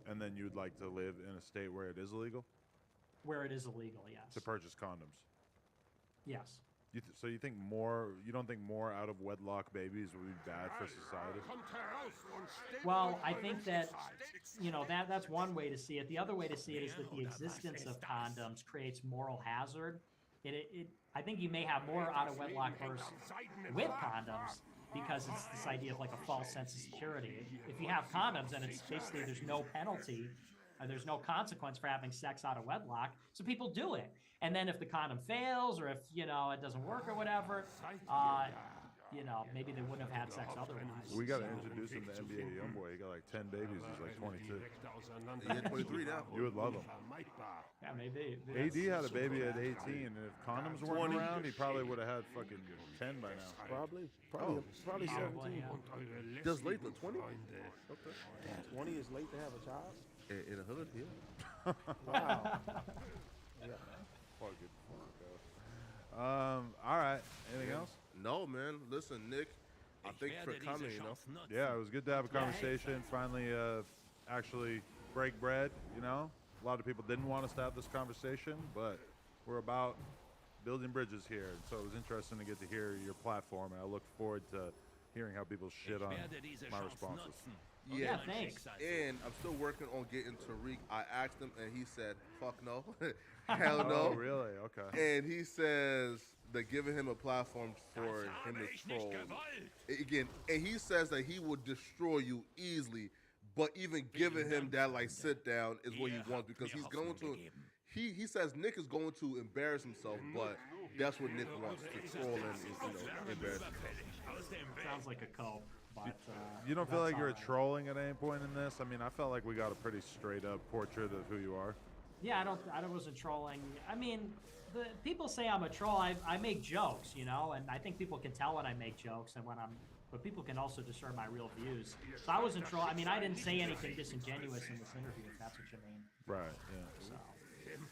And then you'd like to live in a state where it is illegal? Where it is illegal, yes. To purchase condoms? Yes. So you don't think more out of wedlock babies would be bad for society? Well, I think that, that's one way to see it. The other way to see it is that the existence of condoms creates moral hazard. I think you may have more out of wedlock births with condoms because it's this idea of like a false sense of security. If you have condoms, then it's basically there's no penalty, there's no consequence for having sex out of wedlock, so people do it. And then if the condom fails or if it doesn't work or whatever, maybe they wouldn't have had sex otherwise. We got to introduce him to NBA YoungBoy. He got like 10 babies. He's like 22. He's 23 now. You would love him. Yeah, maybe. AD had a baby at 18, and if condoms weren't around, he probably would have had fucking 10 by now. Probably 17. Just late for 20? Okay. 20 is late to have a child? In a hood, yeah. Wow. Yeah. Fucking all right. Anything else? No, man. Listen, Nick, I think for coming, Yeah, it was good to have a conversation. Finally, actually break bread, A lot of people didn't want us to have this conversation, but we're about building bridges here. And so it was interesting to get to hear your platform, and I look forward to hearing how people shit on my responses. Yeah, thanks. And I'm still working on getting Tariq. I asked him, and he said, fuck no. Hell no. Oh, really? Okay. And he says they're giving him a platform for him to troll. Again, and he says that he will destroy you easily, but even giving him that, sit down is what he wants because he's going to... He says Nick is going to embarrass himself, but that's what Nick wants, to troll and embarrass himself. Sounds like a cope. But, you don't feel like you're right. trolling at any point in this? I mean, I felt like we got a pretty straight up portrait of who you are. Yeah, I wasn't trolling. I mean, the people say I'm a troll. I make jokes, and I think people can tell when I make jokes and but people can also discern my real views. So I wasn't trolling. I mean, I didn't say anything disingenuous in this interview, if that's what you mean. Right, yeah. So,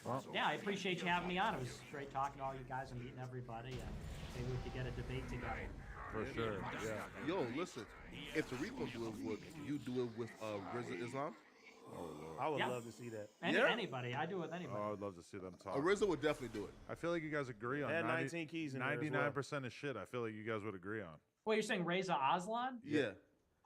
well, yeah, I appreciate you having me on. It was great talking to all you guys and meeting everybody, and maybe we could get a debate together. For sure, yeah. Yo, listen, if Tariq will do it, would you do it with RZA Islam? Oh, Lord. I would love to see that. Anybody. I do it with anybody. Oh, I'd love to see them talk. RZA would definitely do it. I feel like you guys agree on Add 19 keys in there as well. 99% of shit. I feel like you guys would agree on. Well, you're saying Reza Aslan? Yeah.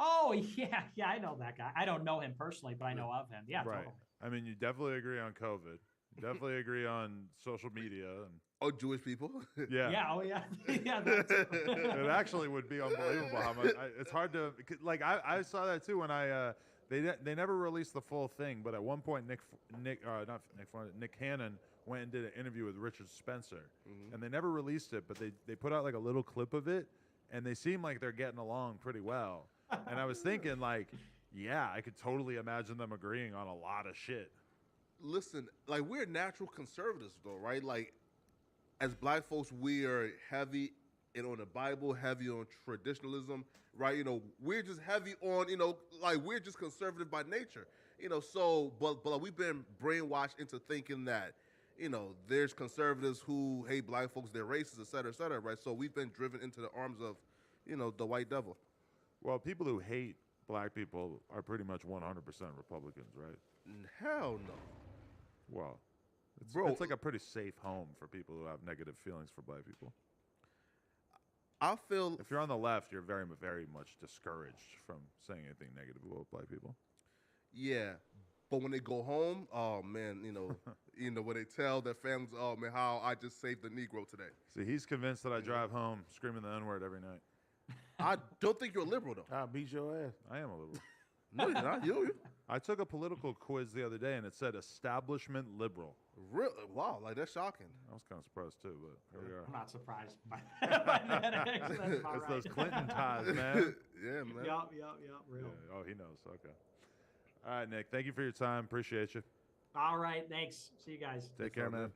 Oh, yeah, I know that guy. I don't know him personally, but I know of him. Yeah, right. totally. I mean, you definitely agree on COVID. You definitely agree on social media. And Jewish people? Yeah. Yeah, oh, yeah. Yeah, that's it actually would be unbelievable how much. It's hard to, I saw that too when they never released the full thing, but at one point Nick Cannon went and did an interview with Richard Spencer, and they never released it, but they put out like a little clip of it, and they seem like they're getting along pretty well. And I was thinking yeah, I could totally imagine them agreeing on a lot of shit. Listen, we're natural conservatives though, right? As black folks, we are heavy on the Bible, heavy on traditionalism, right? We're just heavy on, we're just conservative by nature, so, but we've been brainwashed into thinking that, there's conservatives who hate black folks, they're racist, et cetera, right? So we've been driven into the arms of, the white devil. Well, people who hate black people are pretty much 100% Republicans, right? Hell no. Well, It's like a pretty safe home for people who have negative feelings for black people. I feel if you're on the left, you're very, very much discouraged from saying anything negative about black people. Yeah, but when they go home, oh man, when they tell their families, oh man, how I just saved the Negro today. See, he's convinced that I drive home screaming the N-word every night. I don't think you're a liberal though. I'll beat your ass. I am a liberal. No, you're not. You. I took a political quiz the other day, and it said establishment liberal. Really? Wow, like that's shocking. I was kind of surprised too, but here we are. I'm not surprised by that. Actually, that's about It's right. those Clinton ties, man. Yeah, man. Yup, real. Yeah. Oh, he knows. Okay. All right, Nick. Thank you for your time. Appreciate you. All right, thanks. See you guys. Take care, man.